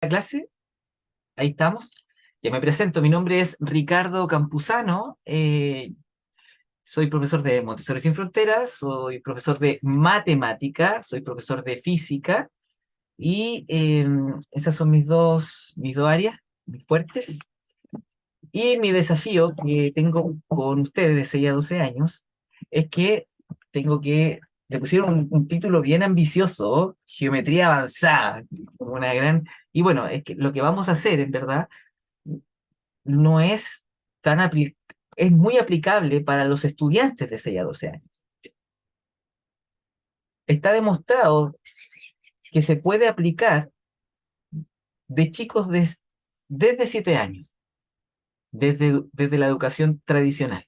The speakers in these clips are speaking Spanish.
clase, ahí estamos. Ya me presento, mi nombre es Ricardo Campuzano, soy profesor de Montessori Sin Fronteras, soy profesor de matemática, soy profesor de física, y esas son mis dos áreas, mis fuertes. Y mi desafío que tengo con ustedes de 6 a 12 años es que tengo que, le pusieron un título bien ambicioso, Geometría Avanzada, como una gran... Y bueno, es que lo que vamos a hacer, en verdad, no es tan es muy aplicable para los estudiantes de 6 a 12 años. Está demostrado que se puede aplicar de chicos desde 7 años, desde la educación tradicional.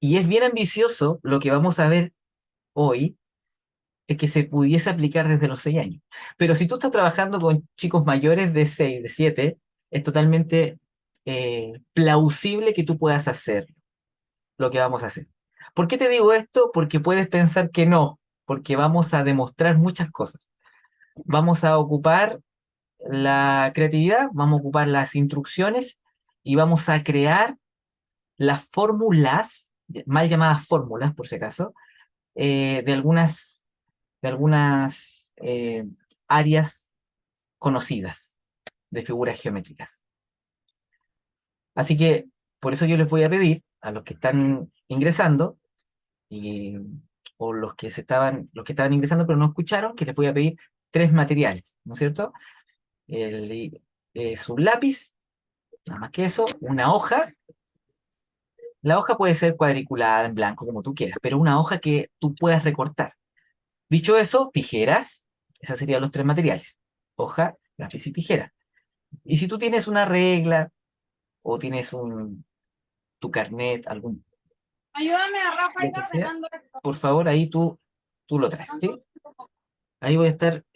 Y es bien ambicioso lo que vamos a ver hoy, es que se pudiese aplicar desde los 6 años. Pero si tú estás trabajando con chicos mayores de 6 de 7, es totalmente plausible que tú puedas hacer lo que vamos a hacer. ¿Por qué te digo esto? Porque puedes pensar que no, porque vamos a demostrar muchas cosas. Vamos a ocupar la creatividad, vamos a ocupar las instrucciones y vamos a crear las fórmulas, mal llamadas fórmulas por si acaso, de algunas áreas conocidas de figuras geométricas. Así que por eso yo les voy a pedir a los que están ingresando, y, o los que estaban ingresando pero no escucharon, que les voy a pedir 3 materiales, ¿no es cierto? Un lápiz, nada más que eso, una hoja. La hoja puede ser cuadriculada, en blanco, como tú quieras, pero una hoja que tú puedas recortar. Dicho eso, tijeras, esos serían los 3 materiales: hoja, lápiz y tijera. Y si tú tienes una regla o tienes tu carnet, algún, Ayúdame a Rafa lo ir que sea, ordenando esto. por favor, ahí tú lo traes, ¿sí? Ahí voy a estar,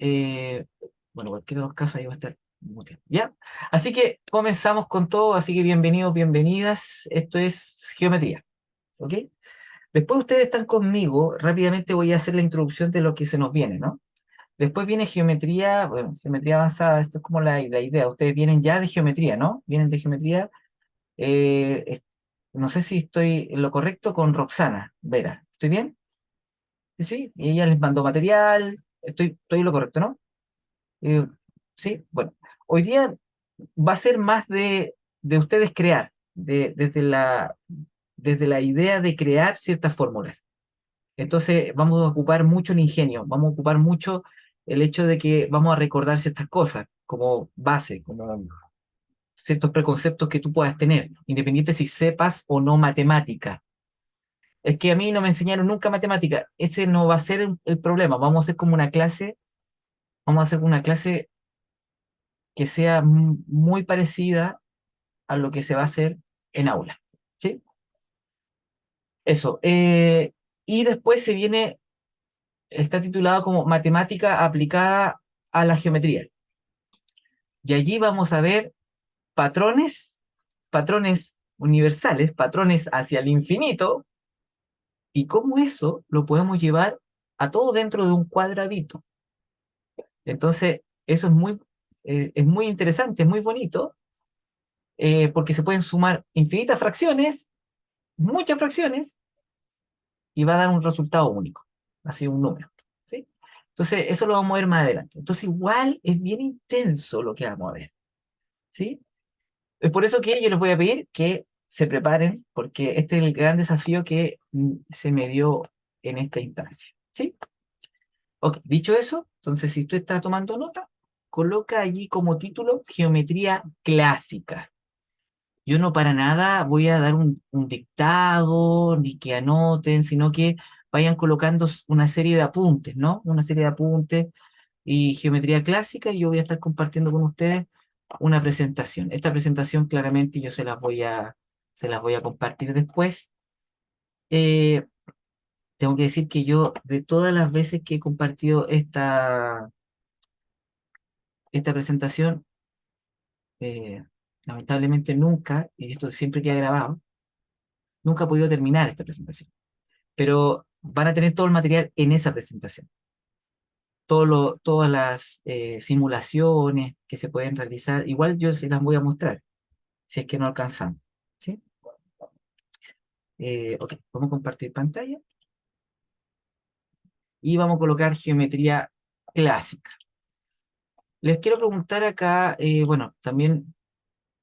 bueno, cualquiera de los casos ahí va a estar muteado, ¿ya? Así que comenzamos con todo, así que bienvenidos, bienvenidas. Esto es geometría, ¿ok? Después ustedes están conmigo, rápidamente voy a hacer la introducción de lo que se nos viene, ¿no? Después viene geometría, bueno, geometría avanzada, esto es como la idea. Ustedes vienen ya de geometría, ¿no? Vienen de geometría. No sé si estoy en lo correcto con Roxana Vera. ¿Estoy bien? Sí, sí. Y ella les mandó material. Estoy en lo correcto, ¿no? Eh, sí, bueno. Hoy día va a ser más de ustedes crear, desde la idea de crear ciertas fórmulas. Entonces vamos a ocupar mucho el ingenio, vamos a ocupar mucho el hecho de que vamos a recordar ciertas cosas como base, como ciertos preconceptos que tú puedas tener, independiente si sepas o no matemática. Es que a mí no me enseñaron nunca matemática, ese no va a ser el problema. Vamos a hacer una clase que sea muy parecida a lo que se va a hacer en aula. ¿Sí? Eso. Y después está titulado como Matemática aplicada a la geometría. Y allí vamos a ver patrones, patrones universales, patrones hacia el infinito, y cómo eso lo podemos llevar a todo dentro de un cuadradito. Entonces, eso es muy interesante, es muy bonito, porque se pueden sumar infinitas fracciones, muchas fracciones, y va a dar un resultado único, así un número. ¿Sí? Entonces, eso lo vamos a ver más adelante. Entonces, igual es bien intenso lo que vamos a ver. ¿Sí? Es por eso que yo les voy a pedir que se preparen, porque este es el gran desafío que se me dio en esta instancia. ¿Sí? Ok, dicho eso, entonces si tú estás tomando nota, coloca allí como título Geometría Clásica. Yo no para nada voy a dar un dictado, ni que anoten, sino que vayan colocando una serie de apuntes, ¿no? Una serie de apuntes y geometría clásica, y yo voy a estar compartiendo con ustedes una presentación. Esta presentación claramente yo se las voy a compartir después. Eh, Tengo que decir que yo, de todas las veces que he compartido esta presentación, eh, lamentablemente nunca, y esto siempre queda grabado, nunca he podido terminar esta presentación. Pero van a tener todo el material en esa presentación. todas las simulaciones que se pueden realizar. Igual yo se las voy a mostrar, si es que no alcanzamos. ¿Sí? Ok, vamos a compartir pantalla y vamos a colocar geometría clásica. Les quiero preguntar acá, bueno, también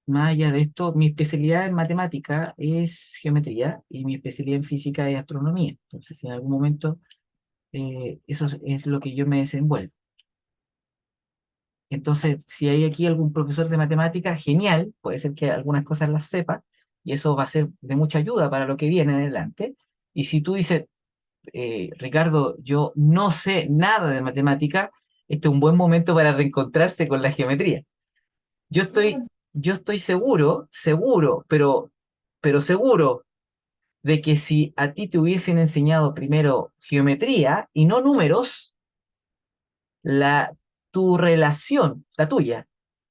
más allá de esto, mi especialidad en matemática es geometría y mi especialidad en física es astronomía. Entonces, si en algún momento eso es lo que yo me desenvuelvo. Entonces, si hay aquí algún profesor de matemática, genial, puede ser que algunas cosas las sepa, y eso va a ser de mucha ayuda para lo que viene adelante. Y si tú dices, Ricardo, yo no sé nada de matemática, este es un buen momento para reencontrarse con la geometría. Yo estoy, yo estoy seguro, pero seguro de que si a ti te hubiesen enseñado primero geometría y no números, la, tu relación, la tuya,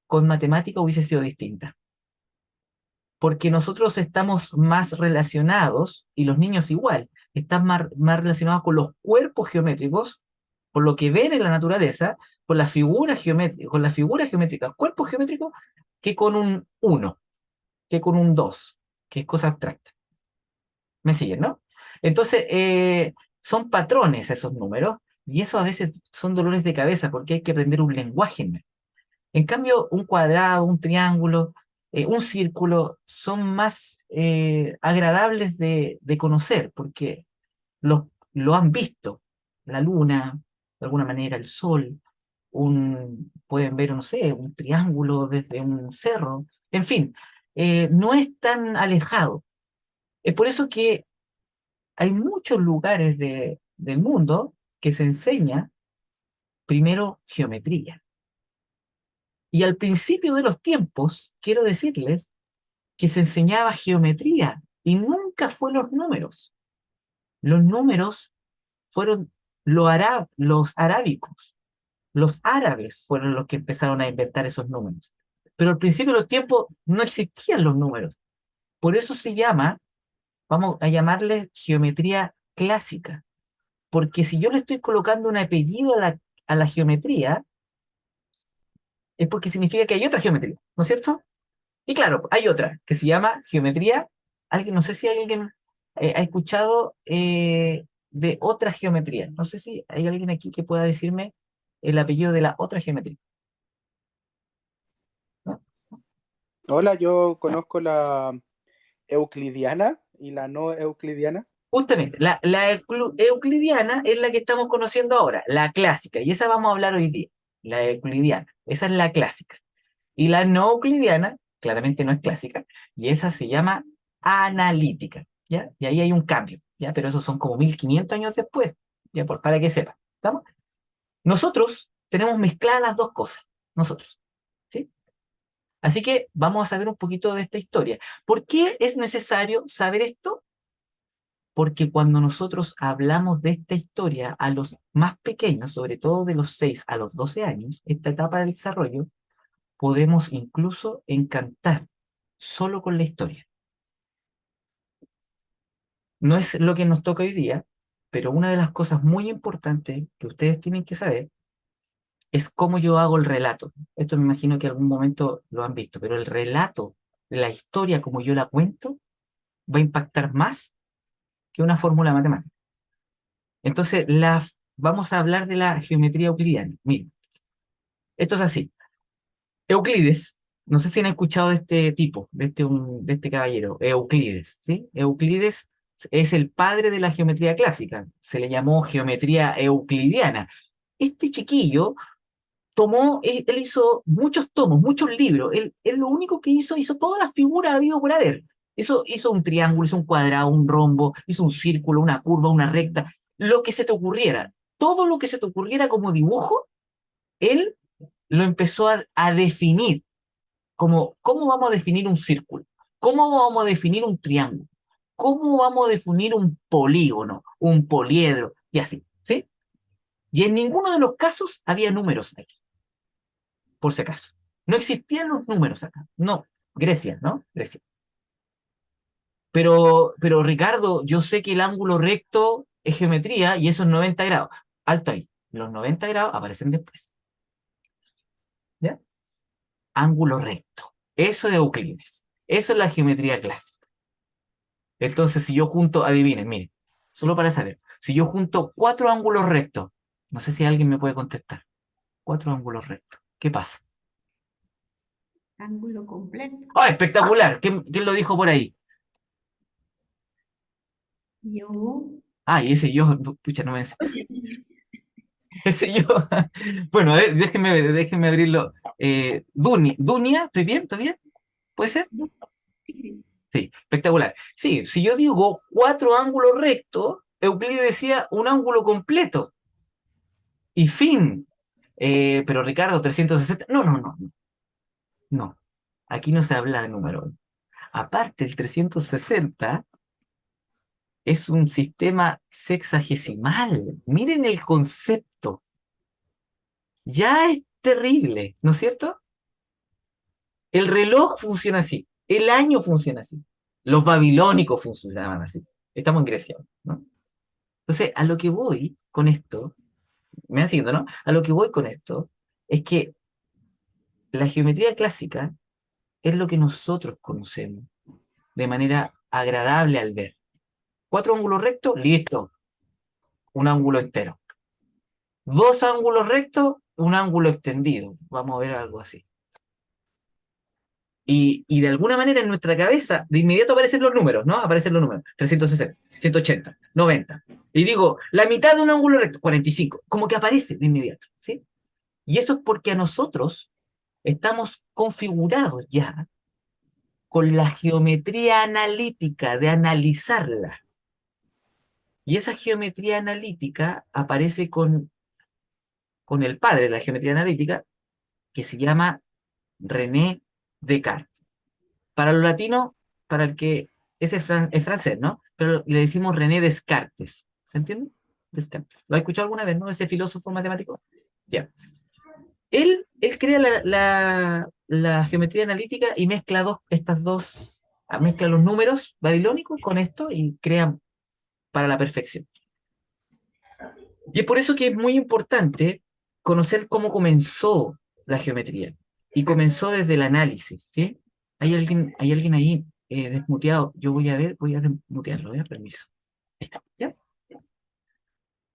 con matemática hubiese sido distinta. Porque nosotros estamos más relacionados, y los niños igual, están más relacionados con los cuerpos geométricos, por lo que ven en la naturaleza, con las figuras geométricas, cuerpos geométricos, que con un uno, que con un 2, que es cosa abstracta. ¿Me siguen, no? Entonces, son patrones esos números, y eso a veces son dolores de cabeza, porque hay que aprender un lenguaje. En cambio, un cuadrado, un triángulo, un círculo son más agradables de conocer porque lo han visto. La luna, de alguna manera, el sol, pueden ver, no sé, un triángulo desde un cerro. En fin, no es tan alejado. Es por eso que hay muchos lugares del mundo que se enseña primero geometría. Y al principio de los tiempos, quiero decirles que se enseñaba geometría y nunca fue los números. Los números fueron los arábicos. Los árabes fueron los que empezaron a inventar esos números. Pero al principio de los tiempos no existían los números. Por eso se llama, vamos a llamarle geometría clásica. Porque si yo le estoy colocando un apellido a la geometría, es porque significa que hay otra geometría, ¿no es cierto? Y claro, hay otra que se llama geometría. Alguien, no sé si alguien ha escuchado de otra geometría. No sé si hay alguien aquí que pueda decirme el apellido de la otra geometría, ¿no? Hola, yo conozco la euclidiana y la no euclidiana. Justamente, la euclidiana es la que estamos conociendo ahora, la clásica, y esa vamos a hablar hoy día, la euclidiana. Esa es la clásica. Y la no euclidiana, claramente no es clásica, y esa se llama analítica, ¿ya? Y ahí hay un cambio, ¿ya? Pero esos son como 1500 años después, ¿ya? Para que sepan, ¿estamos? Nosotros tenemos mezcladas las dos cosas, nosotros, ¿sí? Así que vamos a saber un poquito de esta historia. ¿Por qué es necesario saber esto? Porque cuando nosotros hablamos de esta historia a los más pequeños, sobre todo de los 6 a los 12 años, esta etapa del desarrollo, podemos incluso encantar solo con la historia. No es lo que nos toca hoy día, pero una de las cosas muy importantes que ustedes tienen que saber es cómo yo hago el relato. Esto me imagino que en algún momento lo han visto, pero el relato de la historia como yo la cuento va a impactar más que una fórmula matemática. Entonces, vamos a hablar de la geometría euclidiana. Miren, esto es así. Euclides, no sé si han escuchado de este tipo, de este caballero, Euclides, ¿sí? Euclides es el padre de la geometría clásica, se le llamó geometría euclidiana. Este chiquillo él hizo muchos tomos, muchos libros, él lo único que hizo todas las figuras habido por haber. Hizo un triángulo, hizo un cuadrado, un rombo, hizo un círculo, una curva, una recta, lo que se te ocurriera. Todo lo que se te ocurriera como dibujo, él lo empezó a definir como, ¿cómo vamos a definir un círculo? ¿Cómo vamos a definir un triángulo? ¿Cómo vamos a definir un polígono, un poliedro? Y así, ¿sí? Y en ninguno de los casos había números aquí, por si acaso. No existían los números acá. No, Grecia, ¿no? Grecia. Pero Ricardo, yo sé que el ángulo recto es geometría y eso es 90 grados. Alto ahí. Los 90 grados aparecen después. ¿Ya? Ángulo recto. Eso es Euclides. Eso es la geometría clásica. Entonces, si yo junto, adivinen, miren, solo para saber, si yo junto 4 ángulos rectos, no sé si alguien me puede contestar, 4 ángulos rectos, ¿qué pasa? Ángulo completo. ¡Ah, espectacular! ¿Quién lo dijo por ahí? Yo. Ah, y ese yo, pucha, no me... Ese yo. Bueno, a ver, déjenme abrirlo. Dunia, ¿estoy bien? ¿Estoy bien? ¿Puede ser? Sí, espectacular. Sí, si yo digo 4 ángulos rectos, Euclides decía un ángulo completo. Y fin. Pero Ricardo, 360. No, no, no, no. No. Aquí no se habla de números. Aparte, el 360 es un sistema sexagesimal. Miren el concepto. Ya es terrible, ¿no es cierto? El reloj funciona así. El año funciona así. Los babilónicos funcionaban así. Estamos en Grecia, ¿no? Entonces, a lo que voy con esto, me van siguiendo, ¿no? A lo que voy con esto es que la geometría clásica es lo que nosotros conocemos de manera agradable al ver. 4 ángulos rectos, listo, un ángulo entero. 2 ángulos rectos, un ángulo extendido. Vamos a ver algo así. Y de alguna manera en nuestra cabeza, de inmediato aparecen los números, ¿no? Aparecen los números. 360, 180, 90. Y digo, la mitad de un ángulo recto, 45. Como que aparece de inmediato, ¿sí? Y eso es porque a nosotros estamos configurados ya con la geometría analítica de analizarla. Y esa geometría analítica aparece con el padre de la geometría analítica, que se llama René Descartes. Para los latinos, para el que ese es francés, ¿no? Pero le decimos René Descartes. ¿Se entiende? Descartes. ¿Lo has escuchado alguna vez, no? Ese filósofo matemático. Ya. Él crea la geometría analítica y mezcla mezcla los números babilónicos con esto y crea para la perfección. Y es por eso que es muy importante conocer cómo comenzó la geometría. Y comenzó desde el análisis, ¿sí? Hay alguien ahí desmuteado. Yo voy a desmutearlo, ¿ya? Permiso. Ahí está, ¿ya?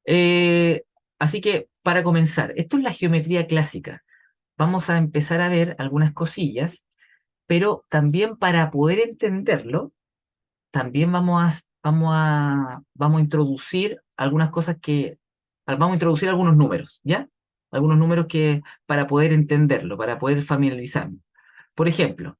Eh, Así que, para comenzar, esto es la geometría clásica. Vamos a empezar a ver algunas cosillas, pero también para poder entenderlo, también vamos a introducir algunas cosas vamos a introducir algunos números, ¿ya? Algunos números que, para poder entenderlo, para poder familiarizarnos. Por ejemplo,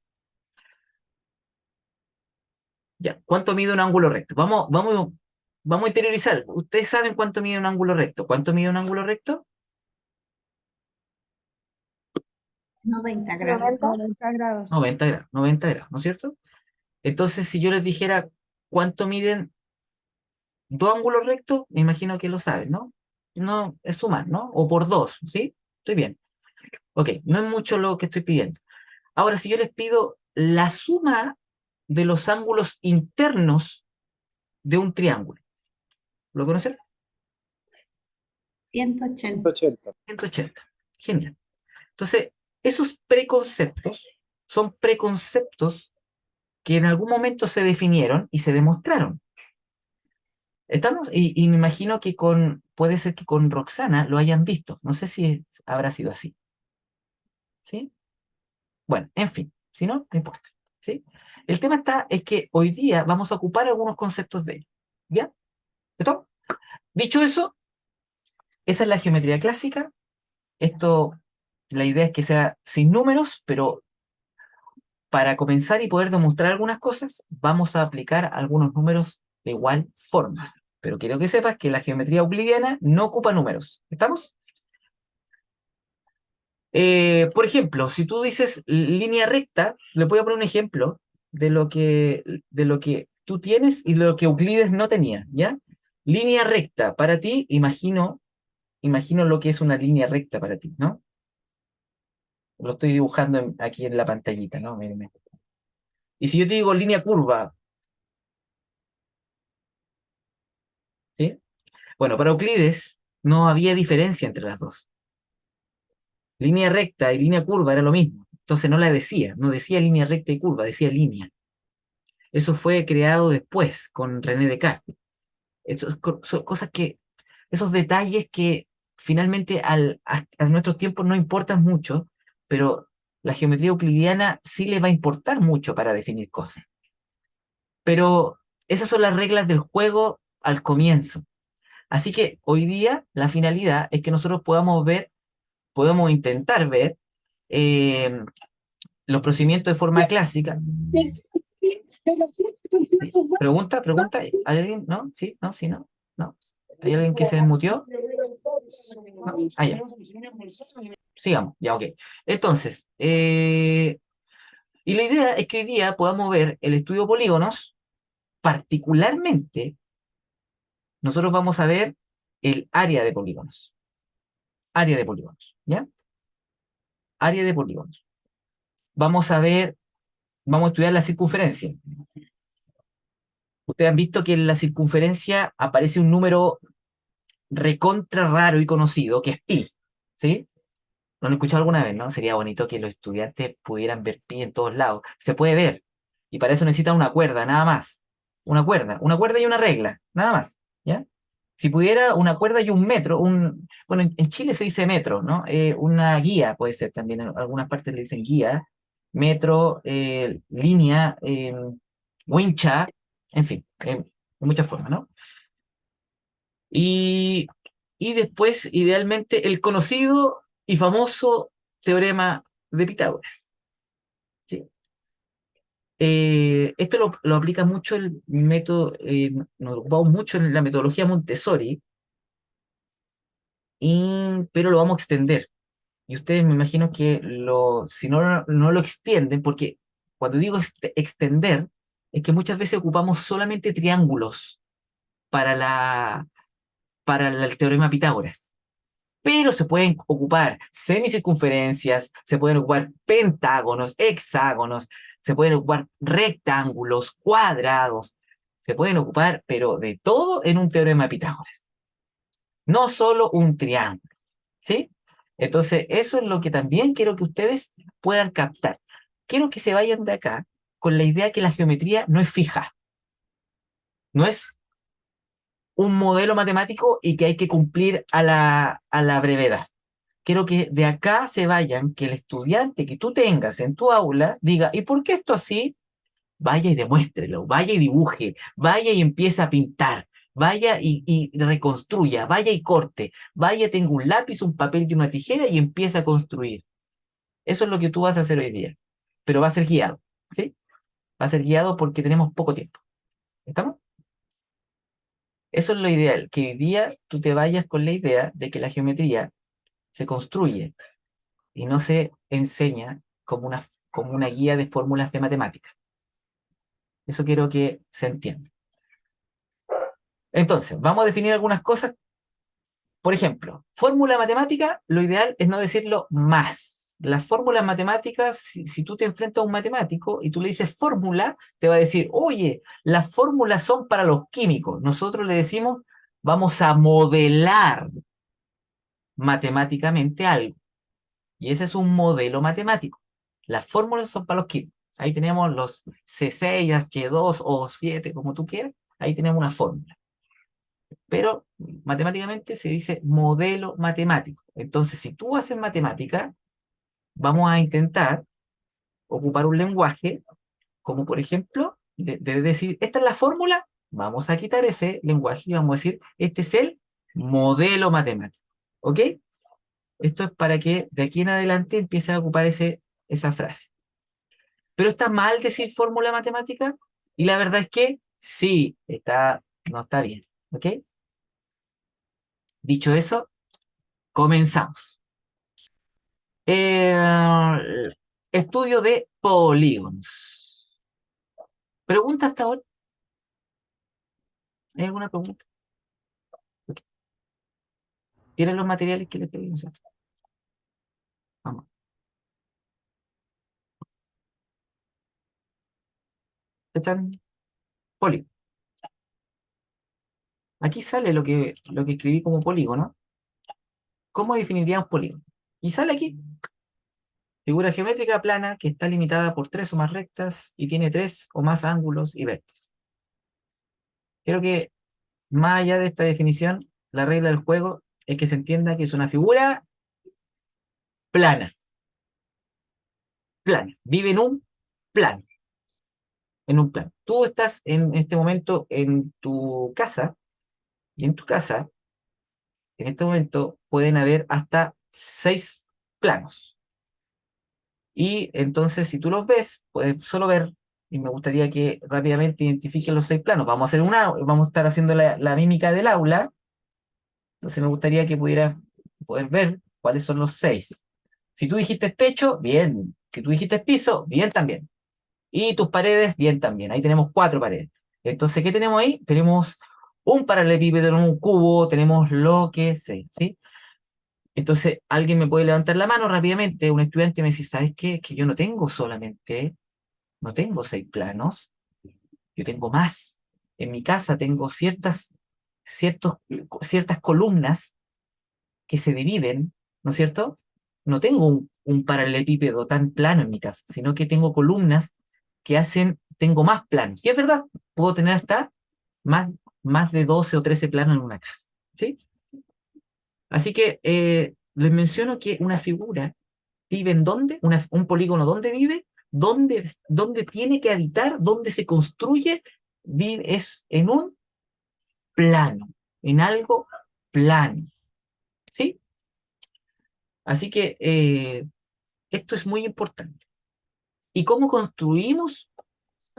ya, ¿cuánto mide un ángulo recto? Vamos a interiorizar. ¿Ustedes saben cuánto mide un ángulo recto? ¿Cuánto mide un ángulo recto? 90 grados. 90 grados. 90 grados, 90 grados, ¿no es cierto? Entonces, si yo les dijera cuánto miden 2 ángulos rectos, me imagino que lo saben, ¿no? No, es sumar, ¿no? O por 2, ¿sí? Estoy bien. Ok, no es mucho lo que estoy pidiendo. Ahora, si yo les pido la suma de los ángulos internos de un triángulo, ¿lo conocen? 180. 180. 180. Genial. Entonces, esos preconceptos son preconceptos que en algún momento se definieron y se demostraron. ¿Estamos? Y me imagino que puede ser que con Roxana lo hayan visto. No sé si habrá sido así. ¿Sí? Bueno, en fin, si no, no importa. ¿Sí? El tema es que hoy día vamos a ocupar algunos conceptos de ellos. ¿Ya? ¿Esto? Dicho eso, esa es la geometría clásica. Esto, la idea es que sea sin números, pero para comenzar y poder demostrar algunas cosas, vamos a aplicar algunos números de igual forma. Pero quiero que sepas que la geometría euclidiana no ocupa números. ¿Estamos? Por ejemplo, si tú dices línea recta, le voy a poner un ejemplo de lo que tú tienes y lo que Euclides no tenía, ¿ya? Línea recta, para ti, imagino lo que es una línea recta para ti, ¿no? Lo estoy dibujando aquí en la pantallita, ¿no? Mírenme. Y si yo te digo línea curva, ¿sí? Bueno, para Euclides, no había diferencia entre las dos. Línea recta y línea curva era lo mismo. Entonces no la decía, no decía línea recta y curva, decía línea. Eso fue creado después con René Descartes. Son cosas que, esos detalles que finalmente a nuestros tiempos no importan mucho, pero la geometría euclidiana sí le va a importar mucho para definir cosas. Pero esas son las reglas del juego al comienzo. Así que hoy día la finalidad es que nosotros podamos ver, podemos intentar ver eh, los procedimientos de forma clásica. Sí. Pregunta, pregunta. ¿Hay alguien? ¿No? ¿Sí? ¿No? ¿Sí? ¿No? ¿No? ¿Hay alguien que se desmutió? ¿No? Ah, ya. Sigamos, ya, ok. Entonces, y la idea es que hoy día podamos ver el estudio de polígonos, particularmente, nosotros vamos a ver el área de polígonos. Área de polígonos, ¿ya? Área de polígonos. Vamos a ver, vamos a estudiar la circunferencia. Ustedes han visto que en la circunferencia aparece un número recontra raro y conocido, que es pi, ¿sí? ¿Lo han escuchado alguna vez, no? Sería bonito que los estudiantes pudieran ver pi en todos lados. Se puede ver. Y para eso necesita una cuerda, nada más. Una cuerda y una regla, nada más, ¿ya? Si pudiera una cuerda y un metro, bueno, en Chile se dice metro, ¿no? Una guía puede ser también, en algunas partes le dicen guía, metro, línea, wincha, en fin, de muchas formas, ¿no? Y, y después, idealmente, el conocido y famoso teorema de Pitágoras. ¿Sí? Esto lo aplica mucho el método, nos ocupamos mucho en la metodología Montessori, pero lo vamos a extender. Y ustedes me imagino que si no lo extienden, porque cuando digo extender, es que muchas veces ocupamos solamente triángulos para el teorema de Pitágoras. Pero se pueden ocupar semicircunferencias, se pueden ocupar pentágonos, hexágonos, se pueden ocupar rectángulos, cuadrados, se pueden ocupar, pero de todo en un teorema de Pitágoras. No solo un triángulo, ¿sí? Entonces, eso es lo que también quiero que ustedes puedan captar. Quiero que se vayan de acá con la idea que la geometría no es fija, no es un modelo matemático y que hay que cumplir a la brevedad. Quiero que de acá se vayan, que el estudiante que tú tengas en tu aula diga, ¿y por qué esto así? Vaya y demuéstrelo, vaya y dibuje, vaya y empieza a pintar, vaya y reconstruya, vaya y corte, vaya, tenga un lápiz, un papel y una tijera y empieza a construir. Eso es lo que tú vas a hacer hoy día, pero va a ser guiado, ¿sí? Va a ser guiado porque tenemos poco tiempo. ¿Estamos? Eso es lo ideal, que hoy día tú te vayas con la idea de que la geometría se construye y no se enseña como una guía de fórmulas de matemáticas. Eso quiero que se entienda. Entonces, vamos a definir algunas cosas. Por ejemplo, fórmula matemática, lo ideal es no decirlo más. Las fórmulas matemáticas, si tú te enfrentas a un matemático y tú le dices fórmula, te va a decir, oye, las fórmulas son para los químicos. Nosotros le decimos, vamos a modelar matemáticamente algo. Y ese es un modelo matemático. Las fórmulas son para los químicos. Ahí tenemos los C6, H2 o 7, como tú quieras. Ahí tenemos una fórmula. Pero matemáticamente se dice modelo matemático. Entonces, si tú haces matemática, vamos a intentar ocupar un lenguaje como, por ejemplo, de decir, esta es la fórmula, vamos a quitar ese lenguaje y vamos a decir, este es el modelo matemático. ¿Ok? Esto es para que de aquí en adelante empiece a ocupar esa frase. Pero está mal decir fórmula matemática y la verdad es que sí, no está bien. ¿Ok? Dicho eso, comenzamos. Eh, Estudio de polígonos. ¿Pregunta hasta ahora? ¿Hay alguna pregunta? Ok. ¿Tienen los materiales que les pedimos? Vamos. Están polígono. Aquí sale lo que escribí como polígono. ¿Cómo definiría un polígono? Y sale aquí. Figura geométrica plana que está limitada por 3 o más rectas y tiene 3 o más ángulos y vértices. Creo que más allá de esta definición, la regla del juego es que se entienda que es una figura plana. Plana. Vive en un plano. En un plano. Tú estás en este momento en tu casa y en tu casa, en este momento, pueden haber hasta 6 planos. Y entonces, si tú los ves, puedes solo ver, y me gustaría que rápidamente identifiquen los 6 planos. Vamos a estar haciendo la mímica del aula, entonces me gustaría que pudieras poder ver cuáles son los 6. Si tú dijiste techo, bien. Si tú dijiste piso, bien también. Y tus paredes, bien también. Ahí tenemos 4 paredes. Entonces, ¿qué tenemos ahí? Tenemos un paralelepípedo, un cubo, tenemos lo que sea, ¿sí? Entonces, alguien me puede levantar la mano rápidamente, un estudiante me dice, ¿sabes qué? Es que yo no tengo 6 planos, yo tengo más. En mi casa tengo ciertos, ciertas columnas que se dividen, ¿no es cierto? No tengo un paralelepípedo tan plano en mi casa, sino que tengo columnas que tengo más planos. Y es verdad, puedo tener hasta más, más de 12 o 13 planos en una casa, ¿sí? Así que les menciono que una figura vive en dónde, un polígono dónde vive, dónde tiene que habitar, dónde se construye, es en un plano, en algo plano, ¿sí? Así que esto es muy importante. ¿Y cómo construimos?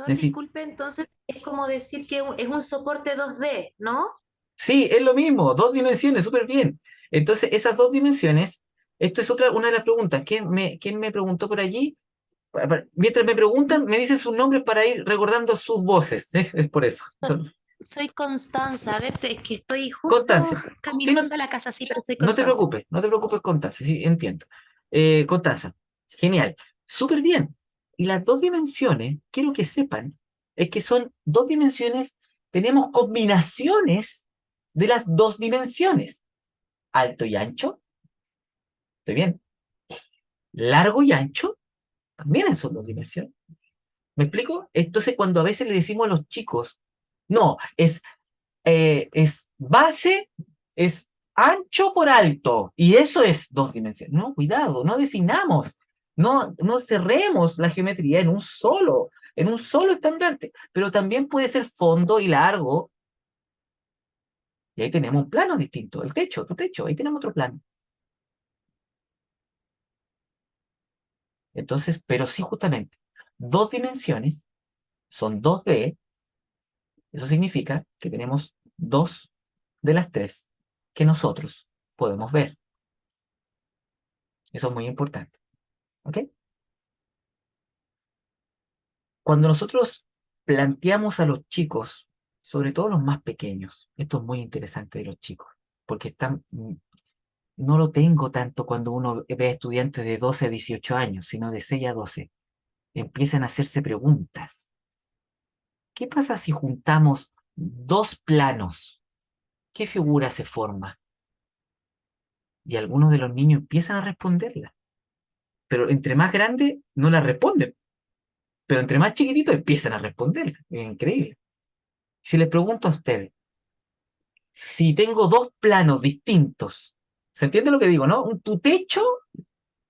Disculpe, entonces es como decir que es un soporte 2D, ¿no? Sí, es lo mismo, 2 dimensiones, súper bien. Entonces, esas 2 dimensiones, esto es una de las preguntas. ¿Quién me preguntó por allí? Mientras me preguntan, me dicen sus nombres para ir recordando sus voces. Es por eso. Soy Constanza, a ver, es que estoy justo Constancia. Sí, caminando a la casa, sí, pero soy no te Constanza. preocupes, no te preocupes, Constanza, sí, entiendo. Constanza, genial, súper bien. Y las 2 dimensiones, quiero que sepan, es que son 2 dimensiones, tenemos combinaciones de las 2 dimensiones. Alto y ancho, estoy bien. Largo y ancho, también son 2 dimensiones. ¿Me explico? Entonces, cuando a veces le decimos a los chicos, no, es base, es ancho por alto, y eso es 2 dimensiones. No, cuidado, no definamos, no cerremos la geometría en un solo estandarte, pero también puede ser fondo y largo, y ahí tenemos un plano distinto, el techo, tu techo, ahí tenemos otro plano. Entonces, pero sí, justamente, 2 dimensiones son 2D, eso significa que tenemos 2 de las 3 que nosotros podemos ver. Eso es muy importante. ¿Ok? Cuando nosotros planteamos a los chicos, sobre todo los más pequeños, esto es muy interesante de los chicos, porque no lo tengo tanto cuando uno ve a estudiantes de 12 a 18 años, sino de 6 a 12. Empiezan a hacerse preguntas. ¿Qué pasa si juntamos 2 planos? ¿Qué figura se forma? Y algunos de los niños empiezan a responderla. Pero entre más grande no la responden. Pero entre más chiquititos empiezan a responderla. Es increíble. Si les pregunto a ustedes, si tengo 2 planos distintos, ¿se entiende lo que digo, no? Tu techo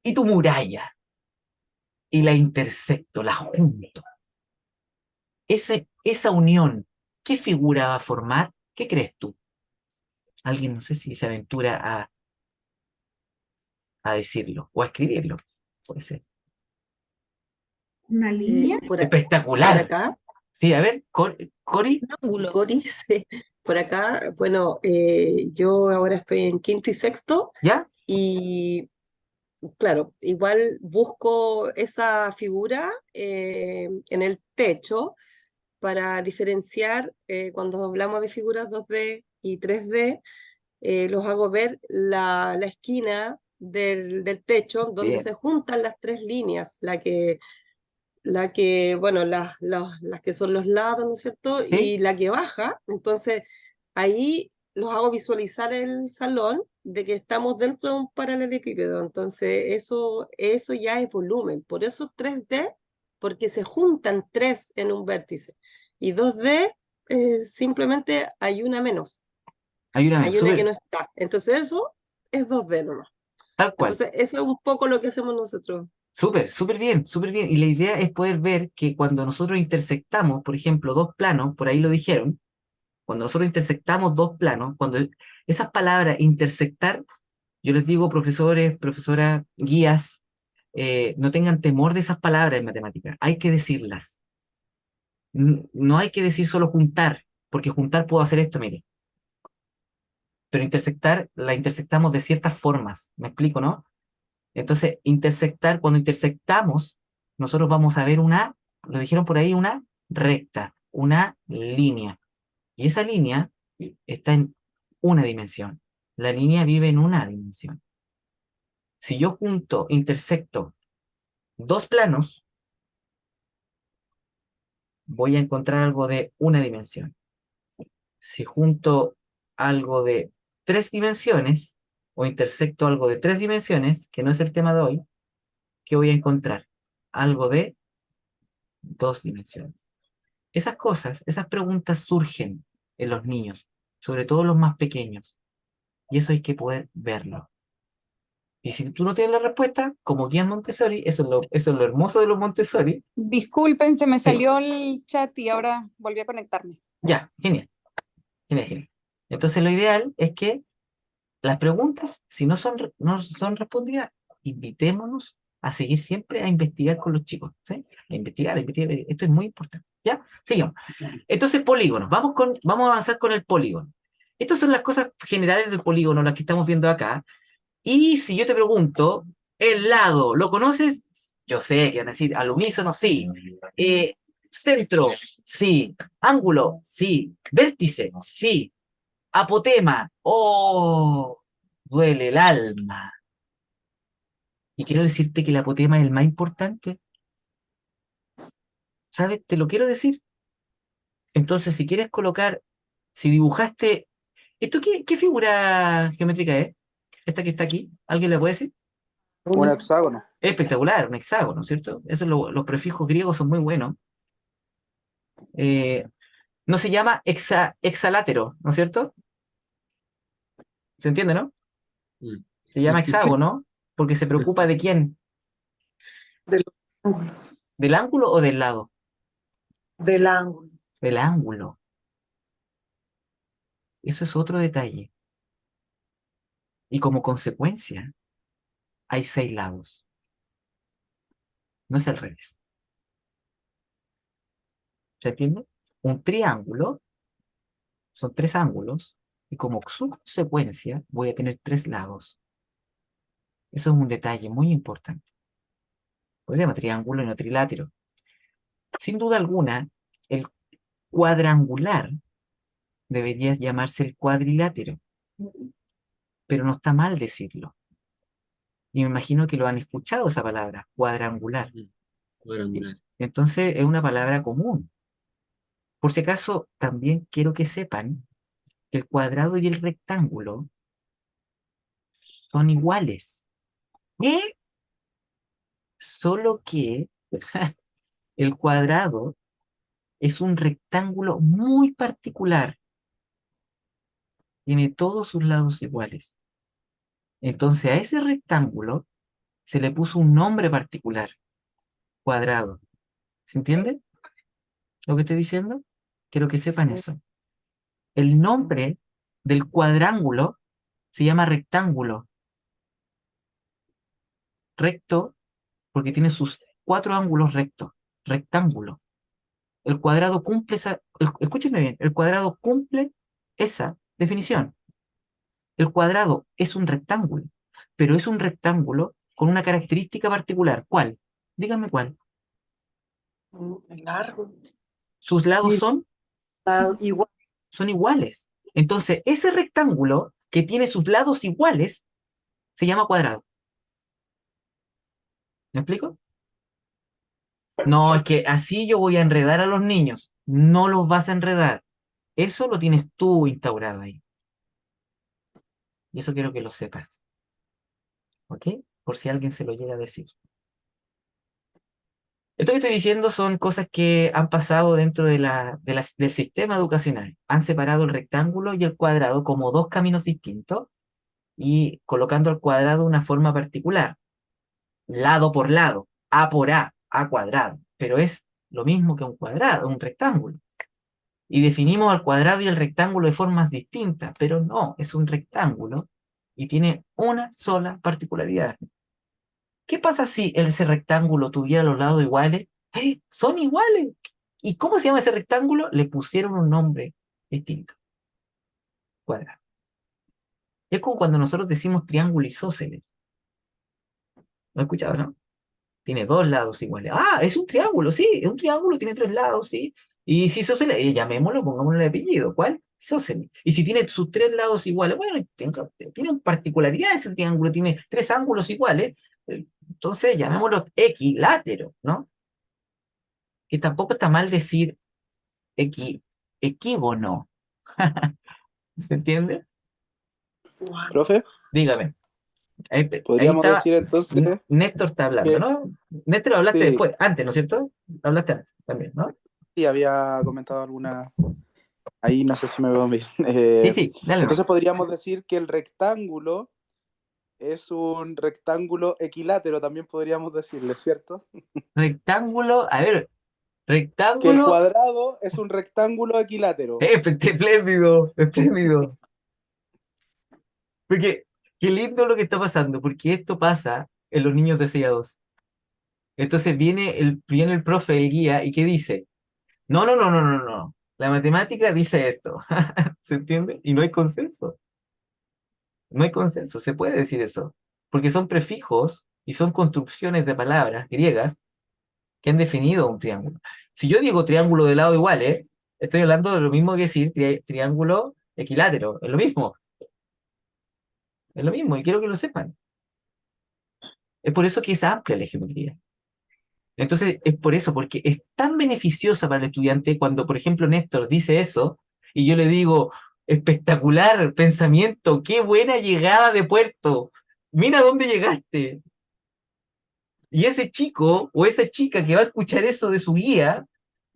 y tu muralla, y la intersecto, la junto. Esa unión, ¿qué figura va a formar? ¿Qué crees tú? Alguien, no sé si se aventura a decirlo o a escribirlo. Puede ser. ¿Una línea? Por Espectacular. acá, Sí, a ver, Cori, Un ángulo. Coris, por acá, bueno, yo ahora estoy en quinto y sexto ¿ya? y claro, igual busco esa figura en el techo para diferenciar cuando hablamos de figuras 2D y 3D, los hago ver la esquina del techo donde Bien, se juntan las 3 líneas, bueno, las que son los lados, ¿no es cierto? ¿sí? Y la que baja. Entonces, ahí los hago visualizar el salón de que estamos dentro de un paralelepípedo. Entonces, eso ya es volumen. Por eso 3D, porque se juntan tres en un vértice. Y 2D, simplemente hay una menos, Hay una menos, hay una que súper, no está. Entonces, eso es 2D nomás. tal cual. Entonces, eso es un poco lo que hacemos nosotros. Súper, súper bien, súper bien. Y la idea es poder ver que cuando nosotros intersectamos, por ejemplo, dos planos, por ahí lo dijeron, cuando nosotros intersectamos dos planos, cuando esas palabras intersectar, yo les digo, profesores, profesoras, guías, no tengan temor de esas palabras en matemáticas, hay que decirlas. No hay que decir solo juntar, porque juntar puedo hacer esto, mire, pero intersectar la intersectamos de ciertas formas, ¿me explico, no? Entonces, intersectar, cuando intersectamos, nosotros vamos a ver una, lo dijeron por ahí, una recta, una línea. Y esa línea está en una dimensión. La línea vive en una dimensión. Si yo intersecto dos planos, voy a encontrar algo de una dimensión. Si junto algo de tres dimensiones, o intersecto algo de tres dimensiones, que no es el tema de hoy, ¿qué voy a encontrar? Algo de dos dimensiones. Esas cosas, esas preguntas surgen en los niños, sobre todo los más pequeños, y eso hay que poder verlo. Y si tú no tienes la respuesta, como guía Montessori, eso es lo hermoso de los Montessori. Disculpen, se me Sí. salió el chat y ahora volví a conectarme. Ya, genial, genial, genial. Entonces lo ideal es que las preguntas, si no son respondidas, invitémonos a seguir siempre a investigar con los chicos, ¿sí? A investigar, a investigar. Esto es muy importante. ¿Ya? Sigamos. Entonces, polígonos. Vamos a avanzar con el polígono. Estas son las cosas generales del polígono, las que estamos viendo acá. Y si yo te pregunto, el lado, ¿lo conoces? Yo sé que van a decir al unísono, sí. Centro, sí. Ángulo, sí. Vértice, sí. Apotema, oh, duele el alma. Y quiero decirte que el apotema es el más importante. ¿Sabes? Te lo quiero decir. Entonces, si quieres colocar, si dibujaste, ¿esto qué figura geométrica es? Esta que está aquí, ¿alguien le puede decir? Un hexágono. Es espectacular, un hexágono, ¿cierto? Los prefijos griegos son muy buenos. Eh, no se llama hexalátero, ¿no es cierto? ¿Se entiende, no? Se llama hexágono porque se preocupa de quién, De los ángulos, del ángulo o del lado, del ángulo. del ángulo. Eso es otro detalle. Y como consecuencia, hay 6 lados. No es al revés. ¿Se entiende? Un triángulo son 3 ángulos y como su consecuencia voy a tener 3 lados. Eso es un detalle muy importante. Por eso se llama triángulo y no trilátero. Sin duda alguna, el cuadrangular debería llamarse el cuadrilátero, pero no está mal decirlo. Y me imagino que lo han escuchado esa palabra, cuadrangular. Cuadrangular. Entonces es una palabra común. Por si acaso, también quiero que sepan que el cuadrado y el rectángulo son iguales. Y solo que el cuadrado es un rectángulo muy particular. Tiene todos sus lados iguales. Entonces a ese rectángulo se le puso un nombre particular, cuadrado. ¿Se entiende lo que estoy diciendo? Quiero que sepan eso. El nombre del cuadrángulo se llama rectángulo. Recto porque tiene sus 4 ángulos rectos. Rectángulo. El cuadrado cumple escúchenme bien, el cuadrado cumple esa definición. El cuadrado es un rectángulo, pero es un rectángulo con una característica particular. ¿Cuál? Díganme cuál. Largo. Sus lados Y igual. son iguales. Entonces, ese rectángulo que tiene sus lados iguales se llama cuadrado. ¿Me explico? No, es que así yo voy a enredar a los niños. No los vas a enredar. Eso lo tienes tú instaurado ahí. Y eso quiero que lo sepas. ¿Ok? Por si alguien se lo llega a decir. Esto que estoy diciendo son cosas que han pasado dentro del sistema educacional. Han separado el rectángulo y el cuadrado como dos caminos distintos y colocando al cuadrado de una forma particular, lado por lado, A por A cuadrado, pero es lo mismo que un cuadrado, un rectángulo. Y definimos al cuadrado y el rectángulo de formas distintas, pero no, es un rectángulo y tiene una sola particularidad. ¿Qué pasa si ese rectángulo tuviera los lados iguales? ¡Eh! ¡Son iguales! ¿Y cómo se llama ese rectángulo? Le pusieron un nombre distinto. Cuadrado. Es como cuando nosotros decimos triángulo isósceles. ¿Lo has escuchado, no? Tiene dos lados iguales. Ah, es un triángulo, sí, es un triángulo, tiene tres lados, sí. Y si isósceles, llamémoslo, pongámosle el apellido. ¿Cuál? Isósceles. Y si tiene sus tres lados iguales, bueno, tiene una particularidad ese triángulo, tiene tres ángulos iguales, entonces llamémoslo equilátero, ¿no? Que tampoco está mal decir equígono. ¿Se entiende? Profe, Dígame. Ahí podríamos estaba, decir entonces Néstor está hablando, que ¿no? Néstor hablaste sí, después, antes, ¿no es cierto? Hablaste antes también, ¿no? sí, había comentado alguna. Ahí no sé si me veo bien. Sí, sí, dale nomás. Entonces podríamos decir que el rectángulo es un rectángulo equilátero, también podríamos decirle, ¿cierto? Rectángulo, a ver, Que el rectángulo, cuadrado es un rectángulo equilátero. espléndido, espléndido. Porque qué lindo lo que está pasando, porque esto pasa en los niños de 6 a 12. Entonces viene el profe, el guía, y ¿qué dice? No, no, no, no, no, no. La matemática dice esto. ¿Se entiende? Y no hay consenso. No hay consenso. Se puede decir eso. Porque son prefijos y son construcciones de palabras griegas que han definido un triángulo. Si yo digo triángulo de lado iguales, estoy hablando de lo mismo que decir triángulo equilátero. Es lo mismo. Es lo mismo y quiero que lo sepan. Es por eso que es amplia la geometría. Entonces, es por eso, porque es tan beneficiosa para el estudiante cuando, por ejemplo, Néstor dice eso y yo le digo, espectacular pensamiento, qué buena llegada de puerto, mira dónde llegaste. Y ese chico o esa chica que va a escuchar eso de su guía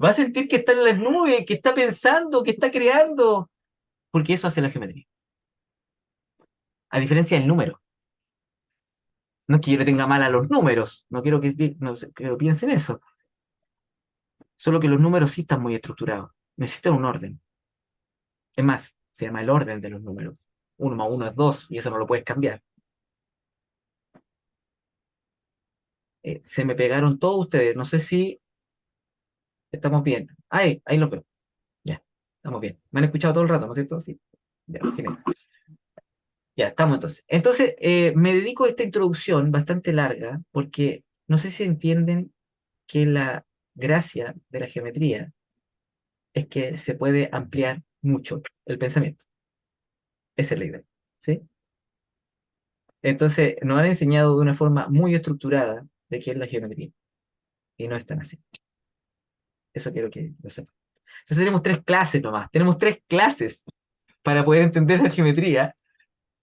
va a sentir que está en las nubes, que está pensando, que está creando, porque eso hace la geometría. A diferencia del número. No es que yo le tenga mal a los números, no quiero no sé, que piensen eso. Solo que los números sí están muy estructurados, necesitan un orden. Es más, se llama el orden de los números. 1 más 1 es 2 y eso no lo puedes cambiar. Se me pegaron todos ustedes. No sé si estamos bien. Ahí los veo. Ya, estamos bien. Me han escuchado todo el rato, ¿no es cierto? Sí. Ya, genial. Ya, estamos entonces. Entonces, me dedico a esta introducción bastante larga porque no sé si entienden que la gracia de la geometría es que se puede ampliar mucho el pensamiento. Esa es la idea. ¿Sí? Entonces, nos han enseñado de una forma muy estructurada de qué es la geometría. Y no es tan así. Eso quiero que lo sepan. Entonces tenemos 3 clases nomás. Tenemos 3 clases para poder entender la geometría.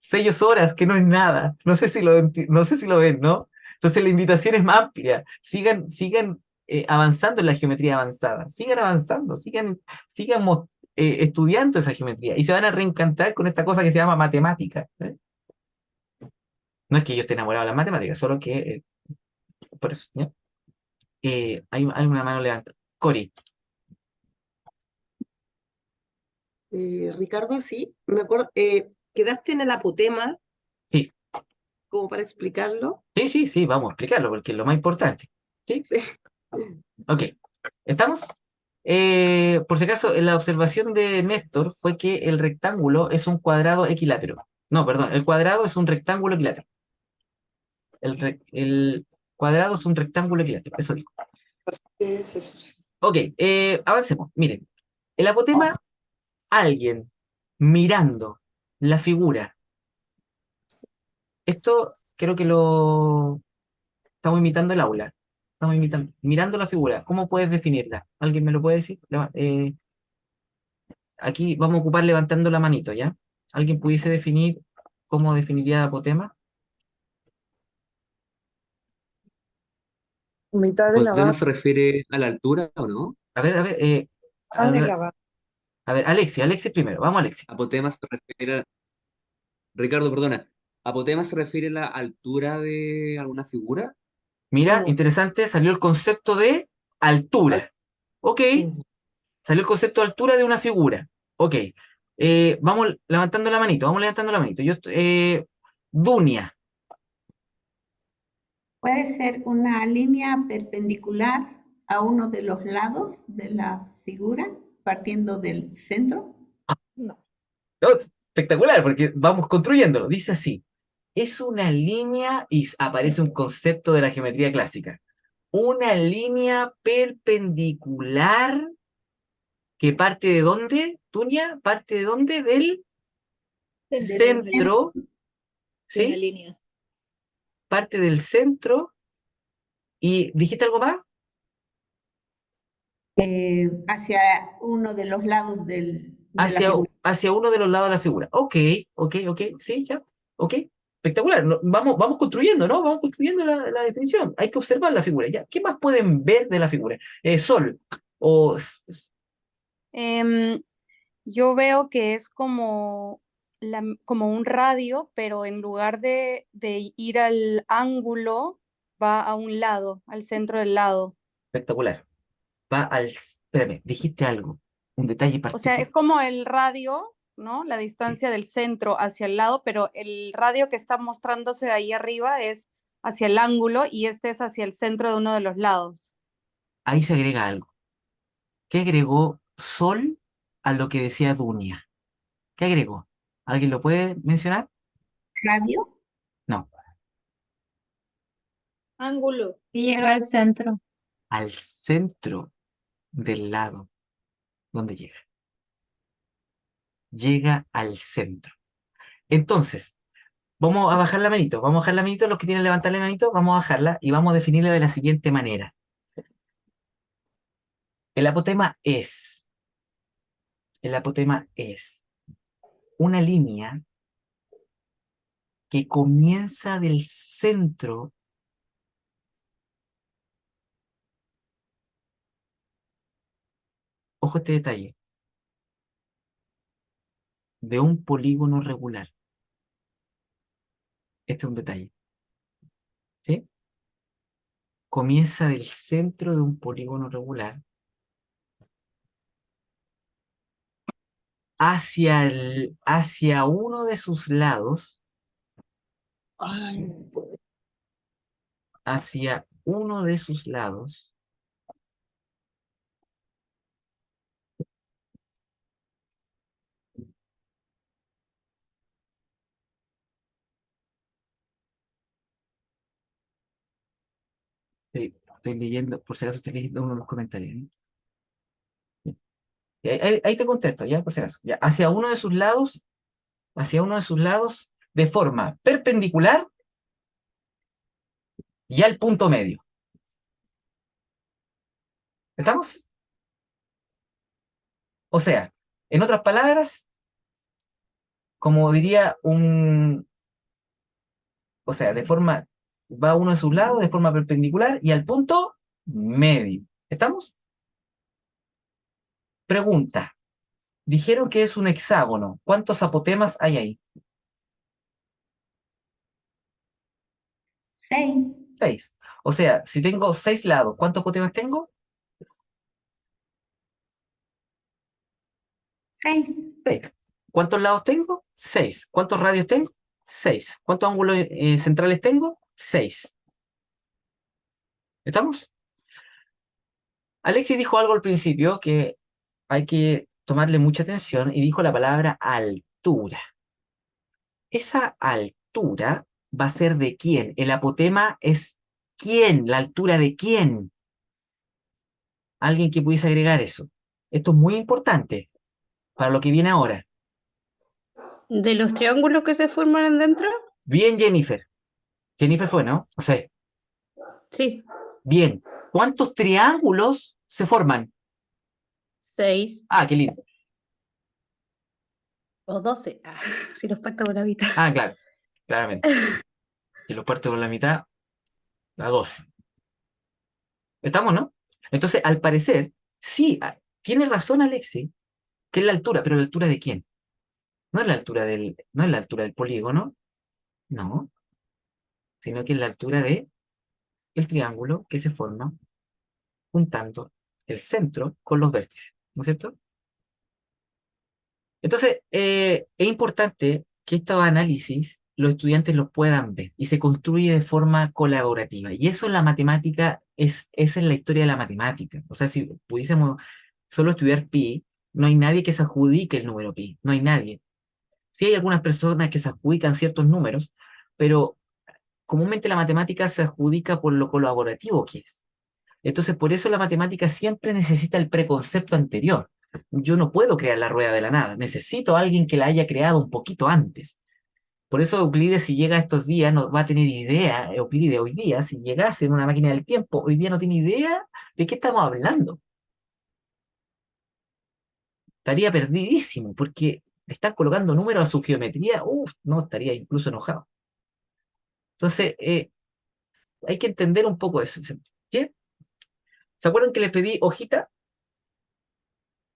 6 horas, que no es nada. No sé si lo ven, ¿no? Entonces la invitación es más amplia. Sigan avanzando en la geometría avanzada. Sigan avanzando, sigan estudiando esa geometría. Y se van a reencantar con esta cosa que se llama matemática. ¿Eh? No es que yo esté enamorado de las matemáticas, solo que por eso, ¿ya? Hay una mano levantada. Cori, Ricardo, sí, me acuerdo, quedaste en el apotema sí, como para explicarlo. sí, sí, sí, vamos a explicarlo porque es lo más importante. ¿Sí? Sí. Ok, ¿estamos? Por si acaso, la observación de Néstor fue que el rectángulo es un cuadrado equilátero. No, perdón, el cuadrado es un rectángulo equilátero. El cuadrado es un rectángulo equilátero, eso dijo. Es eso, sí. Ok, avancemos. Miren, el apotema, alguien mirando la figura. Esto creo que lo estamos imitando el aula. Estamos mirando la figura. ¿Cómo puedes definirla? ¿Alguien me lo puede decir? Aquí vamos a ocupar levantando la manito, ¿ya? ¿Alguien pudiese definir ¿Cómo definiría apotema? Mitad de la ¿Apotema barra. se refiere a la altura o no? A ver, Mitad de la barra. a ver, Alexis primero, vamos Alexis. Apotema se refiere Ricardo, perdona. ¿Apotema se refiere a la altura de alguna figura? Mira, No. interesante, salió el concepto de altura. Ok, Mm. salió el concepto de altura de una figura. Ok, vamos levantando la manito, vamos levantando la manito. Dunia, Puede ser una línea perpendicular a uno de los lados de la figura, partiendo del centro. No. no, espectacular, porque vamos construyéndolo. Dice así, es una línea y aparece un concepto de la geometría clásica. Una línea perpendicular que parte de dónde, Dunia, parte de dónde, del centro, ¿sí? línea. Parte del centro. ¿Y dijiste algo más? Hacia uno de los lados de la Hacia, figura. hacia uno de los lados de la figura. Ok, sí, ya, ok. Espectacular. Vamos construyendo, ¿no? Vamos construyendo la definición. Hay que observar la figura, ¿ya? ¿Qué más pueden ver de la figura? Sol, o... Em, yo veo que es como, como un radio, pero en lugar de ir al ángulo, va a un lado, al centro del lado. espectacular. Va al... Espérame, dijiste algo, un detalle O sea, es particular. como el radio, ¿no? La distancia del centro hacia el lado, pero el radio que está mostrándose ahí arriba es hacia el ángulo y este es hacia el centro de uno de los lados. Ahí se agrega algo. ¿Qué agregó Sol a lo que decía Dunia? ¿Qué agregó? ¿Alguien lo puede mencionar? Radio. No, Ángulo. Y llega al centro. al centro del lado donde llega. Llega al centro. Entonces, vamos a bajar la manito, vamos a bajar la manito, los que tienen que levantar la manito, vamos a bajarla y vamos a definirla de la siguiente manera. El apotema es, el apotema es una línea que comienza del centro. Ojo a este detalle, de un polígono regular. Este es un detalle, ¿sí? Comienza del centro de un polígono regular hacia uno de sus lados, Ay, hacia uno de sus lados, estoy leyendo, por si acaso estoy leyendo uno de los comentarios, ¿eh? Y ahí te contesto, ya, por si acaso. Ya, hacia uno de sus lados, de forma perpendicular y al punto medio. ¿Estamos? O sea, en otras palabras, como diría o sea, va a uno de sus lados de forma perpendicular y al punto medio. ¿Estamos? Pregunta. Dijeron que es un hexágono. ¿Cuántos apotemas hay ahí? 6. 6. O sea, si tengo 6 lados, ¿cuántos apotemas tengo? 6. 6. ¿Cuántos lados tengo? 6. ¿Cuántos radios tengo? 6. ¿Cuántos ángulos centrales tengo? 6. ¿Estamos? Alexis dijo algo al principio que hay que tomarle mucha atención y dijo la palabra altura. Esa altura va a ser de quién. El apotema es quién, la altura de quién. Alguien que pudiese agregar eso. Esto es muy importante para lo que viene ahora. ¿De los triángulos que se forman dentro? Bien, Jennifer. Jennifer fue, ¿no? O sea, Sí. bien. ¿Cuántos triángulos se forman? 6. Ah, qué lindo. O 12, si los parto por la mitad. Ah, claro, claramente. Si los parto por la mitad, da 12. ¿Estamos, no? Entonces, al parecer, sí, tiene razón Alexi, que es la altura, pero ¿la altura de quién? No es la altura del polígono, no, sino que es la altura de el triángulo que se forma juntando el centro con los vértices, ¿no es cierto? Entonces, es importante que estos análisis los estudiantes los puedan ver y se construye de forma colaborativa. Y eso en la matemática esa es la historia de la matemática. O sea, si pudiésemos solo estudiar pi, no hay nadie que se adjudique el número pi, no hay nadie. Sí hay algunas personas que se adjudican ciertos números, pero comúnmente la matemática se adjudica por lo colaborativo que es. Entonces, por eso la matemática siempre necesita el preconcepto anterior. Yo no puedo crear la rueda de la nada, necesito a alguien que la haya creado un poquito antes. Por eso Euclides, si llega estos días, no va a tener idea, Euclides hoy día, si llegase en una máquina del tiempo, hoy día no tiene idea de qué estamos hablando. Estaría perdidísimo, porque le están colocando números a su geometría, no, estaría incluso enojado. Entonces, hay que entender un poco eso. ¿Qué? ¿Se acuerdan que les pedí hojita?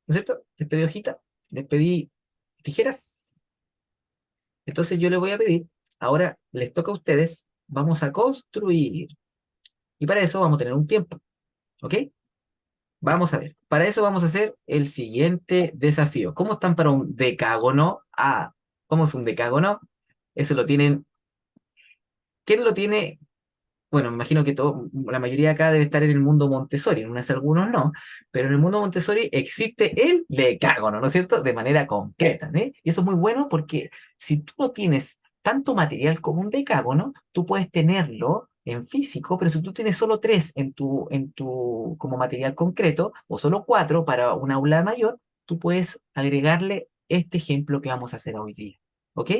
¿No es cierto? Les pedí hojita, les pedí tijeras. Entonces yo les voy a pedir, ahora les toca a ustedes, vamos a construir. Y para eso vamos a tener un tiempo, ¿ok? Vamos a ver, para eso vamos a hacer el siguiente desafío. ¿Cómo están para un decágono? ¿Cómo es un decágono? Eso lo tienen, ¿quién lo tiene? Bueno, me imagino que la mayoría acá debe estar en el mundo Montessori, en unas algunos no, pero en el mundo Montessori existe el decágono, ¿no es cierto? De manera concreta, ¿eh? Y eso es muy bueno porque si tú no tienes tanto material como un decágono, tú puedes tenerlo en físico, pero si tú tienes solo tres como material concreto, o solo cuatro para un aula mayor, tú puedes agregarle este ejemplo que vamos a hacer hoy día, ¿ok?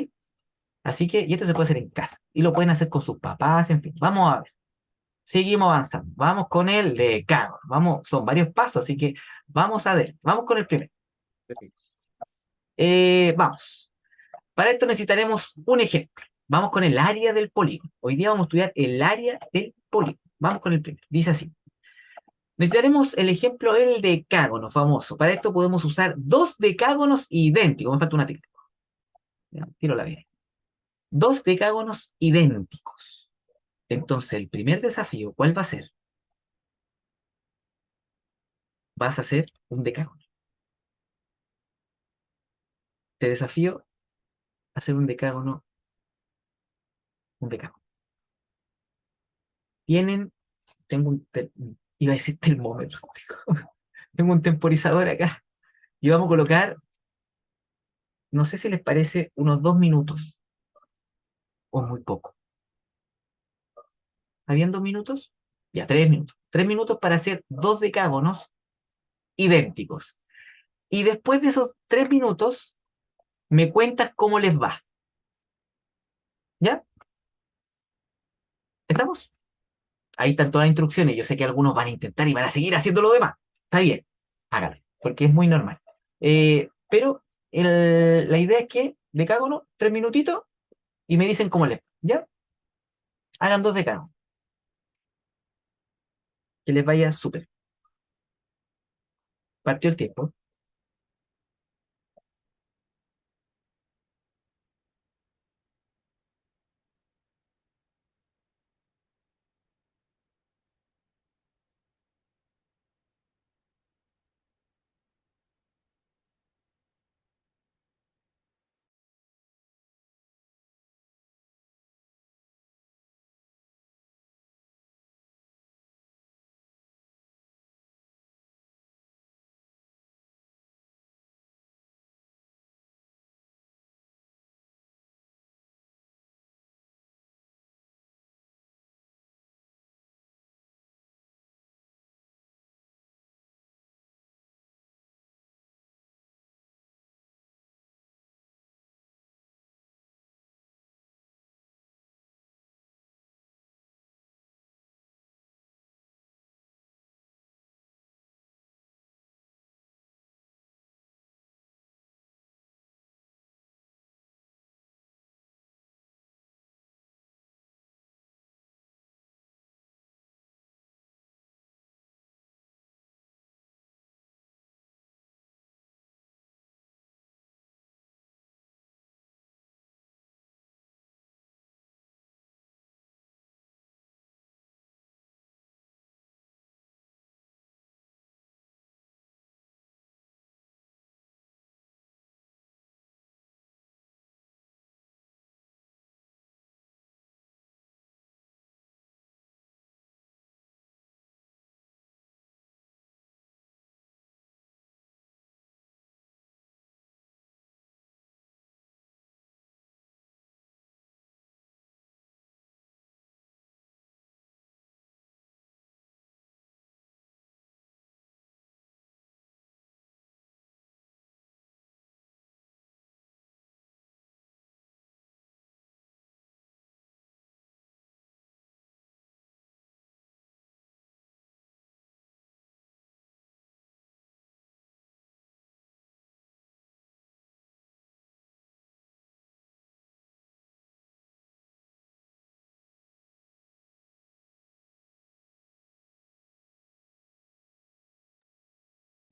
Así que, y esto se puede hacer en casa, y lo pueden hacer con sus papás, en fin, vamos a ver. Seguimos avanzando. Vamos con el decágono. Vamos, son varios pasos, así que vamos a ver. Vamos con el primero. Vamos. Para esto necesitaremos un ejemplo. Vamos con el área del polígono. Hoy día vamos a estudiar el área del polígono. Vamos con el primero. Dice así. Necesitaremos el ejemplo del decágono famoso. Para esto podemos usar dos decágonos idénticos. Me falta una tilde. Ya, tiro la bien. Dos decágonos idénticos. Entonces, el primer desafío, ¿cuál va a ser? Vas a hacer un decágono. Te desafío a hacer un decágono. Tienen, iba a decir termómetro, tengo un temporizador acá, y vamos a colocar, no sé si les parece, unos 2 minutos, o muy poco. ¿Habían 2 minutos? Ya, 3 minutos. 3 minutos para hacer dos decágonos idénticos. Y después de esos 3 minutos, me cuentas cómo les va. ¿Ya? ¿Estamos? Ahí están todas las instrucciones. Yo sé que algunos van a intentar y van a seguir haciendo lo demás. Está bien, háganlo, porque es muy normal. Pero la idea es que decágono, 3 minutitos, y me dicen cómo les va. ¿Ya? Hagan dos decágonos. Que les vaya súper. Partió el tiempo.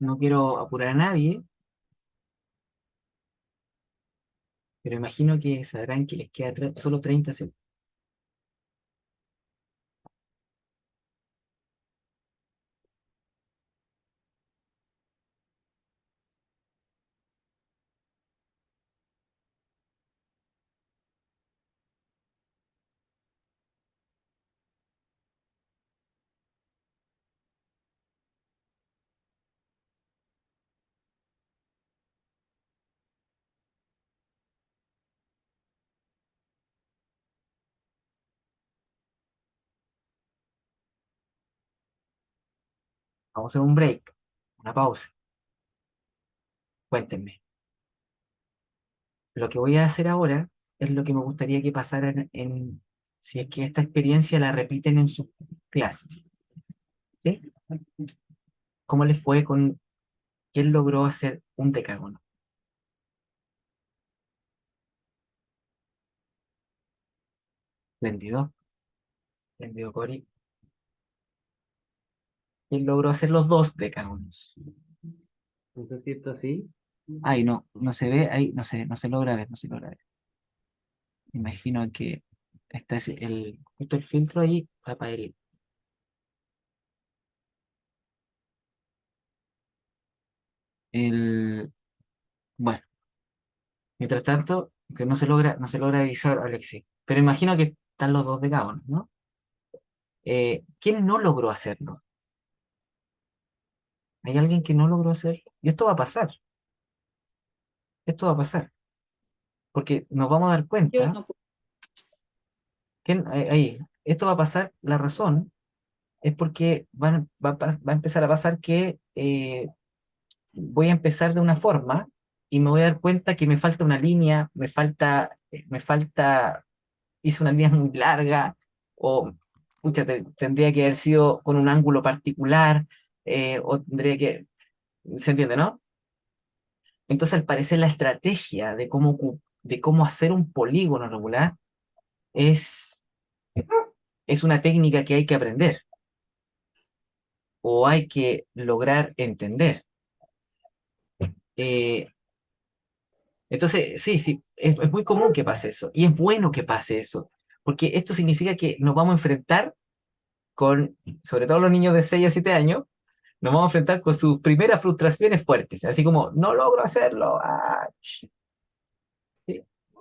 no quiero apurar a nadie, pero imagino que sabrán que les queda solo 30 segundos. Vamos a hacer un break, una pausa. Cuéntenme. Lo que voy a hacer ahora es lo que me gustaría que pasara si es que esta experiencia la repiten en sus clases. ¿Sí? ¿Cómo les fue con quién logró hacer un decágono? 22. 22, Cori. ¿Quién logró hacer los dos decágonos? No sé si esto así. Ay, no, no se ve, ahí no se logra ver, no se logra ver. Imagino que está justo el filtro ahí tapa el, bueno, mientras tanto, que no se logra divisar, Alexis. Pero imagino que están los dos decágonos, ¿no? ¿Quién no logró hacerlo? ¿Hay alguien que no logró hacerlo? Y esto va a pasar, esto va a pasar, porque nos vamos a dar Yo cuenta no puedo. que ahí, esto va a pasar, la razón es porque va a empezar a pasar que voy a empezar de una forma y me voy a dar cuenta que me falta una línea, hice una línea muy larga, o pucha, tendría que haber sido con un ángulo particular, o tendría que, ¿se entiende, no? Entonces, al parecer, la estrategia de cómo hacer un polígono regular es, es una técnica que hay que aprender o hay que lograr entender. Eh, Entonces, sí, sí, es muy común que pase eso, y es bueno que pase eso, porque esto significa que nos vamos a enfrentar con, sobre todo los niños de 6 a 7 años, nos vamos a enfrentar con sus primeras frustraciones fuertes, así como, no logro hacerlo, ¿sí?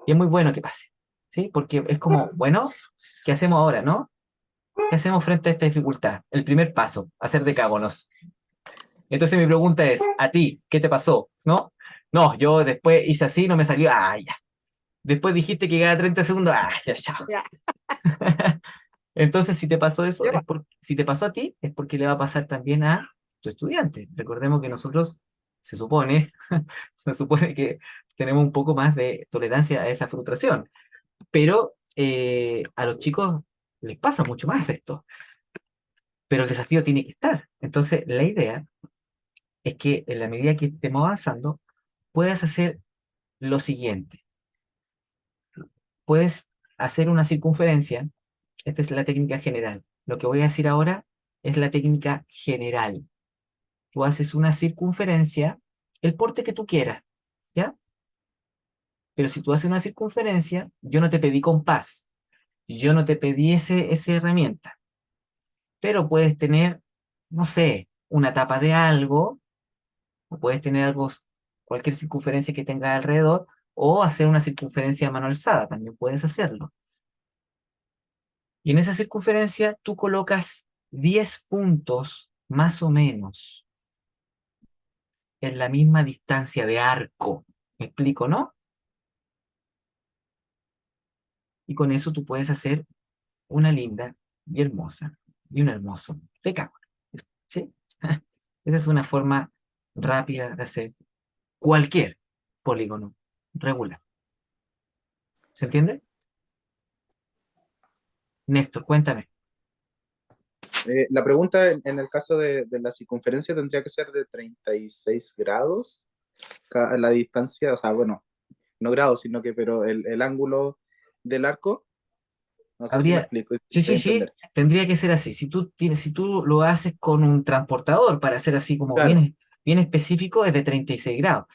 Y es muy bueno que pase, ¿sí? Porque es como, bueno, ¿qué hacemos ahora, no? ¿Qué hacemos frente a esta dificultad? El primer paso, hacer decágonos. Entonces mi pregunta es, ¿a ti qué te pasó? ¿No? No, yo después hice así, no me salió, ya. Después dijiste que quedaba 30 segundos. Ya, ya. Ya. Entonces, si te pasó eso, Yo- si te pasó a ti, es porque le va a pasar también a tu estudiante. Recordemos que nosotros, se supone, se supone que tenemos un poco más de tolerancia a esa frustración. Pero a los chicos les pasa mucho más esto. Pero el desafío tiene que estar. Entonces, la idea es que en la medida que estemos avanzando, puedas hacer lo siguiente. Puedes hacer una circunferencia. Esta es la técnica general. Lo que voy a decir ahora es la técnica general. Tú haces una circunferencia, el porte que tú quieras, ¿ya? Pero si tú haces una circunferencia, yo no te pedí compás, yo no te pedí esa herramienta, pero puedes tener, no sé, una tapa de algo, o puedes tener algo, cualquier circunferencia que tengas alrededor, o hacer una circunferencia a mano alzada, también puedes hacerlo. Y en esa circunferencia tú colocas 10 puntos más o menos en la misma distancia de arco. ¿Me explico, no? Y con eso tú puedes hacer una linda y hermosa y un hermoso decágono. ¿Sí? Esa es una forma rápida de hacer cualquier polígono regular. ¿Se entiende? Néstor, cuéntame. La pregunta en el caso de la circunferencia tendría que ser de 36 grados la distancia, o sea, bueno, no grados, sino que, pero el ángulo del arco, no sé si me Habría, explico, si sí, estoy a sí, sí, entender. tendría que ser así. Si tú lo haces con un transportador para hacer así como Claro, vienes, bien específico es de 36 grados.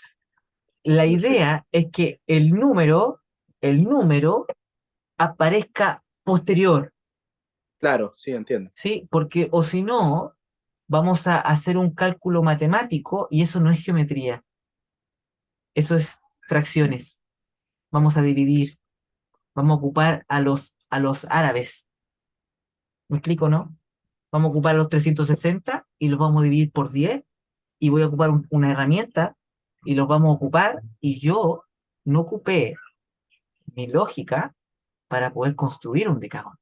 La idea es que el número aparezca posterior, Claro, sí, entiendo. ¿sí? Porque o si no, vamos a hacer un cálculo matemático y eso no es geometría, eso es fracciones. Vamos a dividir, vamos a ocupar a los árabes. ¿Me explico, no? Vamos a ocupar los 360 y los vamos a dividir por 10 y voy a ocupar una herramienta y los vamos a ocupar y yo no ocupé mi lógica para poder construir un decágono.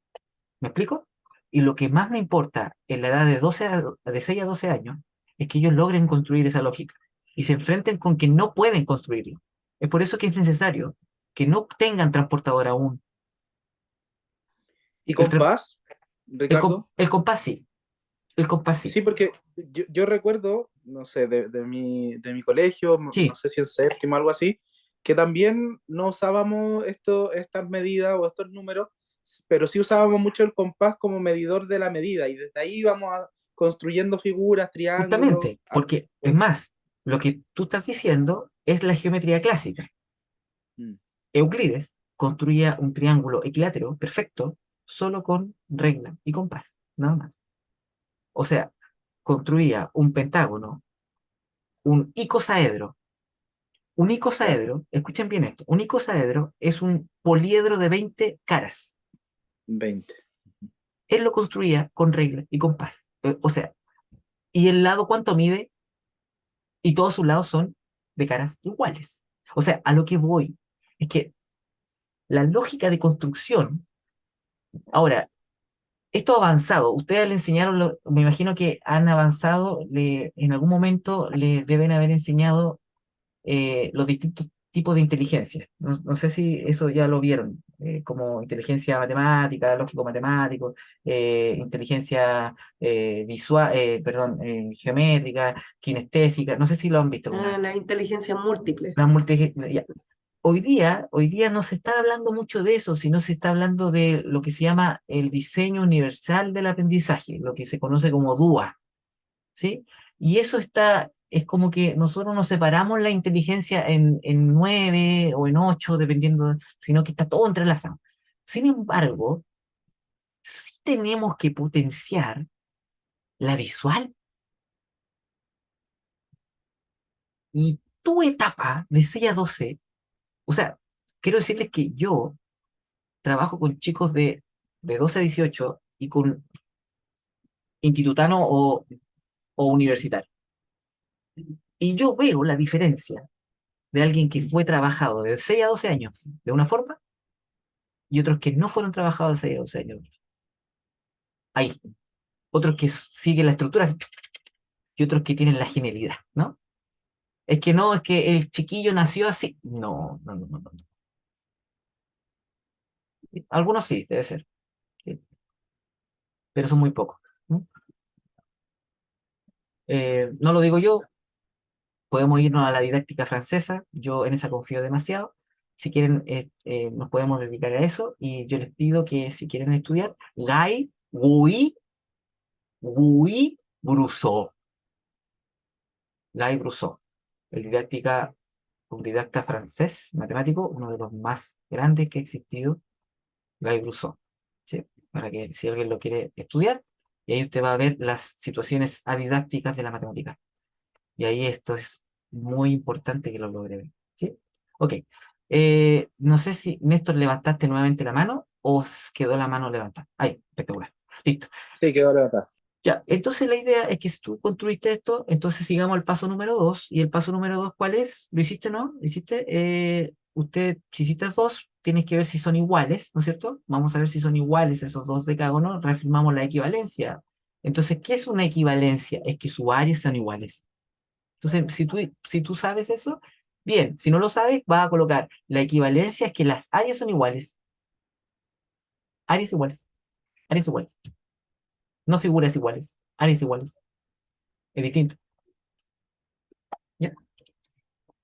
¿Me explico? Y lo que más me importa en la edad de 6 a 12 años es que ellos logren construir esa lógica y se enfrenten con que no pueden construirlo. Es por eso que es necesario que no tengan transportador aún. ¿Y El, tra- compás, el, com- Ricardo? el compás sí, el compás sí. Sí, porque yo recuerdo, no sé, de mi colegio, no Sí, sé si en séptimo o algo así, que también no usábamos estas medidas o estos números, pero sí usábamos mucho el compás como medidor de la medida y desde ahí íbamos construyendo figuras, triángulos. justamente, porque es más, lo que tú estás diciendo es la geometría clásica. Mm, Euclides construía un triángulo equilátero perfecto solo con regla y compás, nada más. O sea, construía un pentágono, un icosaedro. Un claro, icosaedro, escuchen bien esto, un icosaedro es un poliedro de 20 caras. 20. Él lo construía con regla y compás. O sea, ¿y el lado cuánto mide? Y todos sus lados son de caras iguales. O sea, a lo que voy es que la lógica de construcción, ahora, esto avanzado, ustedes le enseñaron, me imagino que han avanzado, en algún momento le deben haber enseñado los distintos tipos de inteligencia. No sé si eso ya lo vieron, como inteligencia matemática, lógico-matemático, inteligencia visual, perdón, geométrica, kinestésica, no sé si lo han visto alguna vez. La inteligencia múltiple. Ya. Hoy día no se está hablando mucho de eso, sino se está hablando de lo que se llama el diseño universal del aprendizaje, lo que se conoce como DUA, ¿sí? Y eso es como que nosotros nos separamos la inteligencia en 9 o en 8, dependiendo, sino que está todo entrelazado. Sin embargo, sí tenemos que potenciar la visual y tu etapa de 6 a 12, o sea, quiero decirles que yo trabajo con chicos de 12 a 18 y con institutano o universitario. Y yo veo la diferencia de alguien que fue trabajado de 6 a 12 años de una forma y otros que no fueron trabajados de 6 a 12 años. Hay otros que siguen la estructura y otros que tienen la genialidad, ¿no? Es que no, es que el chiquillo nació así. No, no, no, no, no. Algunos sí, debe ser, sí, pero son muy pocos, ¿no? No lo digo yo, podemos irnos a la didáctica francesa, yo en esa confío demasiado. Si quieren, nos podemos dedicar a eso y yo les pido que si quieren estudiar, Guy, Guy, Guy Brousseau, Guy Brousseau, el un didacta francés, matemático, uno de los más grandes que ha existido, Guy Brousseau, ¿sí? Para que si alguien lo quiere estudiar, y ahí usted va a ver las situaciones adidácticas de la matemática. Y ahí esto es muy importante que lo logre ver, ¿sí? Ok. No sé si, Néstor, levantaste nuevamente la mano o quedó la mano levantada. Ahí, espectacular. Listo. Sí, quedó levantado. Ya, entonces la idea es que si tú construiste esto, entonces sigamos al paso número 2. ¿Y el paso número 2 cuál es? ¿Lo hiciste, no? ¿Lo hiciste? Si hiciste dos, tienes que ver si son iguales, ¿no es cierto? Vamos a ver si son iguales esos dos decágonos, reafirmamos la equivalencia. Entonces, ¿qué es una equivalencia? Es que sus áreas son iguales. Entonces, si tú sabes eso, bien. Si no lo sabes, vas a colocar la equivalencia es que las áreas son iguales. Áreas iguales. Áreas iguales. No figuras iguales. Áreas iguales. Es distinto. ¿Ya?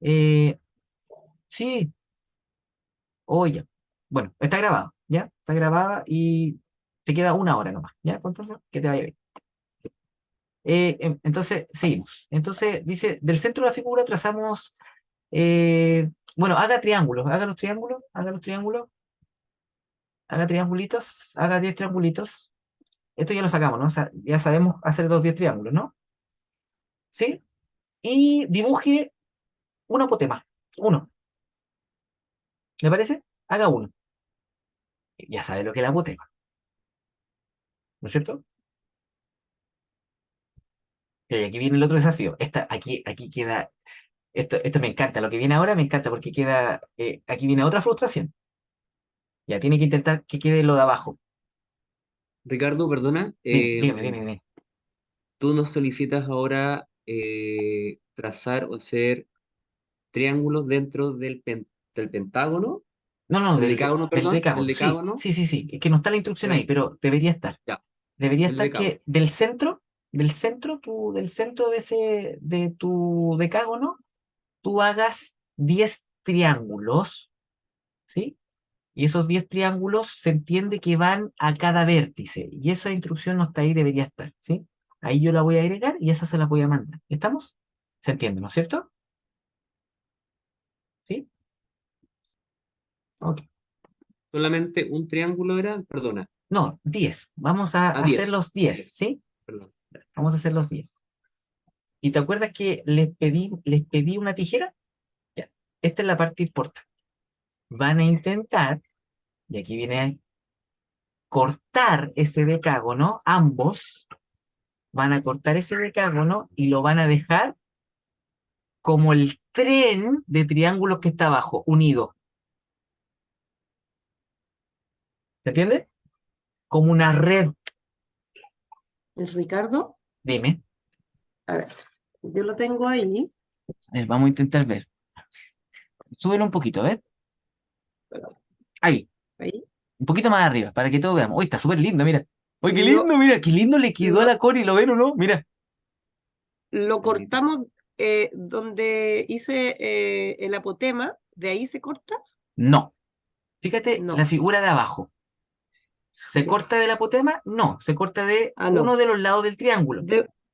Eh, sí, oye. Bueno, está grabado, ¿ya? Está grabada y te queda una hora nomás, ¿ya? Entonces, que te vaya bien. Entonces, seguimos. Entonces, dice, del centro de la figura trazamos, bueno, haga triángulos, haga los triángulos, haga triangulitos, haga 10 triangulitos. Esto ya lo sacamos, ¿no? O sea, ya sabemos hacer los 10 triángulos, ¿no? ¿Sí? Y dibuje un apotema, uno. ¿Le parece? Haga uno. Ya sabe lo que es el apotema, ¿no es cierto? Y aquí viene el otro desafío. Aquí queda, esto me encanta, lo que viene ahora me encanta porque queda, aquí viene otra frustración. Ya tiene que intentar que quede lo de abajo. Ricardo, perdona, Dime. tú nos solicitas ahora trazar o hacer triángulos dentro del pentágono, No, no, del decágono, del perdón, del decágono. Sí, decágono, sí, sí, sí. Es que no está la instrucción ahí, del, pero debería estar. ya, Debería del estar decágono. que del centro de tu decágono, tú hagas 10 triángulos, ¿sí? Y esos 10 triángulos se entiende que van a cada vértice. Y esa instrucción no está ahí, debería estar, ¿sí? Ahí yo la voy a agregar y esa se la voy a mandar. ¿Estamos? ¿Se entiende, no es cierto? ¿Sí? Ok. Solamente un triángulo era, perdona, No, 10. Vamos a a hacer 10, los 10, 10, ¿sí? perdón. Ya. Vamos a hacer los 10. ¿Y te acuerdas que les pedí una tijera? Ya. Esta es la parte importante. Van a intentar, y aquí viene a cortar ese decágono, ambos van a cortar ese decágono y lo van a dejar como el tren de triángulos que está abajo, unido. ¿Se entiende? Como una red. El Ricardo, Dime. a ver, yo lo tengo ahí. Vamos a intentar ver. Súbelo un poquito, a ver. Ahí. Ahí. Un poquito más arriba, para que todos veamos. Uy, está súper lindo, mira. Uy, qué Lo, lindo, mira. Qué lindo le quedó a lo, la Cori, ¿lo ven o no? Mira. lo Bonito. cortamos donde hice el apotema, de ahí se corta. No. Fíjate la No, figura de abajo. ¿Se ya. corta del apotema? No. Se corta de Ah, uno no. de los lados del triángulo.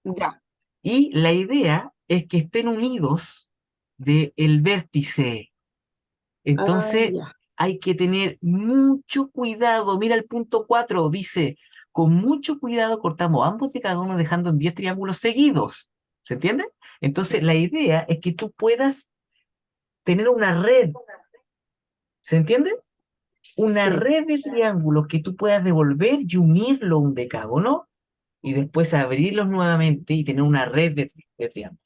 Ya. Y la idea es que estén unidos del vértice. Ah, Entonces ya. hay que tener mucho cuidado. Mira el punto 4 dice, con mucho cuidado cortamos ambos de cada uno dejando en 10 triángulos seguidos. ¿Se entiende? Entonces la idea es que tú puedas tener una red. ¿Se entiende? Una Sí. red de triángulos que tú puedas devolver y unirlo a un decágono y después abrirlos nuevamente y tener una red de triángulos.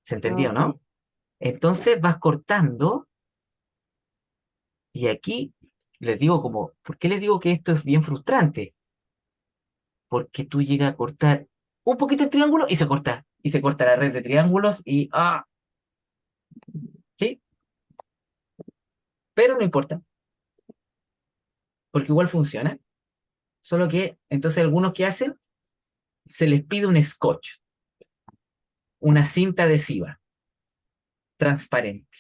¿Se Ah, entendió, ok. no? Ya. Entonces vas cortando y aquí les digo como, ¿por qué les digo que esto es bien frustrante? Porque tú llegas a cortar un poquito el triángulo y se corta la red de triángulos y ¿sí? Pero no importa, porque igual funciona. Solo que entonces algunos que hacen, se les pide un scotch, una cinta adhesiva transparente.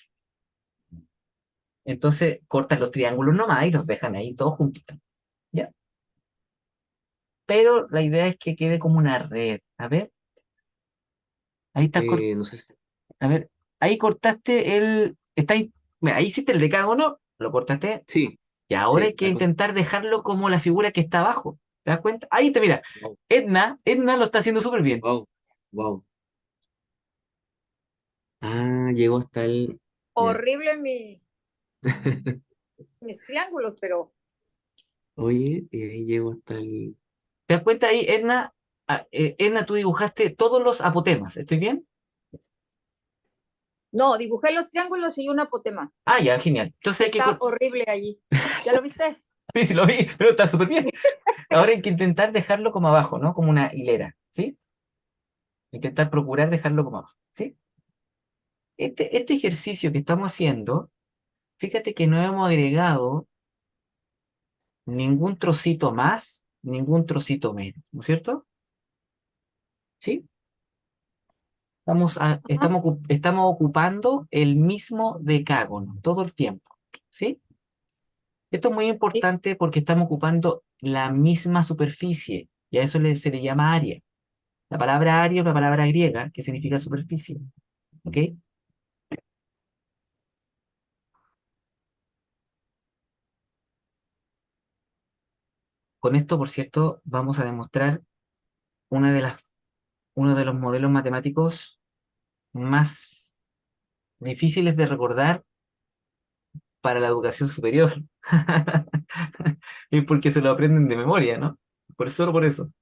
Entonces cortan los triángulos nomás y los dejan ahí todos juntitos, ¿ya? Pero la idea es que quede como una red. A ver, ahí está, No sé si... a ver, ahí cortaste está ahí, mira, ahí hiciste el decágono, lo cortaste, Sí, y ahora hay sí, que intentar dejarlo como la figura que está abajo. ¿Te das cuenta? Ahí está, mira, wow, Edna lo está haciendo súper bien. wow, wow. Ah, llegó hasta el... Ya. Horrible mis triángulos, pero Oye, y ahí llegó hasta el... ¿Te das cuenta ahí, Edna? Edna, tú dibujaste todos los apotemas, ¿estoy bien? no, dibujé los triángulos y un apotema. Ah, ya, genial. Entonces hay que... Está horrible allí. ¿Ya lo viste? Sí, sí, lo vi, pero está súper bien. Ahora hay que intentar dejarlo como abajo, ¿no? Como una hilera, ¿sí? Intentar procurar dejarlo como abajo, ¿sí? Este ejercicio que estamos haciendo, fíjate que no hemos agregado ningún trocito más, ningún trocito menos, ¿no es cierto? ¿Sí? Estamos ocupando el mismo decágono todo el tiempo, ¿sí? Esto es muy Sí. importante porque estamos ocupando la misma superficie y a eso se le llama área. La palabra área es una palabra griega que significa superficie. ¿Ok? Con esto, por cierto, vamos a demostrar una de las, uno de los modelos matemáticos más difíciles de recordar para la educación superior. Y porque se lo aprenden de memoria, ¿no? Solo por eso.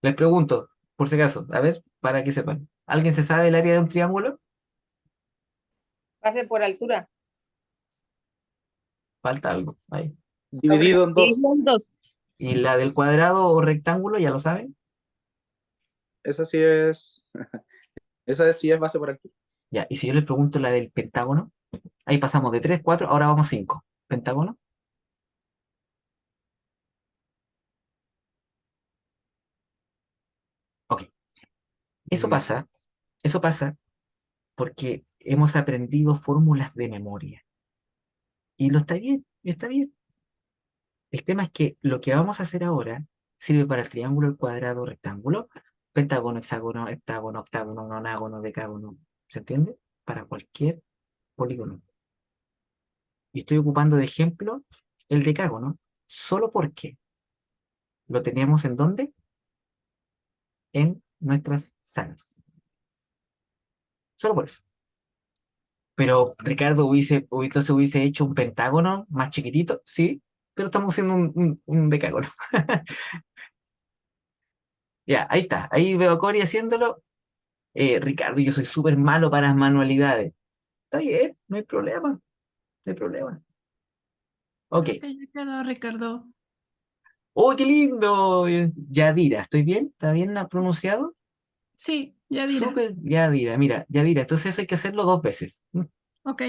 Les pregunto, por si acaso, a ver, para que sepan. ¿Alguien se sabe el área de un triángulo? Pase por altura. Falta algo ahí. Dividido en dos. ¿Y la del cuadrado o rectángulo, ya lo saben? Esa sí es. Esa sí es base por altura. Ya, y si yo les pregunto la del pentágono, ahí pasamos de 3 4 ahora vamos 5. ¿Pentágono? Ok. Eso Mm, pasa, eso pasa porque hemos aprendido fórmulas de memoria. Y lo está bien, está bien. El tema es que lo que vamos a hacer ahora sirve para el triángulo, el cuadrado, rectángulo, pentágono, hexágono, heptágono, octágono, nonágono, decágono. ¿Se entiende? Para cualquier polígono. Y estoy ocupando de ejemplo el decágono, solo porque lo tenemos en dónde? En nuestras salas. Solo por eso. Pero Ricardo entonces hubiese hecho un pentágono más chiquitito, sí, pero estamos haciendo un decágono. Ya, ahí está. Ahí veo a Cory haciéndolo. Ricardo, yo soy súper malo para las manualidades. Está bien, no hay problema, no hay problema. Ok. Creo que ya quedó, Ricardo. ¡Oh, qué lindo! Yadira, ¿estoy bien? ¿Está bien pronunciado? Sí, ya dirá. Súper Yadira, mira, Yadira, entonces eso hay que hacerlo 2 veces. Ok.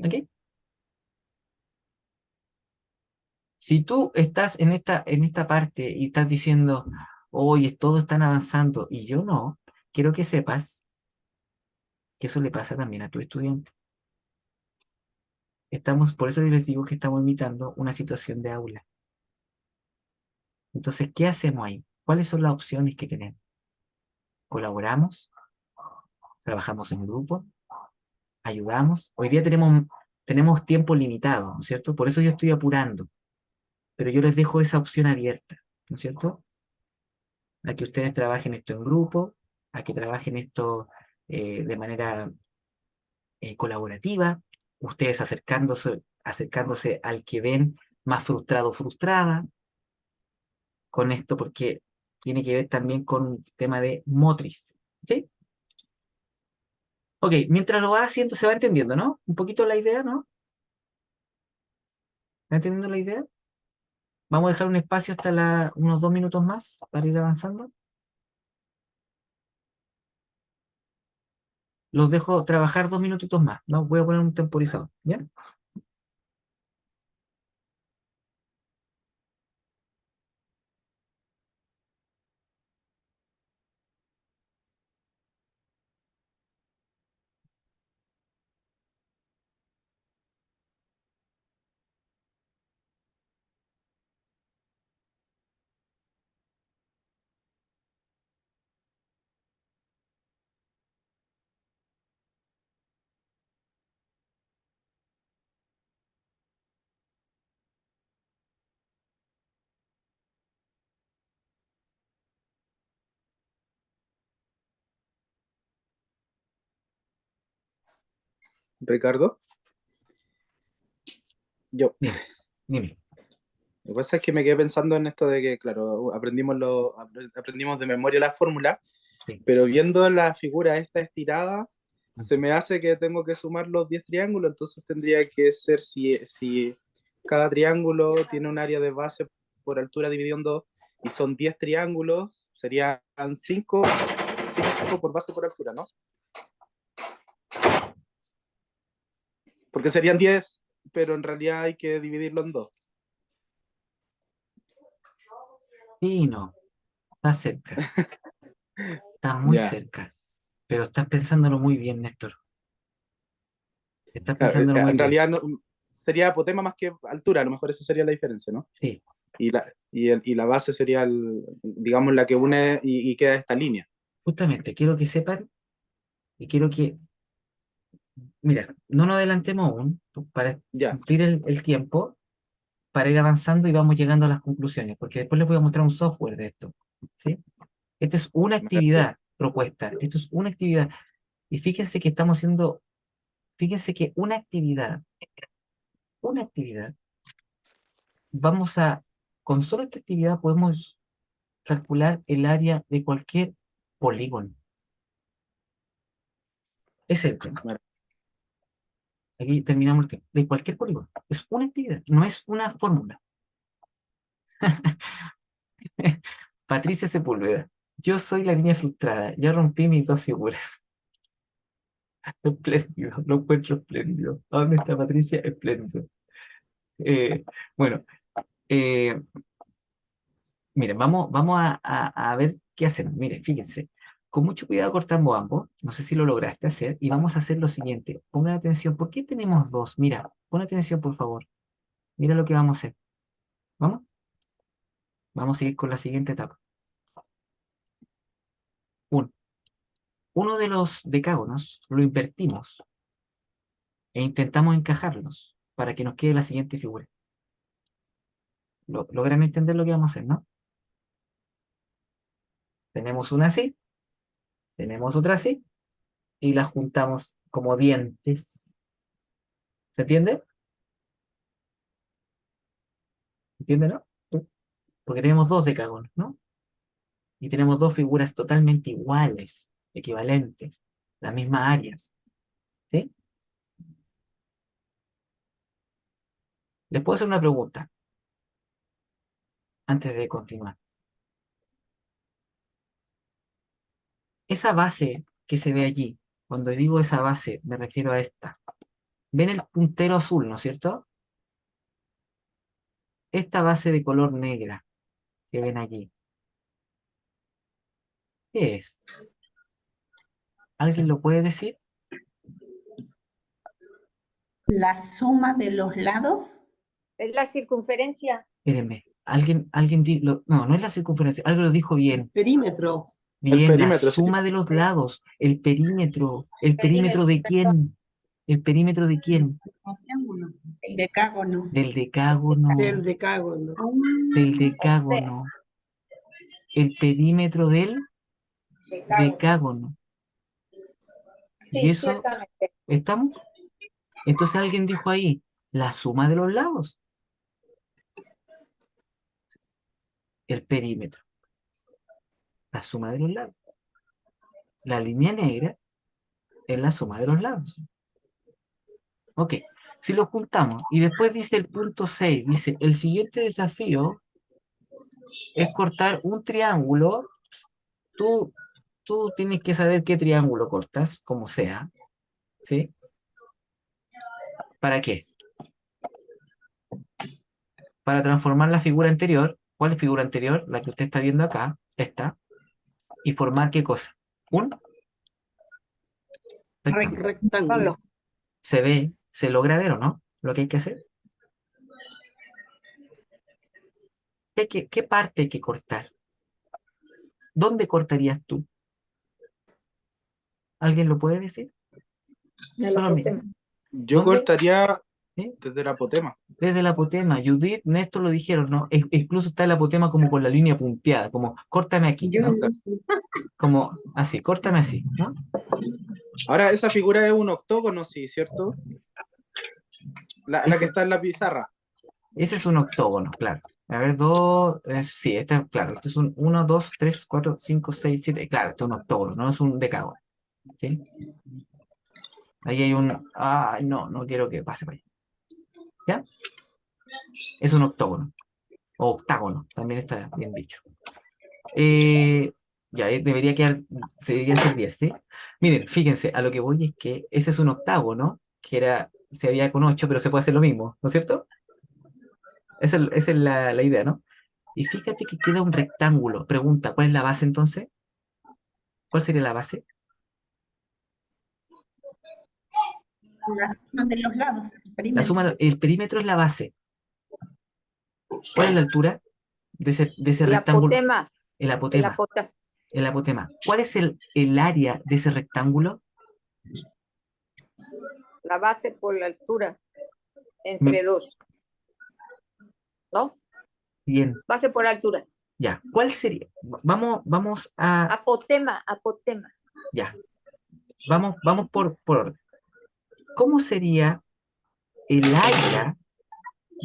¿Ok? Si tú estás en esta parte y estás diciendo, oye, todos están avanzando y yo no, quiero que sepas que eso le pasa también a tu estudiante. Por eso les digo que estamos imitando una situación de aula. Entonces, ¿qué hacemos ahí? ¿Cuáles son las opciones que tenemos? ¿Colaboramos? ¿Trabajamos en grupo? ¿Ayudamos? Hoy día tenemos tiempo limitado, ¿no es cierto? Por eso yo estoy apurando, pero yo les dejo esa opción abierta, ¿no es cierto? A que ustedes trabajen esto en grupo, a que trabajen esto de manera colaborativa, ustedes acercándose al que ven más frustrado o frustrada con esto, porque tiene que ver también con un tema de motriz. ¿Sí? Ok, mientras lo va haciendo se va entendiendo, ¿no? Un poquito la idea, ¿no? ¿Va entendiendo la idea? Vamos a dejar un espacio hasta unos 2 minutos más para ir avanzando. Los dejo trabajar 2 minutitos más, ¿no? Voy a poner un temporizador, ¿ya? Ricardo, yo. Dime, dime. Lo que pasa es que me quedé pensando en esto de que, claro, aprendimos de memoria la fórmula, Sí. pero viendo la figura esta estirada, se me hace que tengo que sumar los 10 triángulos, entonces tendría que ser si cada triángulo tiene un área de base por altura dividido en 2 y son 10 triángulos, serían 5 por base por altura, ¿no? Porque serían 10, pero en realidad hay que dividirlo en 2. Sí, no, está cerca, está muy Ya. cerca, pero estás pensándolo muy bien, Néstor. Estás Claro, pensándolo muy en bien. realidad sería apotema más que altura, a lo mejor esa sería la diferencia, ¿no? Sí, y la base sería, digamos, la que une y queda esta línea. Justamente, quiero que sepan y quiero que, mira, no nos adelantemos aún para Ya, cumplir el tiempo, para ir avanzando y vamos llegando a las conclusiones, porque después les voy a mostrar un software de esto, ¿sí? Esto es una me parece. actividad propuesta, esto es una actividad. Y fíjense que estamos haciendo, fíjense que una actividad, vamos a, con solo esta actividad podemos calcular el área de cualquier polígono. Ese es el tema. Bueno, Aquí terminamos el tema. De cualquier polígono. Es una actividad, no es una fórmula. Patricia Sepúlveda. Yo soy la niña frustrada. Ya rompí mis dos figuras. Espléndido, lo encuentro espléndido. ¿A dónde está Patricia? Espléndido. Eh, bueno, eh, miren, vamos a ver qué hacemos. Miren, fíjense. Con mucho cuidado cortamos ambos. No sé si lo lograste hacer. Y vamos a hacer lo siguiente. Pongan atención. ¿Por qué tenemos dos? Mira, pon atención, por favor. Mira lo que vamos a hacer. ¿Vamos? Vamos a seguir con la siguiente etapa. Uno de los decágonos lo invertimos e intentamos encajarlos para que nos quede la siguiente figura. ¿Logran entender lo que vamos a hacer, no? Tenemos una así, tenemos otra así, y las juntamos como dientes. ¿Se entiende? ¿Entiende, no? Sí. Porque tenemos dos decágonos, ¿no? Y tenemos dos figuras totalmente iguales, equivalentes, las mismas áreas. ¿Sí? Les puedo hacer una pregunta antes de continuar. Esa base que se ve allí, cuando digo esa base, me refiero a esta. ¿Ven el puntero azul, no es cierto? Esta base de color negra que ven allí, ¿qué es? ¿Alguien lo puede decir? La suma de los lados. Es la circunferencia. Espérenme, no, no es la circunferencia, algo lo dijo bien. Perímetro. El Bien, la perímetro, sí. suma de los lados, el perímetro de quién, el perímetro de quién, El decágono. del decágono, Del decágono. del decágono, el perímetro del decágono. Y Sí, eso, ciertamente. ¿estamos? Entonces alguien dijo ahí, la suma de los lados, el perímetro, la suma de los lados. La línea negra es la suma de los lados. Ok, si lo juntamos y después dice el punto 6, dice, el siguiente desafío es cortar un triángulo. Tú, tú tienes que saber qué triángulo cortas, como sea, ¿sí? ¿Para qué? Para transformar la figura anterior. ¿Cuál es figura anterior? La que usted está viendo acá, esta, y formar ¿qué cosa? Un rectángulo. Rectángulo. Se ve, se logra ver o no, lo que hay que hacer. ¿Qué parte hay que cortar? ¿Dónde cortarías tú? ¿Alguien lo puede decir? Me lo Solo mira. puse. Yo ¿Dónde? cortaría ¿Sí? desde la apotema. Desde la apotema. Judith, Néstor lo dijeron, ¿no? Incluso está el apotema como con la línea punteada, como córtame aquí, ¿no? Como así, córtame así, ¿no? Ahora, esa figura es un octógono, sí, ¿cierto? La que Ese, está en la pizarra. ese es un octógono, claro. A ver, dos, sí, claro, este es un 1, 2, 3, 4, 5, 6, 7, claro, este es un octógono, no es un decágono, ¿sí? Ahí hay ay, no quiero que pase para allá. ¿Ya? Es un octógono, o octágono, también está bien dicho. Ya, se deberían ser 10, ¿sí? Miren, fíjense, a lo que voy es que ese es un octágono, se había con 8, pero se puede hacer lo mismo, ¿no es cierto? Esa es la idea, ¿no? Y fíjate que queda un rectángulo. Pregunta, ¿cuál es la base entonces? ¿Cuál sería la base? La suma de los lados. El La perímetro. suma, el perímetro es la base. ¿Cuál es la altura? de ese El rectángulo? apotema. El El apotema. apotema. El apotema. ¿Cuál es el área de ese rectángulo? La base por la altura. Me- Entre dos. ¿No? Bien, Base por altura. ya. ¿Cuál sería? Vamos a... Apotema. Apotema. Ya. Vamos por orden. ¿Cómo sería el área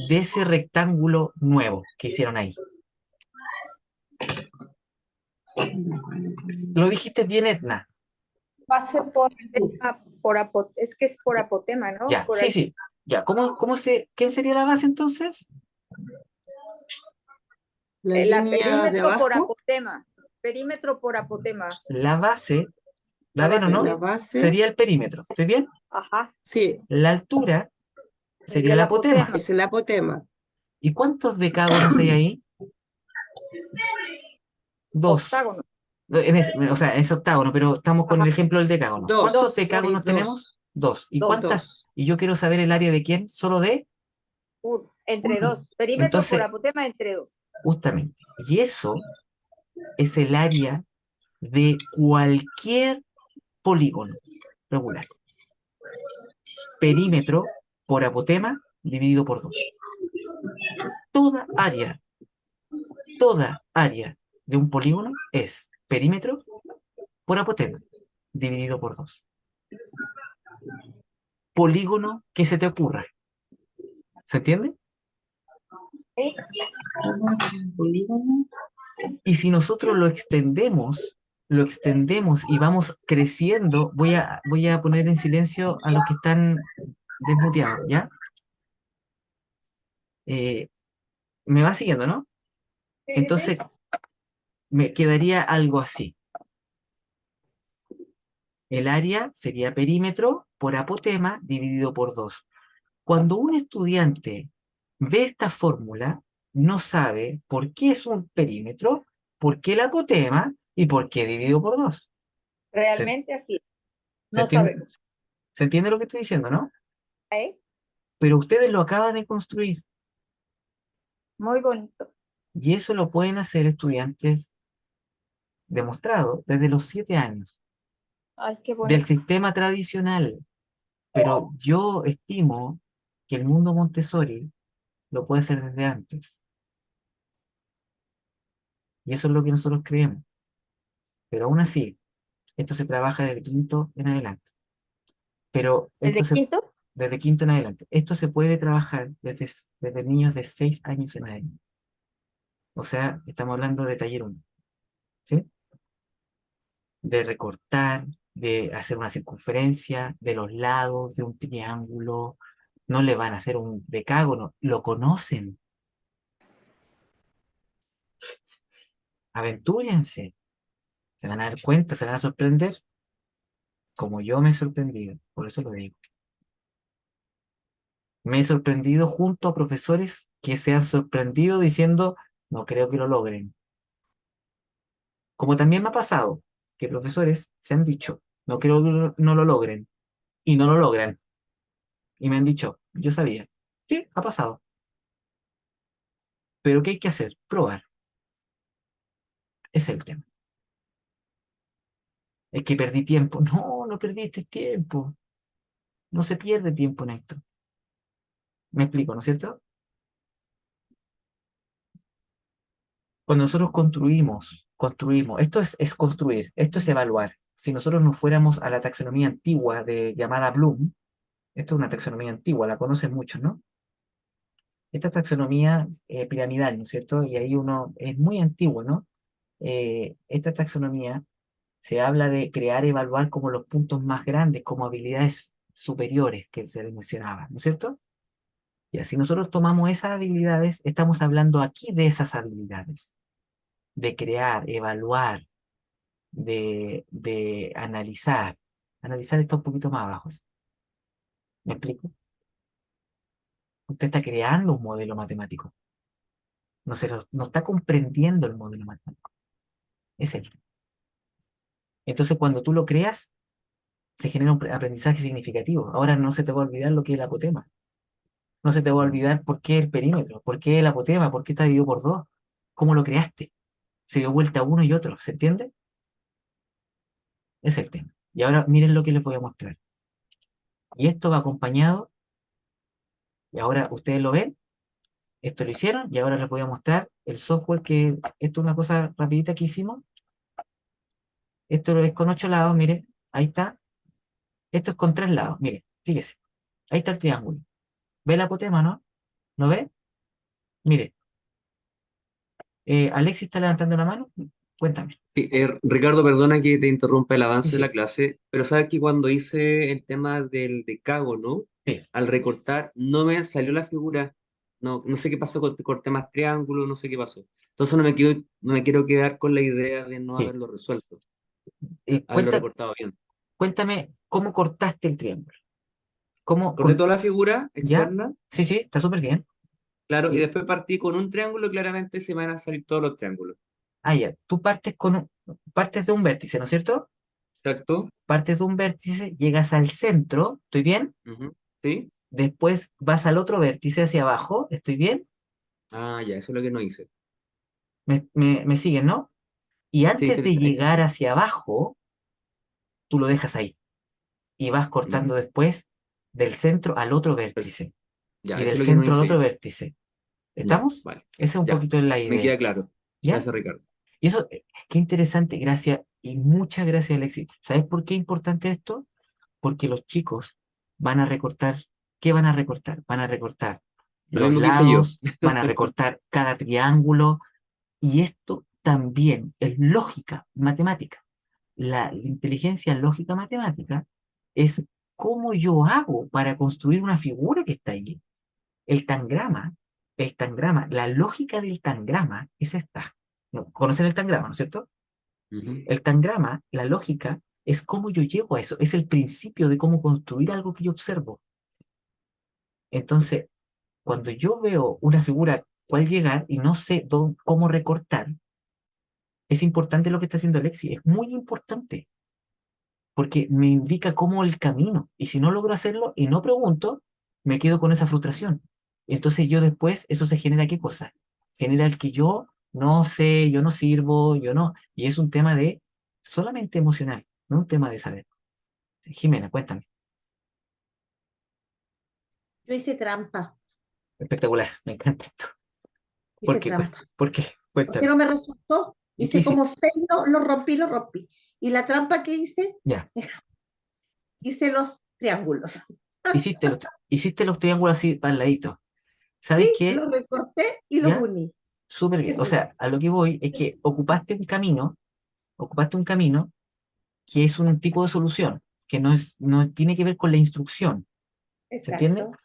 de ese rectángulo nuevo que hicieron ahí? Lo dijiste bien, Edna. Base por Es que es por apotema, ¿no? Ya, Por sí, altura. sí. Ya, ¿quién sería la base entonces? La La línea de perímetro por abajo, apotema. Perímetro por apotema. La base, La ¿la ven o base. no? la base, Sería el perímetro. ¿Estoy bien? Ajá. sí, La altura sería Sería el el apotema. apotema. es el apotema. ¿Y cuántos decágonos hay ahí? Dos. Octágono. O sea, es octágono, pero estamos con Ajá. el ejemplo del decágono. Dos. ¿Cuántos Dos. Hay decágonos dos. tenemos? Dos. ¿Y Dos. cuántas? Dos. Y yo quiero saber el área de quién, solo de, Entre dos. Perímetro por entonces, apotema entre dos. justamente. Y eso es el área de cualquier polígono regular. Perímetro por apotema dividido por 2. Toda área de un polígono es perímetro por apotema dividido por 2. Polígono que se te ocurra. ¿Se entiende? ¿Sí? Y si nosotros lo extendemos y vamos creciendo, voy a poner en silencio a los que están desmuteados, ¿ya? Me va siguiendo, ¿no? Sí, Entonces, me quedaría algo así. El área sería perímetro por apotema dividido por 2. Cuando un estudiante ve esta fórmula, no sabe por qué es un perímetro, por qué el apotema y por qué dividido por 2. Realmente así. ¿Se No entiende? sabemos. ¿Se entiende lo que estoy diciendo, no? ¿Eh? Pero ustedes lo acaban de construir Muy bonito. y eso lo pueden hacer estudiantes demostrado desde los 7 años Ay, qué del bonito. sistema tradicional. Pero yo estimo que el mundo Montessori lo puede hacer desde antes. Y eso es lo que nosotros creemos. Pero aún así, esto se trabaja desde quinto en adelante. Pero ¿Desde quinto? desde quinto en adelante. Esto se puede trabajar desde niños de 6 años en adelante. O sea, estamos hablando de taller 1. ¿Sí? De recortar, de hacer una circunferencia, de los lados de un triángulo. No le van a hacer un decágono, lo conocen. Aventúrense. Se van a dar cuenta, se van a sorprender, como yo me he sorprendido. Por eso lo digo. Me he sorprendido junto a profesores que se han sorprendido diciendo, no creo que lo logren. Como también me ha pasado que profesores se han dicho, no creo que no lo logren, y no lo logran. Y me han dicho, yo sabía. Sí, ha pasado. Pero ¿qué hay que hacer? Probar. Ese es el tema. Es que perdí tiempo. No, no perdiste tiempo. No se pierde tiempo en esto. Me explico, ¿no es cierto? Cuando nosotros construimos, esto es construir, esto es evaluar. Si nosotros nos fuéramos a la taxonomía antigua de llamada Bloom, esto es una taxonomía antigua, la conocen muchos, ¿no? Esta taxonomía piramidal, ¿no es cierto? Y ahí uno es muy antiguo, ¿no? Esta taxonomía se habla de crear, evaluar como los puntos más grandes, como habilidades superiores que se les mencionaba, ¿no es cierto? Y así nosotros tomamos esas habilidades, estamos hablando aquí de esas habilidades, de crear, evaluar, de analizar. Analizar está un poquito más abajo. ¿Me explico? Usted está creando un modelo matemático. No está comprendiendo el modelo matemático. Es él. Entonces, cuando tú lo creas, se genera un aprendizaje significativo. Ahora no se te va a olvidar lo que es el apotema. No se te va a olvidar por qué el perímetro, por qué el apotema, por qué está dividido por 2. cómo lo creaste. Se dio vuelta uno y otro, ¿se entiende? Ese es el tema. Y ahora miren lo que les voy a mostrar. Y esto va acompañado, y ahora ustedes lo ven, esto lo hicieron, y ahora les voy a mostrar el software que, esto es una cosa rapidita que hicimos. Esto es con 8 lados, mire, ahí está. Esto es con 3 lados, mire, fíjese. Ahí está el triángulo. ¿Ve la apotema, no? ¿No ve? Mire, Alexis está levantando la mano. Cuéntame. Sí, Ricardo, perdona que te interrumpa el Sí, avance de la sí, clase, pero sabes que cuando hice el tema del decágono, sí, al recortar no me salió la figura. No, no sé qué pasó, corté más triángulo, no sé qué pasó. Entonces no me quiero quedar con la idea de no sí. haberlo resuelto, haberlo Cuenta, recortado bien. cuéntame cómo cortaste el triángulo. ¿Cómo, Corté toda la figura ya? externa, Sí, sí, está súper bien. claro, y Y, después partí con un triángulo, claramente se me van a salir todos los triángulos. ya, tú partes de un vértice, ¿no es cierto? ¿Exacto? Partes de un vértice, llegas al centro, ¿estoy bien? Ujú. ¿Sí? Después vas al otro vértice hacia abajo, ¿estoy bien? Ah, ya, eso es lo que no hice. Me siguen, ¿no? Y Sí, antes sí, de ahí te llegar sigo. hacia abajo, tú lo dejas ahí. Y vas Mm, cortando después del centro al otro vértice. ya, Y eso del es lo que no centro al hice otro yo. vértice. Ya, ¿Estamos? vale. Esa es un Ya, poquito la me queda idea. claro. ¿Ya? Gracias, Ricardo. Y eso, qué interesante, gracias. Y muchas gracias, Alexis. ¿Sabes por qué es importante esto? Porque los chicos van a recortar. ¿Qué van a recortar? Van a recortar Lo los mismo que hice yo. lados, van a recortar cada triángulo. Y esto también es lógica matemática. La inteligencia lógica matemática es cómo yo hago para construir una figura que está ahí. El tangrama, el tangrama, la lógica del tangrama es esta. ¿No? ¿Conocen el tangrama, no es cierto? Ujú. El tangrama, la lógica, es cómo yo llego a eso, es el principio de cómo construir algo que yo observo. Entonces, cuando yo veo una figura cuál llegar y no sé cómo recortar, es importante lo que está haciendo Alexi, es muy importante, porque me indica cómo el camino, y si no logro hacerlo y no pregunto, me quedo con esa frustración. Entonces yo después, eso se genera ¿qué cosa? Genera el que yo no sé, yo no sirvo, yo no, y es un tema de solamente emocional, no un tema de saber. Jimena, cuéntame. Yo hice trampa, Espectacular, me encanta esto. ¿Por hice qué? trampa. ¿Por qué? ¿Por qué Cuéntame. no me resultó? ¿Y qué Hice como hiciste? seis, lo rompí. Y la trampa que hice, Ya, hice los triángulos. hiciste los triángulos así al ladito. ¿Sabes Sí, qué? los recorté y los ¿Ya? uní. Súper bien. O Eso hice. sea, a lo que voy es que ocupaste un camino que es un tipo de solución, que no tiene que ver con la instrucción, ¿se entiende? Exacto.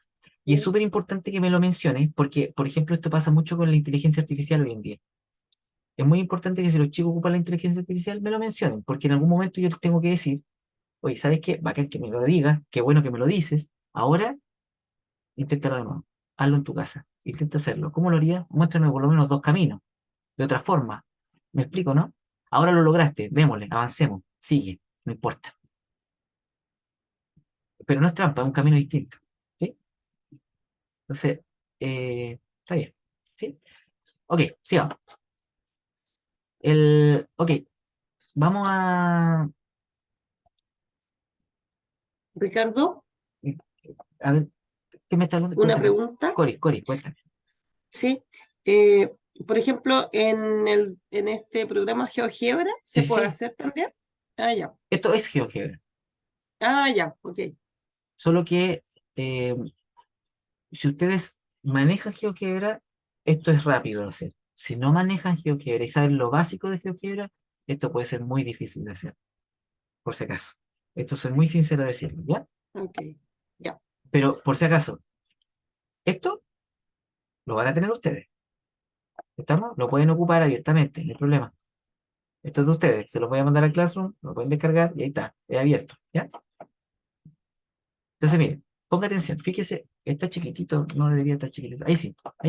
Y es Sí, súper importante que me lo menciones, porque, por ejemplo, esto pasa mucho con la inteligencia artificial hoy en día. Es muy importante que si los chicos ocupan la inteligencia artificial, me lo mencionen, porque en algún momento yo les tengo que decir, oye, ¿sabes qué? Bacán que me lo digas, qué bueno que me lo dices, ahora inténtalo de nuevo, hazlo en tu casa, intenta hacerlo. ¿Cómo lo harías? Muéstrame por lo menos dos caminos, de otra forma. ¿Me explico, no? Ahora lo lograste, démosle, avancemos, sigue, no importa. Pero no es trampa, es un camino distinto. ¿Sí? Entonces, está bien. ¿Sí? Ok, sigamos. Ok, vamos Ricardo, a ver, ¿qué me está hablando? una Cuéntame. pregunta. Cori, cuéntame. Sí. eh, por ejemplo, en este programa GeoGebra, Sí, ¿se sí, puede sí. hacer también? Ah, ya. Esto es GeoGebra. Ah, ya, ok. Solo que eh, si ustedes manejan GeoGebra, esto es rápido de hacer. Si no manejan GeoGebra y saben lo básico de GeoGebra, esto puede ser muy difícil de hacer, por si acaso. Esto soy muy sincero de decirlo, ¿ya? Ok, ya. Pero por si acaso, esto lo van a tener ustedes. ¿Estamos? Lo pueden ocupar abiertamente, no hay problema. Esto es de ustedes. Se lo voy a mandar al Classroom, lo pueden descargar y ahí está, es abierto, ¿ya? Entonces, miren, ponga atención, fíjese, está chiquitito, no debería estar chiquitito. Ahí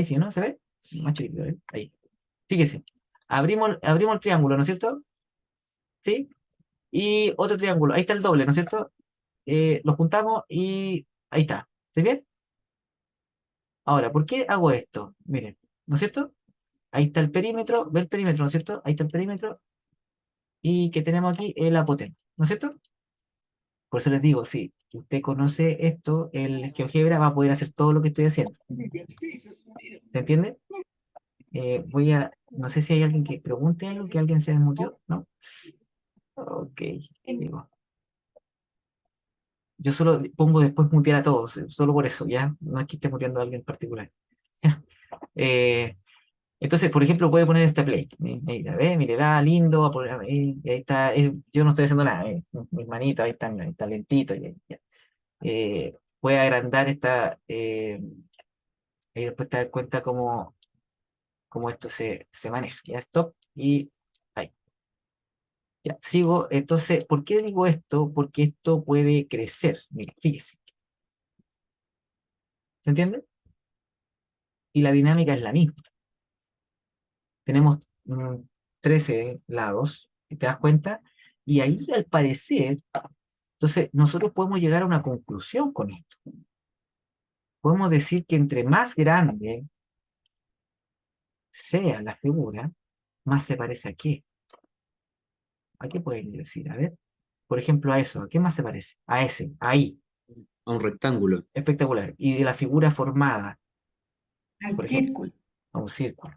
sí, ¿no? ¿Se ve? Más chiquitito, ¿eh? Ahí. Fíjese, abrimos el triángulo, ¿no es cierto? ¿Sí? Y otro triángulo, ahí está el doble, ¿no es cierto? Lo juntamos y ahí está. ¿Está bien? Ahora, ¿por qué hago esto? Miren, ¿no es cierto? Ahí está el perímetro, ve el perímetro, ¿no es cierto? Ahí está el perímetro. Y que tenemos aquí el apotema, ¿no es cierto? Por eso les digo, si usted conoce esto, el GeoGebra va a poder hacer todo lo que estoy haciendo. ¿Se entiende? No sé si hay alguien que pregunte algo, que alguien se desmutió, ¿no? Ok, digo. Yo solo pongo después mutear a todos, solo por eso, ¿ya? No es que esté muteando a alguien en particular. Eh, entonces, por ejemplo, puede poner este play. Ahí, mire, va lindo, y ahí está, yo no estoy haciendo nada, mis manitos ahí están lentitos. Puede agrandar y después te das cuenta cómo esto se maneja. Ya, stop, y ahí. Ya, sigo. Entonces, ¿por qué digo esto? Porque esto puede crecer. Mira, fíjese. ¿Se entiende? Y la dinámica es la misma. Tenemos 13 lados, ¿te das cuenta? Y ahí, al parecer, entonces, nosotros podemos llegar a una conclusión con esto. Podemos decir que entre más grande sea la figura, más se parece a qué. ¿A qué pueden decir? A ver. Por ejemplo, a eso. ¿A qué más se parece? A ese, ahí. A un rectángulo. Espectacular. Y de la figura formada, Al por ejemplo, círculo. a un círculo.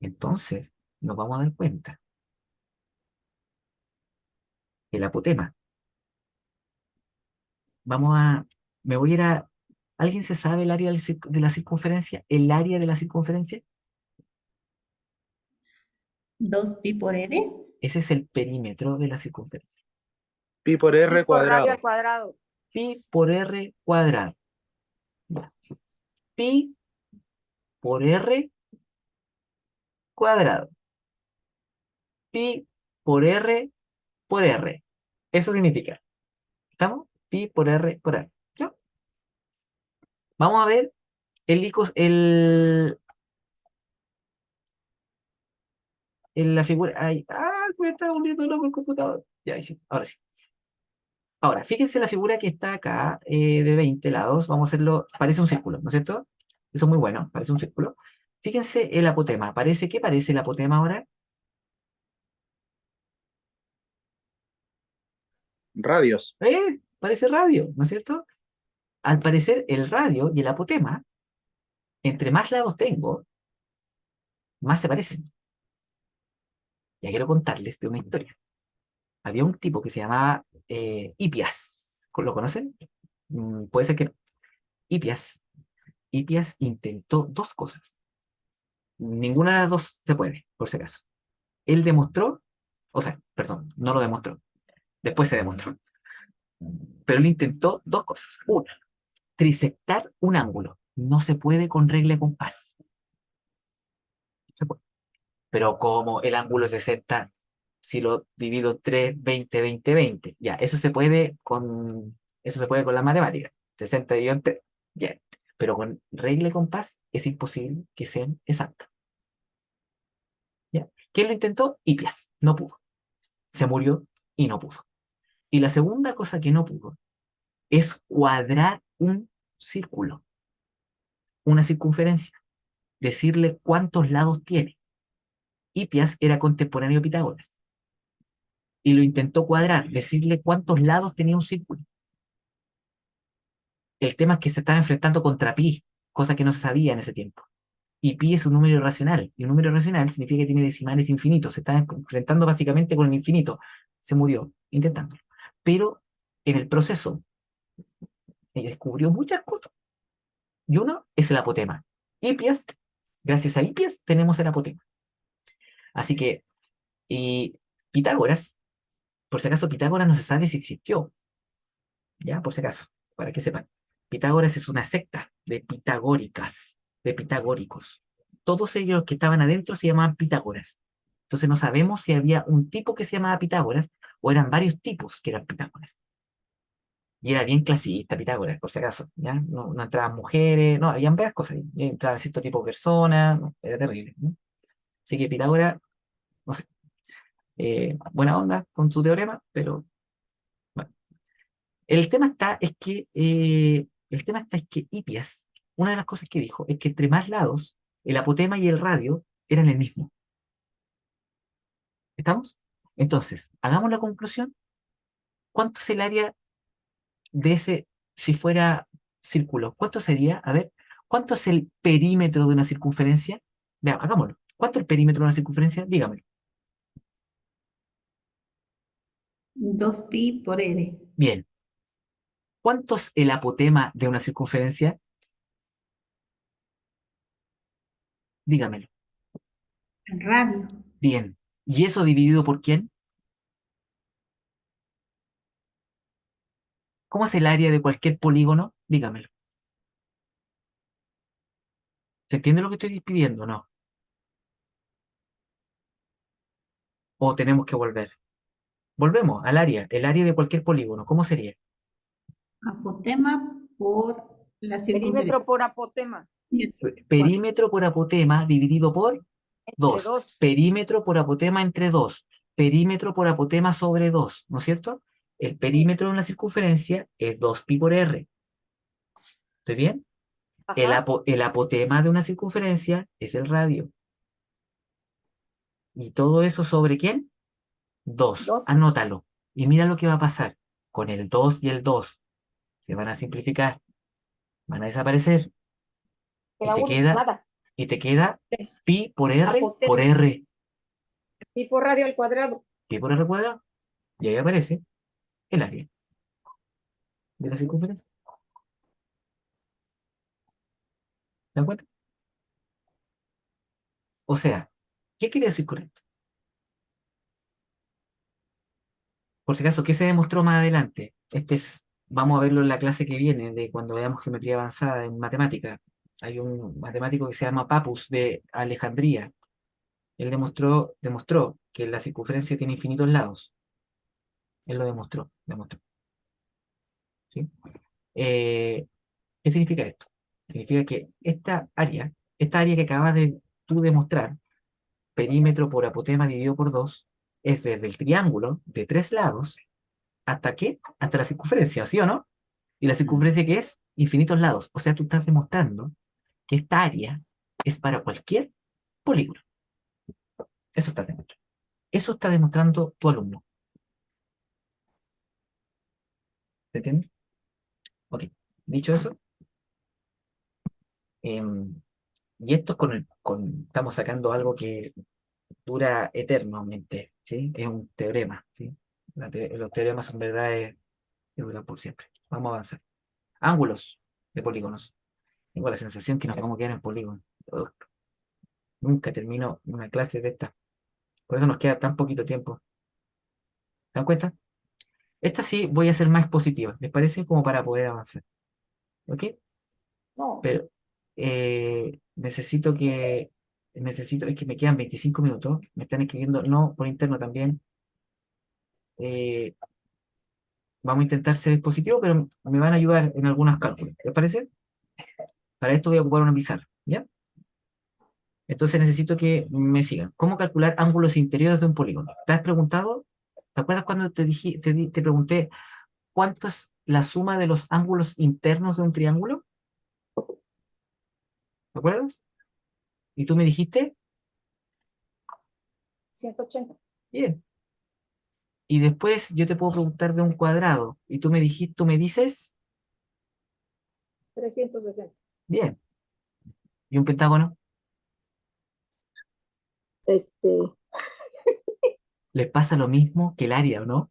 Entonces, nos vamos a dar cuenta que el apotema, vamos a, me voy a ir a, ¿alguien se sabe el área de la circunferencia? ¿El área de la circunferencia? 2pi por r. Ese es el perímetro de la circunferencia. Pi por Pi R por radio cuadrado. al cuadrado. Pi por r cuadrado. Ya. Pi por r cuadrado. Pi por r por r. Eso significa, ¿estamos? Pi por r por r. ¿Ya? Vamos a ver la figura. Ay, se me está volviendo loco el computador. Ya, ahí sí, ahora sí. Ahora, fíjense la figura que está acá, de 20 lados. Vamos a hacerlo, parece un círculo, ¿no es cierto? Eso es muy bueno, parece un círculo. Fíjense el apotema. ¿Qué parece el apotema ahora? Radios. Parece radio, ¿no es cierto? Al parecer, el radio y el apotema, entre más lados tengo, más se parecen. Ya quiero contarles de una historia. Había un tipo que se llamaba Hipias. ¿Lo conocen? Puede ser que no. Hipias. Hipias intentó dos cosas. Ninguna de las dos se puede, por si acaso. Él demostró, o sea, perdón, no lo demostró. Después se demostró. Pero él intentó dos cosas. Una, trisectar un ángulo. No se puede con regla de compás. Se puede. Pero como el ángulo es 60, si lo divido en 3, 20, 20, 20, ya, eso se puede con la matemática. 60 dividido en 3, ya. Pero con regla de compás es imposible que sean exactas. ¿Ya? ¿Quién lo intentó? Hipias. No pudo. Se murió y no pudo. Y la segunda cosa que no pudo es cuadrar un círculo, una circunferencia, decirle cuántos lados tiene. Hipias era contemporáneo de Pitágoras y lo intentó cuadrar, decirle cuántos lados tenía un círculo. El tema es que se estaba enfrentando contra pi, cosa que no se sabía en ese tiempo. Y pi es un número irracional, y un número irracional significa que tiene decimales infinitos. Se estaba enfrentando básicamente con el infinito. Se murió intentándolo. Pero en el proceso descubrió muchas cosas. Y uno es el apotema. Hipias, gracias a Hipias tenemos el apotema. Así que, y Pitágoras, por si acaso, Pitágoras no se sabe si existió. Ya, por si acaso, para que sepan. Pitágoras es una secta de pitagóricas, de pitagóricos. Todos ellos que estaban adentro se llamaban Pitágoras. Entonces no sabemos si había un tipo que se llamaba Pitágoras o eran varios tipos que eran Pitágoras. Y era bien clasista Pitágoras, por si acaso, ¿ya? No entraban mujeres, no, habían varias cosas. Entraban cierto tipo de personas, no, era terrible, ¿no? Así que Pitágoras, no sé, buena onda con su teorema, pero bueno. El tema está es que Hipias, una de las cosas que dijo es que entre más lados, el apotema y el radio eran el mismo. ¿Estamos? Entonces, hagamos la conclusión. ¿Cuánto es el área de ese, si fuera círculo? ¿Cuánto sería? A ver, ¿cuánto es el perímetro de una circunferencia? Veamos, hagámoslo. ¿Cuánto es el perímetro de una circunferencia? Dígamelo. 2pi por r. Bien. ¿Cuánto es el apotema de una circunferencia? Dígamelo. El radio. Bien. ¿Y eso dividido por quién? ¿Cómo es el área de cualquier polígono? Dígamelo. ¿Se entiende lo que estoy pidiendo o no? ¿O tenemos que volver? Volvemos al área, el área de cualquier polígono. ¿Cómo sería? Apotema por la circunferencia. Perímetro por apotema. Perímetro por apotema dividido por Entre 2. 2. Perímetro por apotema entre 2. Perímetro por apotema sobre 2, ¿no es cierto? El perímetro de una circunferencia es 2pi por r. ¿Estoy bien? Ajá. El apotema de una circunferencia es el radio. ¿Y todo eso sobre quién? 2. 2. Anótalo. Y mira lo que va a pasar. Con el 2 y el 2 se van a simplificar. Van a desaparecer. Queda te uno. queda, Nada. y te queda Sí. pi por r Apotema. por r. Pi por radio al cuadrado. Pi por r cuadrado. Y ahí aparece el área de la circunferencia. ¿Se dan cuenta? O sea, ¿qué quiere decir con esto? Por si acaso, ¿qué se demostró más adelante? Vamos a verlo en la clase que viene, de cuando veamos geometría avanzada en matemática. Hay un matemático que se llama Papus de Alejandría. Él demostró que la circunferencia tiene infinitos lados. Él lo demostró. ¿Sí? ¿Qué significa esto? Significa que esta área que acabas de tú demostrar, perímetro por apotema dividido por 2, es desde el triángulo de 3 lados, ¿hasta qué? Hasta la circunferencia, ¿sí o no? ¿Y la circunferencia qué es? Infinitos lados. O sea, tú estás demostrando que esta área es para cualquier polígono. Eso está demostrando. Eso está demostrando tu alumno. ¿Se entiende? Ok. Dicho eso, y esto es estamos sacando algo que dura eternamente, ¿sí? Es un teorema, ¿sí? Los teoremas en verdad que duran por siempre. Vamos a avanzar. Ángulos de polígonos. Tengo la sensación que nos vamos a quedar en polígono. Ugh, nunca termino una clase de esta. Por eso nos queda tan poquito tiempo. ¿Se dan cuenta? Esta sí voy a ser más expositiva. ¿Les parece? Como para poder avanzar. ¿Ok? No. Pero es que me quedan 25 minutos. Me están escribiendo, no, por interno también. Eh, Vamos a intentar ser expositivo, pero me van a ayudar en algunos cálculos. ¿Les parece? Para esto voy a ocupar una pizarra, ¿ya? Entonces necesito que me sigan. ¿Cómo calcular ángulos interiores de un polígono? ¿Te has preguntado? ¿Te acuerdas cuando te pregunté cuánto es la suma de los ángulos internos de un triángulo? ¿Te acuerdas? Y tú me dijiste, 180. bien. Y después yo te puedo preguntar de un cuadrado. Y tú me dices, 360. bien. ¿Y un pentágono? ¿Les pasa lo mismo que el área, o no?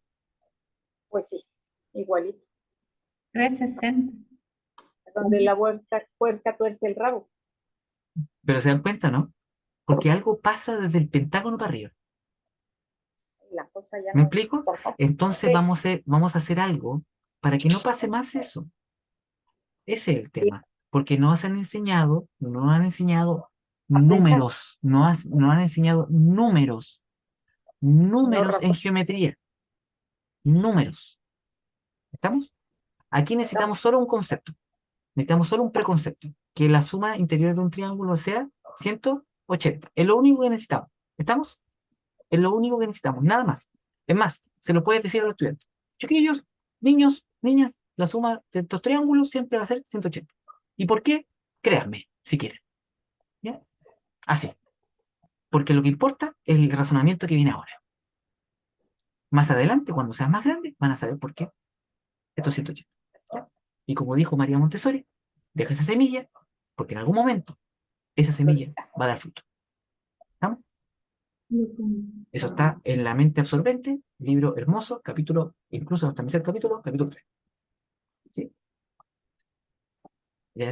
Pues sí, igualito. 360. Donde la puerca tuerce el rabo. Pero se dan cuenta, ¿no? Porque algo pasa desde el pentágono para arriba. La cosa ya ¿Me no es, explico? por favor. Entonces Sí. vamos a hacer algo para que no pase más eso. Ese es el tema. Porque no han enseñado números, no han enseñado números en geometría. Números. ¿Estamos? Aquí necesitamos solo un concepto. Necesitamos solo un preconcepto. Que la suma interior de un triángulo sea 180. Es lo único que necesitamos. ¿Estamos? Es lo único que necesitamos, nada más. Es más, se lo puedes decir a los estudiantes. Chiquillos, niños, niñas, la suma de estos triángulos siempre va a ser 180. ¿Y por qué? Créanme, si quieren. ¿Ya? Así. Porque lo que importa es el razonamiento que viene ahora. Más adelante, cuando seas más grande, van a saber por qué estos 180. ¿Ya? Y como dijo María Montessori, deja esa semilla, porque en algún momento esa semilla va a dar fruto. ¿Estamos? Eso está en La mente absorbente, libro hermoso, capítulo, incluso hasta el tercer capítulo, capítulo 3. ¿Sí? Y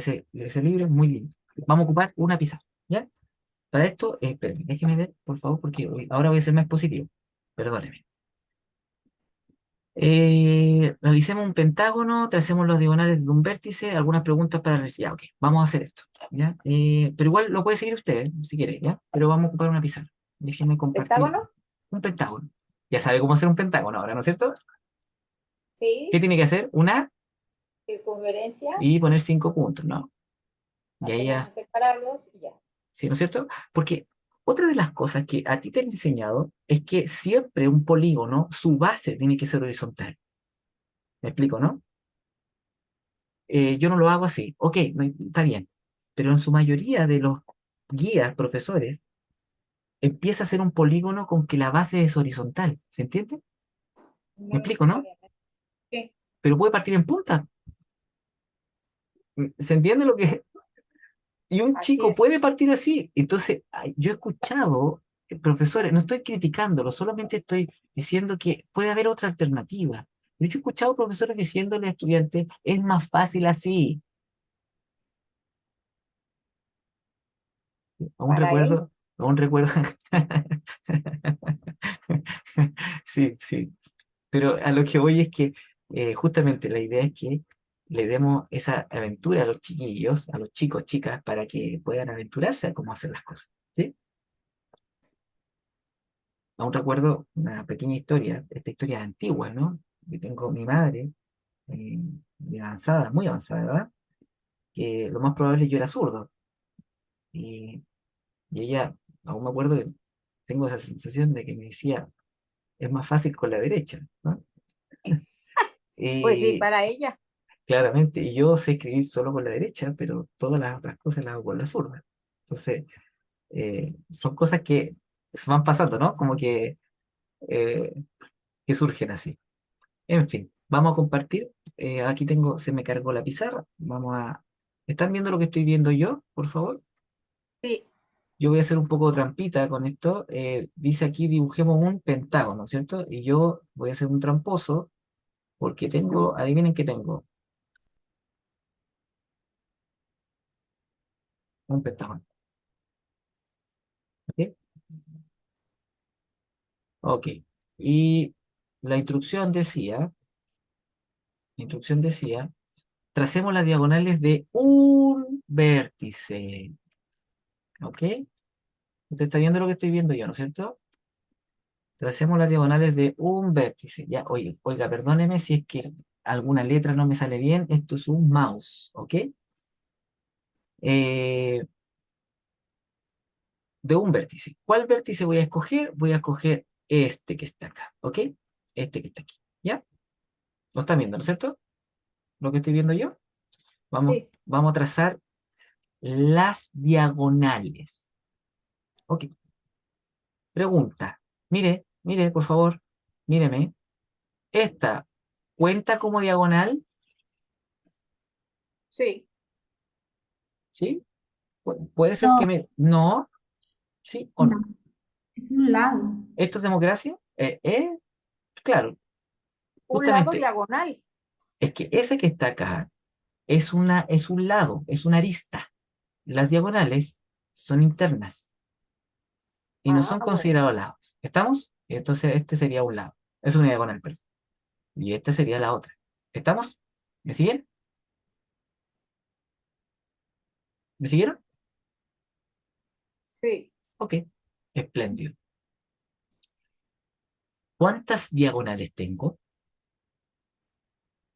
ese libro es muy lindo. Vamos a ocupar una pizarra, ¿ya? Para esto, espérenme, déjeme ver, por favor, porque ahora voy a ser más positivo. Perdóneme. Realicemos un pentágono, tracemos los diagonales de un vértice, algunas preguntas para ver si ya, ok, vamos a hacer esto, ¿ya? Pero igual lo puede seguir usted, si quiere, ¿ya? Pero vamos a ocupar una pizarra. Déjenme compartir ¿Pentágono? un pentágono. Ya sabe cómo hacer un pentágono ahora, ¿no es cierto? Sí. ¿Qué tiene que hacer? Una Circunferencia. y poner 5 puntos, ¿no? Y ahí Apenas ya, separarlos y ya. ¿sí, no es cierto? Porque otra de las cosas que a ti te han enseñado es que siempre un polígono, su base tiene que ser horizontal. ¿Me explico, no? Yo no lo hago así. Ok, está bien. Pero en su mayoría de los guías, profesores, empieza a ser un polígono con que la base es horizontal. ¿Se entiende? ¿Me No explico, no? necesariamente. Sí. Pero puede partir en punta. ¿Se entiende lo que? Y un Así chico es. puede partir así. Entonces, yo he escuchado profesores, no estoy criticándolo, solamente estoy diciendo que puede haber otra alternativa. Yo he escuchado profesores diciéndole a estudiantes, es más fácil así. Aún Para él. recuerdo, aún recuerdo. Sí, sí. Pero a lo que voy es que justamente la idea es que le demos esa aventura a los chiquillos, a los chicos, chicas, para que puedan aventurarse a cómo hacer las cosas. ¿Sí? Aún recuerdo una pequeña historia, esta historia es antigua, ¿no? Yo tengo mi madre, de avanzada, muy avanzada, ¿verdad? Que lo más probable yo era zurdo. Y, y ella, aún me acuerdo que tengo esa sensación de que me decía, es más fácil con la derecha, ¿no? Pues sí, Y para ella. claramente, y yo sé escribir solo con la derecha, pero todas las otras cosas las hago con la zurda. Entonces, son cosas que se van pasando, ¿no? Como eh, que surgen así. En fin, vamos a compartir. Aquí tengo, se me cargó la pizarra. Vamos a... ¿Están viendo lo que estoy viendo yo, por favor? Sí. Yo voy a hacer un poco de trampita con esto. Dice aquí dibujemos un pentágono, ¿cierto? Y yo voy a hacer un tramposo porque tengo, adivinen qué tengo, un pentágono. ¿Ok? Ok. Y la instrucción decía, tracemos las diagonales de un vértice. ¿Ok? Usted está viendo lo que estoy viendo yo, ¿no es cierto? Tracemos las diagonales de un vértice. Ya, oye, oiga, perdóneme si es que alguna letra no me sale bien. Esto es un mouse, ¿ok? Eh, de un vértice. ¿Cuál vértice voy a escoger? Voy a escoger este que está acá, ¿ok? Este que está aquí, ¿ya? ¿Lo están viendo, no es cierto? Lo que estoy viendo yo. Vamos, Sí. vamos a trazar las diagonales. Ok. Pregunta. Mire, mire, por favor. Míreme. ¿Esta cuenta como diagonal? Sí. ¿Sí? Puede ser que No, me... No, ¿sí o no, no? es un lado. ¿Esto es democracia? Claro, Un lado justamente. diagonal. Es que ese que está acá es un lado, es una arista. Las diagonales son internas y no Ah, son bueno. considerados lados. ¿Estamos? Entonces este sería un lado. Es una diagonal, perdón. Y esta sería la otra. ¿Estamos? ¿Me siguen? ¿Me siguieron? Sí. Ok. Espléndido. ¿Cuántas diagonales tengo?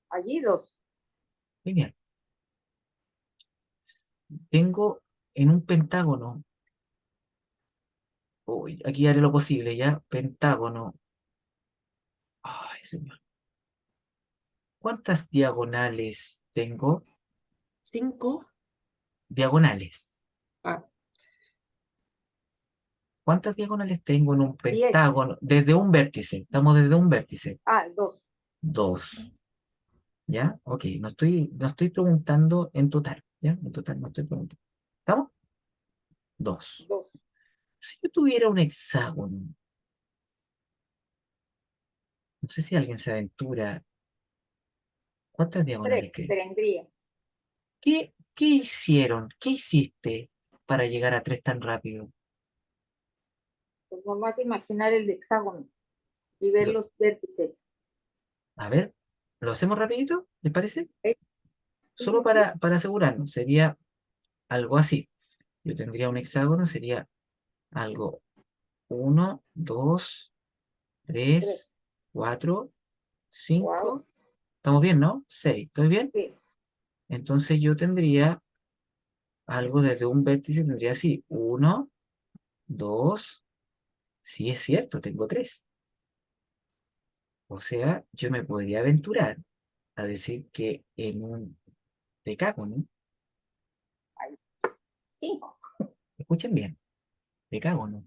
Allí dos. Genial. Tengo en un pentágono. Uy, aquí haré lo posible, ¿ya? Pentágono. Ay, señor. ¿Cuántas diagonales tengo? 5. Diagonales. Ah, ¿Cuántas diagonales tengo en un 10. pentágono? Desde un vértice. Estamos desde un vértice. Ah, 2. 2. ¿Ya? Ok, no estoy preguntando en total. ¿Ya? En total no estoy preguntando. ¿Estamos? 2. 2. Si yo tuviera un hexágono, no sé si alguien se aventura. ¿Cuántas diagonales 3 que? tendría. ¿Qué hicieron? ¿Qué hiciste para llegar a 3 tan rápido? Pues nomás imaginar el hexágono y ver Lo- los vértices. a ver, ¿lo hacemos rapidito? ¿Les parece? ¿Eh? Sí, Solo sí, sí. para asegurarnos, sería algo así. Yo tendría un hexágono, sería algo 1, 2, 3, 3. 4, Wow. 5. ¿Estamos bien, no? 6. ¿Estoy bien? Sí. Entonces yo tendría algo desde un vértice, tendría así. 1, 2. Sí, es cierto, tengo 3. O sea, yo me podría aventurar a decir que en un decágono, 5. escuchen bien, decágono,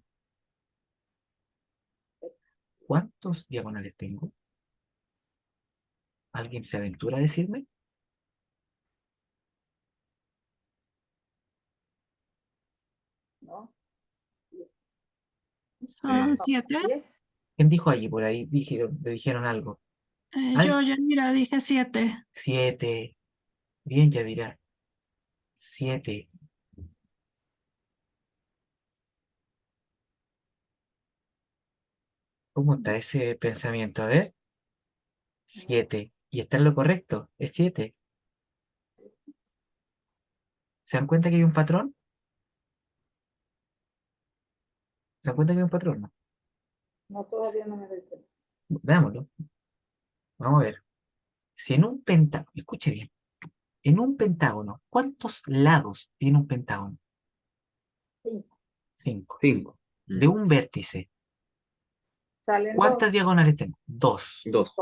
¿cuántos diagonales tengo? ¿Alguien se aventura a decirme? ¿No? Son 7. 10. ¿Quién dijo allí? Por ahí me dijeron algo. Yo, Yanira, dije 7. 7. Bien, ya dirá. 7. ¿Cómo está ese pensamiento? A ver. 7. Y está en lo correcto. Es 7. ¿Se dan cuenta que hay un patrón? ¿Se dan cuenta que hay un patrón? No. No, todavía no me doy cuenta. Veámoslo. Vamos a ver. Si en un pentágono, escuche bien, en un pentágono, ¿cuántos lados tiene un pentágono? 5. 5. 5. De un vértice, Salen 2. ¿cuántas diagonales tengo? 2. 2.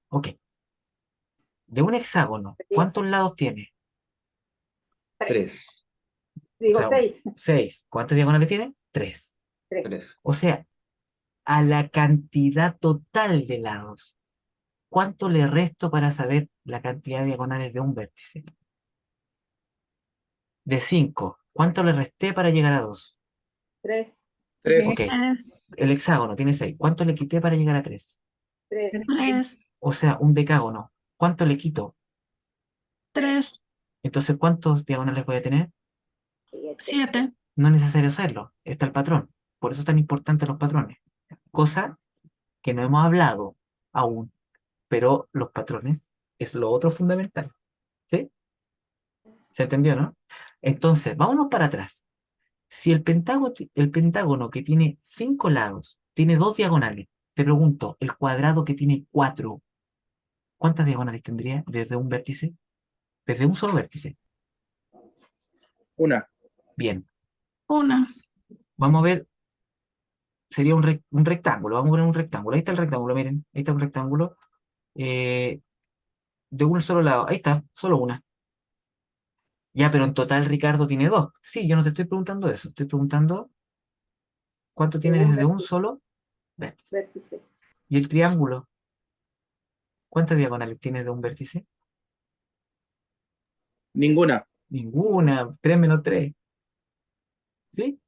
Ok. De un hexágono, 10. ¿cuántos lados tiene? 3. 3. O Digo sea, 6. 6. ¿Cuántas diagonales tiene? 3. 3. 3. O sea, a la cantidad total de lados, ¿cuánto le resto para saber la cantidad de diagonales de un vértice? De 5, ¿cuánto le resté para llegar a 2? 3. 3. Ok, el hexágono tiene 6. ¿Cuánto le quité para llegar a 3? 3. 3. O sea, un decágono. ¿Cuánto le quito? 3. Entonces, ¿cuántos diagonales voy a tener? 7. No es necesario hacerlo. Está el patrón. Por eso es tan importante los patrones. Cosa que no hemos hablado aún. Pero los patrones es lo otro fundamental. ¿Sí? ¿Se entendió, no? Entonces, vámonos para atrás. Si el pentágono que tiene 5 lados tiene 2 diagonales, te pregunto, el cuadrado que tiene 4, ¿cuántas diagonales tendría desde un vértice? Desde un solo vértice. 1. Bien, 1. vamos a ver, sería un rectángulo, vamos a poner un rectángulo. Ahí está el rectángulo, miren, ahí está un rectángulo eh, de un solo lado. Ahí está, solo una. Ya, pero en total Ricardo tiene 2. Sí, yo no te estoy preguntando eso, estoy preguntando cuánto De tiene un desde un solo vértice. vértice. ¿Y el triángulo? ¿Cuántas diagonales tiene de un vértice? Ninguna. Ninguna, 3 menos 3, ¿sí?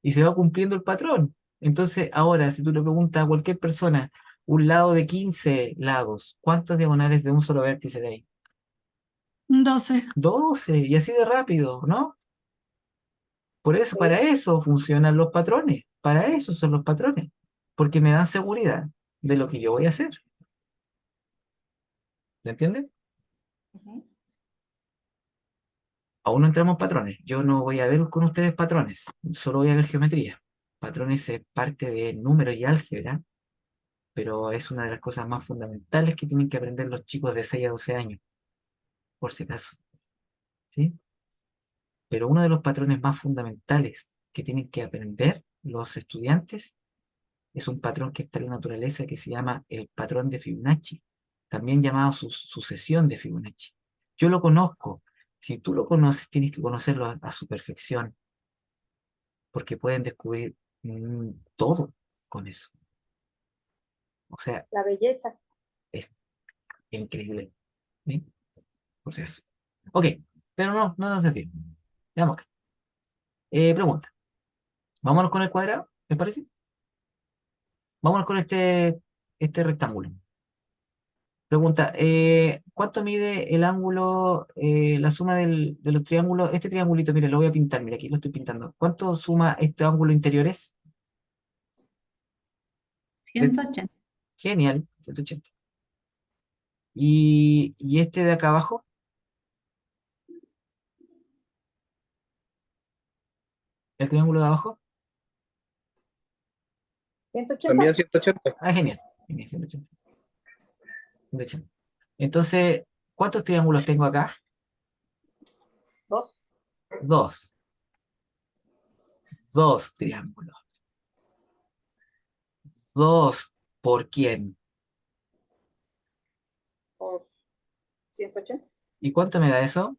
Y se va cumpliendo el patrón. Entonces, ahora, si tú le preguntas a cualquier persona, un lado de 15 lados, ¿cuántos diagonales de un solo vértice de ahí? 12. 12, y así de rápido, ¿no? Por eso, Sí. para eso funcionan los patrones, para eso son los patrones, porque me dan seguridad de lo que yo voy a hacer. ¿Me entienden? Ujú. Aún no entramos en patrones. Yo no voy a ver con ustedes patrones, solo voy a ver geometría. Patrones es parte de número y álgebra, pero es una de las cosas más fundamentales que tienen que aprender los chicos de 6 a 12 años, por si acaso, ¿sí? Pero uno de los patrones más fundamentales que tienen que aprender los estudiantes es un patrón que está en la naturaleza que se llama el patrón de Fibonacci, también llamado sucesión de Fibonacci. Yo lo conozco. Si tú lo conoces, tienes que conocerlo a su perfección, porque pueden descubrir Todo con eso. O sea, La belleza. es increíble. ¿Sí? O sea, eso. Ok, pero no nos desviemos. Veamos acá. Pregunta. Vámonos con el cuadrado, ¿les parece? Vámonos con este rectángulo. Pregunta, ¿cuánto mide el ángulo, la suma de los triángulos? Este triangulito, mire, lo voy a pintar, mira, aquí lo estoy pintando. ¿Cuánto suma este ángulo interiores? 180. Genial, 180. ¿Y este de acá abajo? ¿El triángulo de abajo? 180. También 180. Ah, genial. Genial, 180. 180. Entonces, ¿cuántos triángulos tengo acá? 2. Dos. Dos triángulos. Dos. ¿Por quién? Por 180. ¿Y cuánto me da eso?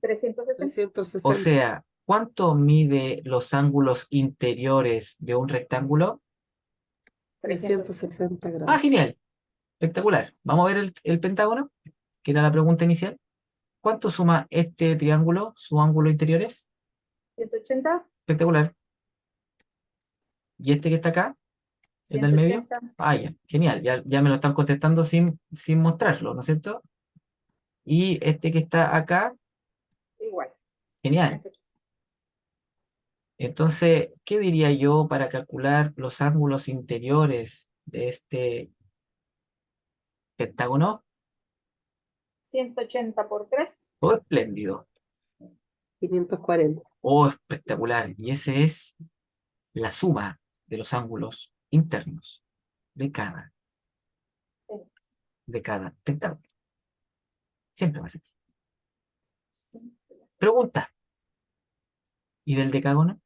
360. O 360. sea, ¿cuánto mide los ángulos interiores de un rectángulo? 360 Ah, grados. genial. Espectacular. Vamos a ver el pentágono, que era la pregunta inicial. ¿Cuánto suma este triángulo, su ángulo interiores? 180. Espectacular. ¿Y este que está acá, el del medio? 180. Ah, ya. Genial. Ya me lo están contestando sin mostrarlo, ¿no es cierto? Y este que está acá, Igual. genial. 180. Entonces, ¿qué diría yo para calcular los ángulos interiores de este pentágono? 180 por 3. Oh, espléndido. 540. Oh, espectacular. Y ese es la suma de los ángulos internos de cada pentágono. Siempre va a ser así. Pregunta. ¿Y del decágono?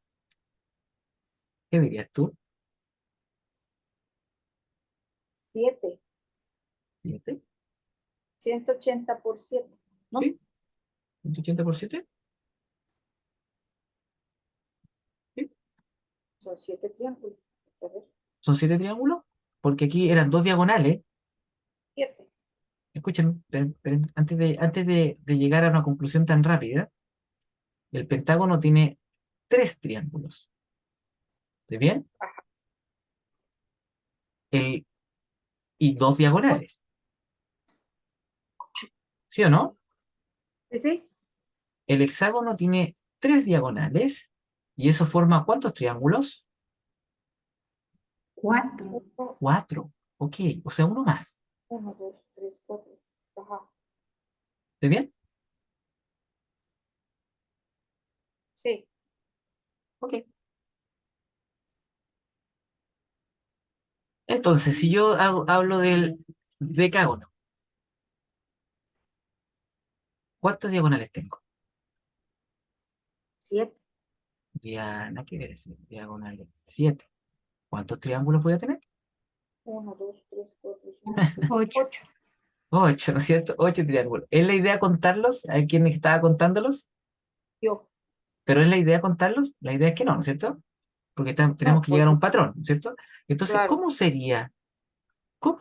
¿Qué dirías tú? 7. ¿7? 180 por 7. ¿No? ¿Sí? ¿180 por 7? ¿Sí? Son 7 triángulos. A ver. ¿Son 7 triángulos? Porque aquí eran 2 diagonales. 7. Escuchen, antes de llegar a una conclusión tan rápida, el pentágono tiene 3 triángulos. ¿Está bien? El, y 2 diagonales. ¿Sí o no? ¿Sí? Sí. El hexágono tiene 3 diagonales. ¿Y eso forma cuántos triángulos? 4. 4. Ok, o sea, uno más. 1, 2, 3, 4. Ajá. ¿Está bien? Sí. Ok. Entonces, si yo hablo del decágono, ¿cuántos diagonales tengo? 7. Diana, ¿qué quiere decir? Diagonales. 7. ¿Cuántos triángulos voy a tener? 1, 2, 3, 4, 5, 8. 8. 8, ¿no es cierto? 8 triángulos. ¿Es la idea contarlos? ¿Hay quien estaba contándolos? Yo. ¿Pero es la idea contarlos? La idea es que no, ¿no es cierto? Porque tenemos No, que por llegar a un supuesto. patrón, ¿no es cierto? Entonces, Claro. cómo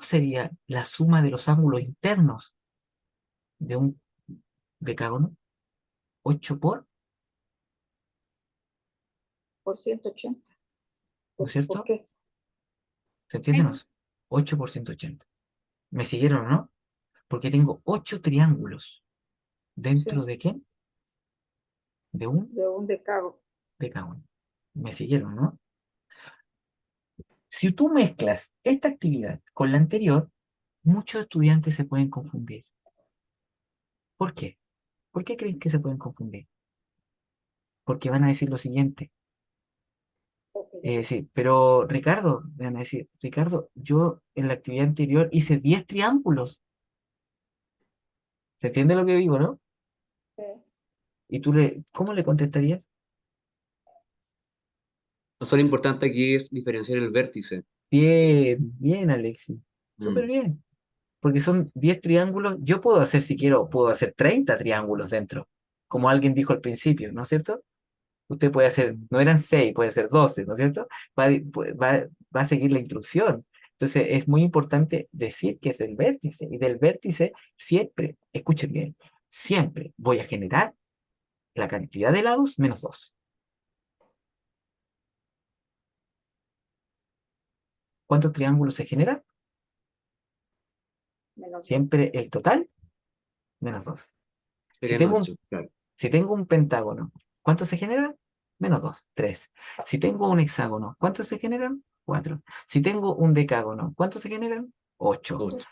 sería la suma de los ángulos internos de un decágono? 8 por, Por 180. ¿no es ¿Por cierto? qué? ¿Se entiende? Sí. ¿No? 8 por 180. ¿Me siguieron o no? Porque tengo 8 triángulos. ¿Dentro Sí. de qué? De un De un decágono. decágono. ¿Me siguieron, no? Si tú mezclas esta actividad con la anterior, muchos estudiantes se pueden confundir. ¿Por qué? ¿Por qué creen que se pueden confundir? Porque van a decir lo siguiente. Ok. Sí, pero Ricardo, van a decir, Ricardo, yo en la actividad anterior hice 10 triángulos. ¿Se entiende lo que digo, no? Sí. ¿Y cómo le contestarías? No solo importante aquí es diferenciar el vértice. Bien, bien, Alexis. Súper Mm. bien. Porque son 10 triángulos. Yo puedo hacer, si quiero, puedo hacer 30 triángulos dentro, como alguien dijo al principio, ¿no es cierto? Usted puede hacer, no eran 6, puede ser 12, ¿no es cierto? Va a seguir la instrucción. Entonces es muy importante decir que es el vértice, y del vértice siempre, escuchen bien, siempre voy a generar la cantidad de lados menos 2. ¿Cuántos triángulos se generan? Menos dos. Siempre el total menos 2. Si Serían tengo un, 8, claro. si tengo un pentágono, ¿cuánto se genera? Menos 2, 3. Si tengo un hexágono, ¿cuántos se generan? 4. Si tengo un decágono, ¿cuántos se generan? 8. 8.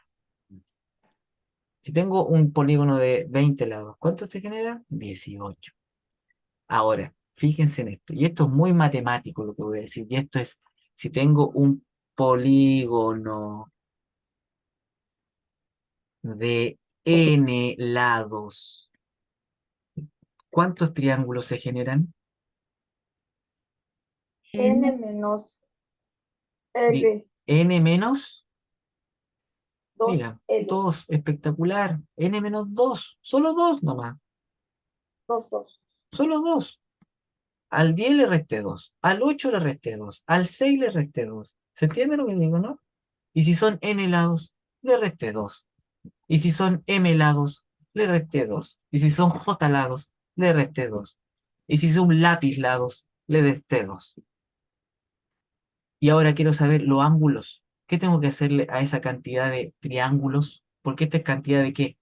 Si tengo un polígono de 20 lados, ¿cuántos se generan? 18. Ahora, fíjense en esto, y esto es muy matemático lo que voy a decir, y esto es, si tengo un polígono de n lados, ¿cuántos triángulos se generan? N menos Di- R, N menos, 2 diga, L, 2, espectacular. N menos 2, solo 2 nomás, 2, 2. solo 2. Al 10 le resté 2, al 8 le resté 2, al 6 le resté 2. ¿Se entiende lo que digo, no? Y si son n lados, le resté 2. Y si son m lados, le resté 2. Y si son j lados, le resté 2. Y si son lápiz lados, le resté 2. Y ahora quiero saber los ángulos. ¿Qué tengo que hacerle a esa cantidad de triángulos? Porque esta es cantidad de qué?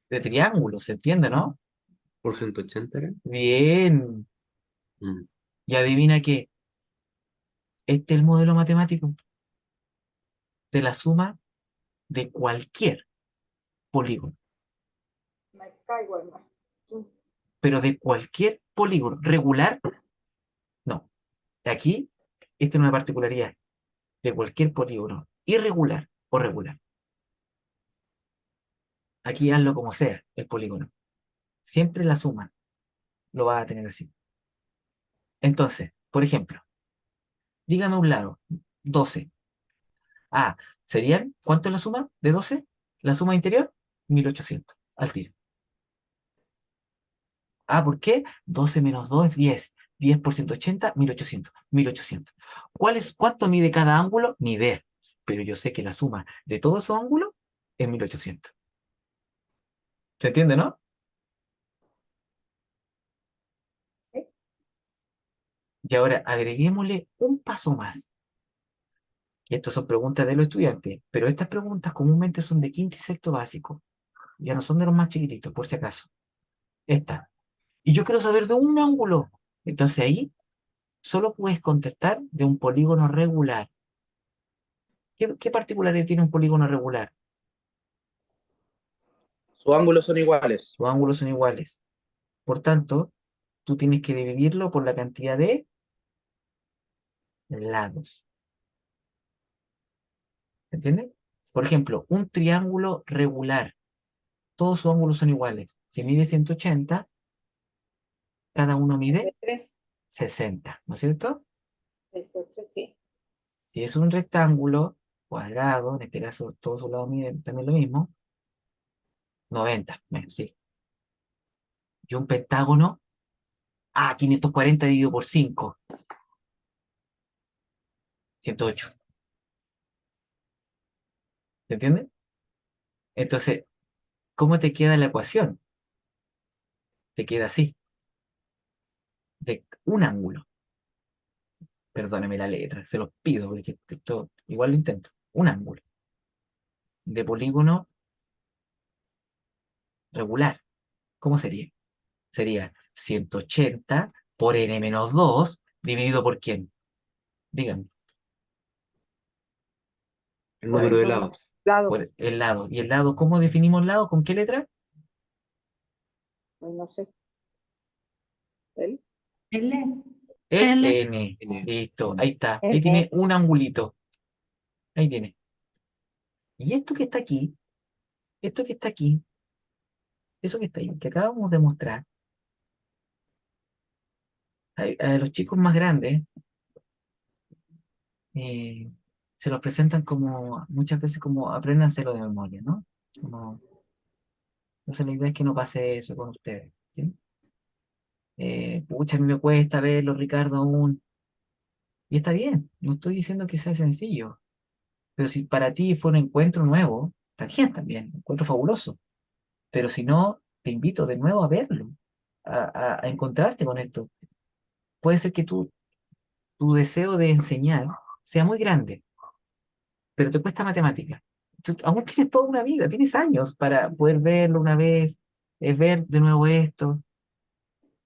De triángulos, ¿se entiende, no? ¿Por 180 era? Bien. Mm. Y adivina qué. Este es el modelo matemático de la suma de cualquier polígono. Me caigo, hermano. Pero de cualquier polígono. Regular, no. Aquí, esta es una particularidad. De cualquier polígono. Irregular o regular. Aquí hazlo como sea, el polígono. Siempre la suma lo va a tener así. Entonces, por ejemplo, dígame un lado, 12. Ah, ¿serían cuánto es la suma de 12? La suma interior, 1800, al tiro. Ah, ¿por qué? 12 menos 2 es 10. 10 por 180, 1800. 1800. ¿Cuánto mide cada ángulo? Ni idea. Pero yo sé que la suma de todos esos ángulos es 1800. ¿Se entiende, no? Y ahora agreguémosle un paso más. Y estas son preguntas de los estudiantes, pero estas preguntas comúnmente son de quinto y sexto básico. Ya no son de los más chiquititos, por si acaso. Esta. Y yo quiero saber de un ángulo. Entonces ahí solo puedes contestar de un polígono regular. ¿Qué particularidad tiene un polígono regular? Sus ángulos son iguales. Los ángulos son iguales. Por tanto, tú tienes que dividirlo por la cantidad de lados. ¿Entiendes? Por ejemplo, un triángulo regular. Todos sus ángulos son iguales. Si mide 180, cada uno mide De 3, 60, ¿no es cierto? de 3, sí. Si es un rectángulo cuadrado, en este caso todos sus lados miden también lo mismo, 90, menos, sí. Y un pentágono, 540 dividido por 5, 108. ¿Se entiende? Entonces, ¿cómo te queda la ecuación? Te queda así, de un ángulo. Perdóneme la letra, se los pido, porque esto igual lo intento. Un ángulo de polígono regular. ¿Cómo sería? Sería 180 por n menos 2 dividido por ¿quién? Díganme. El número de lados. Lado, Por el lado. ¿Y el lado, cómo definimos lado? ¿Con qué letra? no sé. ¿El? L. El L. N. Listo, ahí está. Ahí N. tiene un angulito. Ahí tiene. Y esto que está aquí, esto que está aquí, eso que está ahí, que acabamos de mostrar, a los chicos más grandes eh, se los presentan como, muchas veces como apréndanselo de memoria, ¿no? Como, entonces la idea es que no pase eso con ustedes, ¿sí? Pucha, a mí me cuesta verlo, Ricardo, aún. Y está bien, no estoy diciendo que sea sencillo, pero si para ti fue un encuentro nuevo, está bien también, un encuentro fabuloso. Pero si no, te invito de nuevo a verlo, a encontrarte con esto. Puede ser que tu deseo de enseñar sea muy grande, pero te cuesta matemática. Tú aún tienes toda una vida, tienes años para poder verlo una vez, ver de nuevo esto.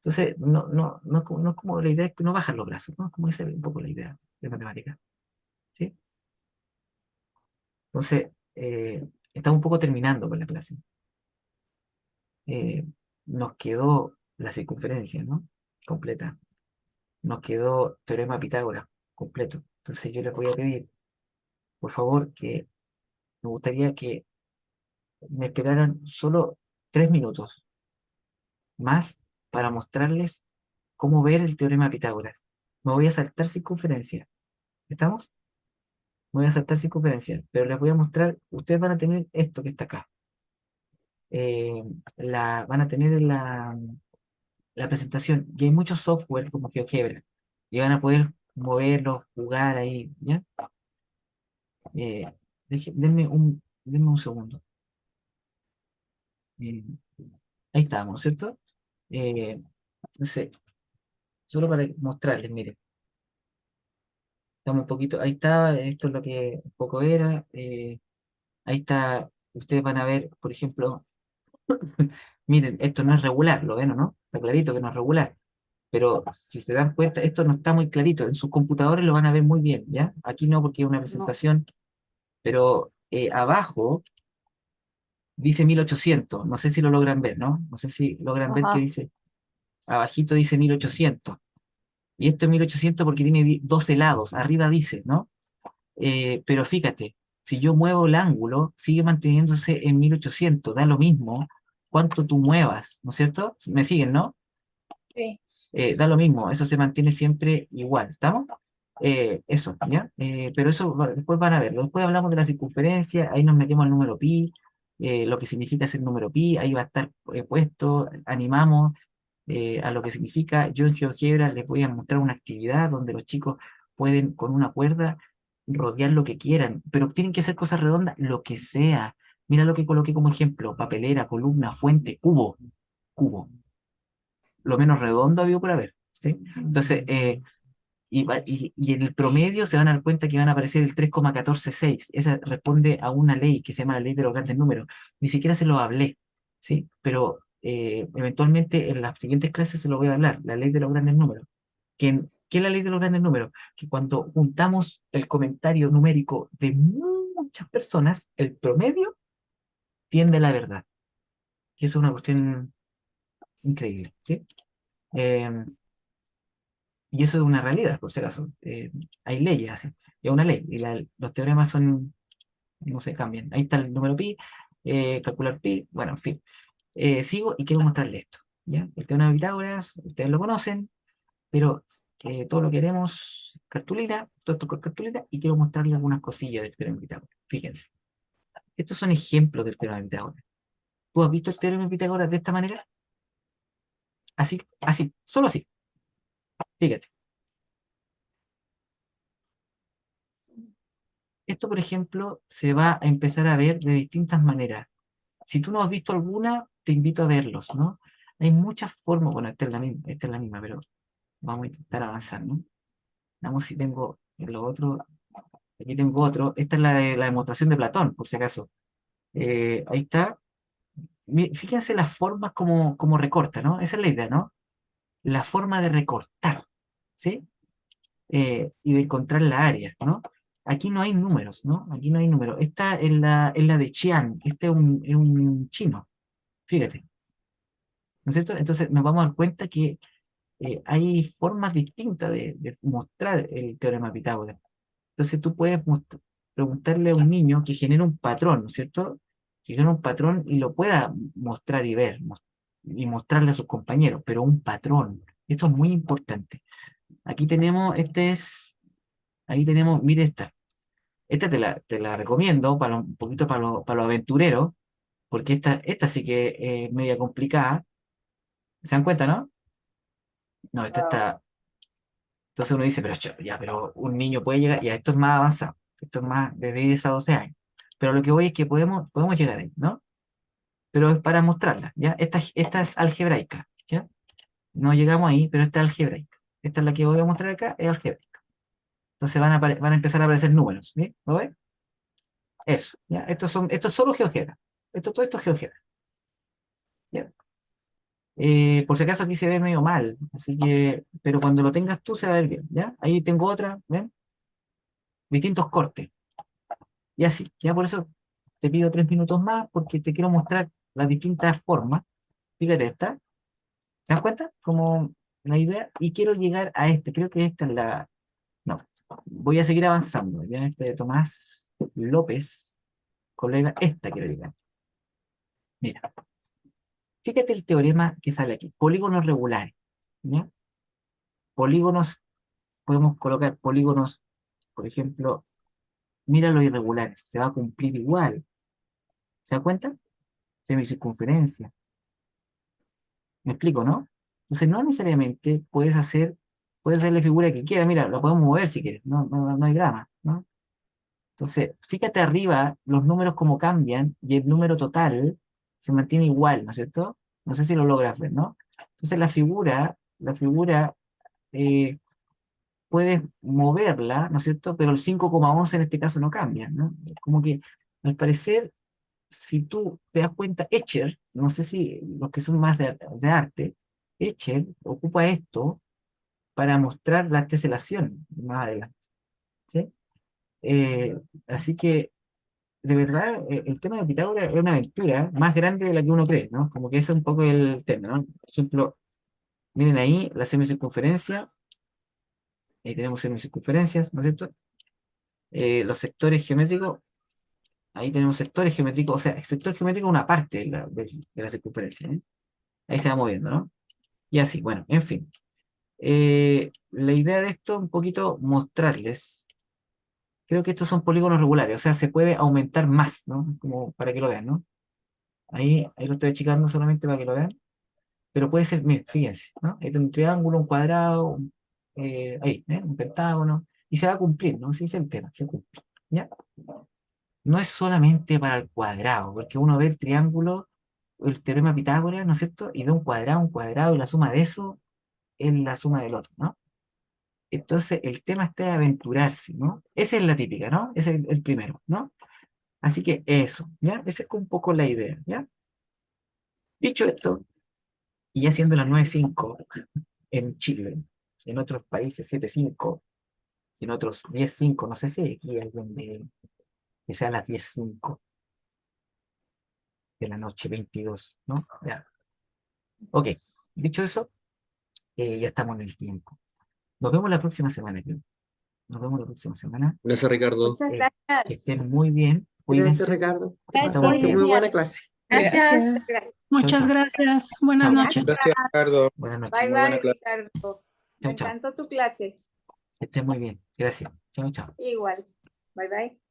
Entonces, no es como la idea es que no bajan los brazos, ¿no? Es como esa es un poco la idea de matemática, ¿sí? Entonces, estamos un poco terminando con la clase. Eh, Nos quedó la circunferencia, ¿no? Completa. Nos quedó teorema de Pitágoras completo. Entonces, yo les voy a pedir, por favor, que me gustaría que me esperaran solo 3 minutos más para mostrarles cómo ver el teorema de Pitágoras. Me voy a saltar circunferencia. ¿Estamos? Me voy a saltar circunferencia, pero les voy a mostrar, ustedes van a tener esto que está acá. Eh, Van a tener en la presentación, y hay muchos software como GeoGebra, y van a poder moverlos, jugar ahí, ¿ya? Eh, denme un segundo. Eh, Ahí estamos, ¿cierto? Entonces, solo para mostrarles, miren, estamos un poquito, ahí está, esto es lo que un poco era, ahí está, ustedes van a ver, por ejemplo, miren, esto no es regular, ¿lo ven o no? Está clarito que no es regular, pero si se dan cuenta, esto no está muy clarito, en sus computadores lo van a ver muy bien, ¿ya? Aquí no, porque es una No, presentación, pero abajo dice 1800, no sé si lo logran ver, ¿no? No sé si logran ver que Ajá. dice, abajito dice 1800. Y esto es 1800 porque tiene 12 lados, arriba dice, ¿no? Pero fíjate, si yo muevo el ángulo, sigue manteniéndose en 1800, da lo mismo cuánto tú muevas, ¿no es cierto? ¿Me siguen, no? sí. Da lo mismo, eso se mantiene siempre igual, ¿estamos? Eso, ¿ya? Pero eso después van a verlo. Después hablamos de la circunferencia, ahí nos metemos el número pi, lo que significa ese número pi, ahí va a estar puesto, animamos a lo que significa. Yo en GeoGebra les voy a mostrar una actividad donde los chicos pueden con una cuerda rodear lo que quieran, pero tienen que ser cosas redondas, lo que sea. Mira lo que coloqué como ejemplo: papelera, columna, fuente, cubo, cubo. Lo menos redondo habido por haber, ¿sí? Entonces, y en el promedio se van a dar cuenta que van a aparecer el 3,146. Esa responde a una ley que se llama la ley de los grandes números. Ni siquiera se lo hablé, ¿sí? Pero eventualmente en las siguientes clases se lo voy a hablar, la ley de los grandes números. ¿Qué es la ley de los grandes números? Que cuando juntamos el comentario numérico de muchas personas, el promedio tiende a la verdad. Y eso es una cuestión increíble, ¿sí? Em, Y eso es una realidad, por si acaso. Hay leyes así. Y es una ley. Y los teoremas son, no se cambian. Ahí está el número pi, calcular pi, bueno, en fin. Sigo y quiero mostrarle esto. ¿Ya? El teorema de Pitágoras, ustedes lo conocen, pero todo lo que haremos cartulina, todo esto con cartulina, y quiero mostrarles algunas cosillas del teorema de Pitágoras. Fíjense. Estos son ejemplos del teorema de Pitágoras. ¿Tú has visto el teorema de Pitágoras de esta manera? Así, así, solo así. Fíjate. Esto, por ejemplo, se va a empezar a ver de distintas maneras. Si tú no has visto alguna, te invito a verlos, ¿no? Hay muchas formas, bueno, esta es la misma, pero vamos a intentar avanzar, ¿no? Vamos si tengo lo otro, aquí tengo otro, esta es la de la demostración de Platón, por si acaso. Ahí está. Fíjense las formas como recorta, ¿no? Esa es la idea, ¿no? La forma de recortar, ¿sí? Y de encontrar la área, ¿no? Aquí no hay números, ¿no? Aquí no hay números. Esta es la de Qian, este es un chino, fíjate, ¿no es cierto? Entonces nos vamos a dar cuenta que hay formas distintas de mostrar el teorema de Pitágoras. Entonces tú puedes preguntarle a un niño que genere un patrón, ¿no es cierto? Que genere un patrón y lo pueda mostrar y ver, y mostrarle a sus compañeros, pero un patrón. Esto es muy importante. Aquí tenemos, ahí tenemos, mire esta. Esta te la recomiendo un poquito para los aventureros, porque esta sí que es media complicada. ¿Se dan cuenta, no? No, esta Wow. está. Entonces uno dice, pero ya, pero un niño puede llegar, ya esto es más avanzado, esto es más de 10 a 12 años. Pero lo que voy es que podemos llegar ahí, ¿no? Pero es para mostrarla, ¿ya? Esta es algebraica, ¿ya? No llegamos ahí, pero esta es algebraica. Esta es la que voy a mostrar acá, es algebraica. Entonces van a empezar a aparecer números, ¿bien? ¿Lo ven? Eso, ¿ya? Esto es solo GeoGebra. Todo esto es GeoGebra, ¿ya? Por si acaso aquí se ve medio mal, así que, pero cuando lo tengas tú se va a ver bien, ¿ya? Ahí tengo otra, ¿ven? Distintos cortes, y así, ya por eso te pido 3 minutos más, porque te quiero mostrar las distintas formas. Fíjate esta, ¿te das cuenta? Como la idea, y quiero llegar a este, creo que esta es la, no, voy a seguir avanzando, ya este de Tomás López, colega, esta quiero llegar. Mira, fíjate el teorema que sale aquí, polígonos regulares, ¿ya? Polígonos, podemos colocar polígonos, por ejemplo, mira los irregulares, se va a cumplir igual, ¿se da cuenta? Semicircunferencia, ¿me explico, no? Entonces no necesariamente puedes hacer la figura que quieras, mira, la podemos mover si quieres, no hay drama, ¿no? Entonces, fíjate arriba los números como cambian y el número total se mantiene igual, ¿no es cierto? No sé si lo logras ver, ¿no? Entonces la figura eh, puedes moverla, ¿no es cierto? Pero el 5,11 en este caso no cambia, ¿no? Como que, al parecer, si tú te das cuenta, Escher, no sé si los que son más de arte, Escher ocupa esto para mostrar la teselación más adelante, ¿sí? Así que, de verdad, el tema de Pitágoras es una aventura más grande de la que uno cree, ¿no? Como que ese es un poco el tema, ¿no? Por ejemplo, miren ahí la semicircunferencia, ahí tenemos semicircunferencias, ¿no es cierto? Los sectores geométricos, ahí tenemos sectores geométricos, o sea, el sector geométrico es una parte de la circunferencia, ¿eh? Ahí se va moviendo, ¿no? Y así, bueno, en fin. La idea de esto, un poquito mostrarles, creo que estos son polígonos regulares, o sea, se puede aumentar más, ¿no? Como para que lo vean, ¿no? Ahí lo estoy achicando solamente para que lo vean, pero puede ser, miren, fíjense, ¿no? Ahí tiene un triángulo, un cuadrado, ahí, ¿eh? Un pentágono, y se va a cumplir, ¿no? Así es el tema, se cumple, ¿ya? No es solamente para el cuadrado, porque uno ve el triángulo, el teorema de Pitágoras, ¿no es cierto? Y ve un cuadrado, y la suma de eso es la suma del otro, ¿no? Entonces, el tema está de aventurarse, ¿no? Esa es la típica, ¿no? Ese es el primero, ¿no? Así que eso, ¿ya? Esa es un poco la idea, ¿ya? Dicho esto, y ya siendo las 9:05 en Chile, en otros países 7:05, en otros 10:05, no sé si aquí hay alguien que sea las 10:05 de la noche 22, ¿no? Ya. Ok, dicho eso, ya estamos en el tiempo. Nos vemos la próxima semana, creo. Nos vemos la próxima semana. Gracias, Ricardo. Muchas Que gracias. estén muy bien. Gracias, Cuídense. Ricardo. Estamos Gracias. Muy viendo. buena clase. Gracias. Gracias. Muchas chao. gracias. Buenas Chao. noches. Gracias, Ricardo. Buenas noches. Bye Muy buena bye, clase. Ricardo. Me Chao, chao. encantó tu clase. Que estén muy bien. Gracias. Chao, chao. Igual. Bye bye.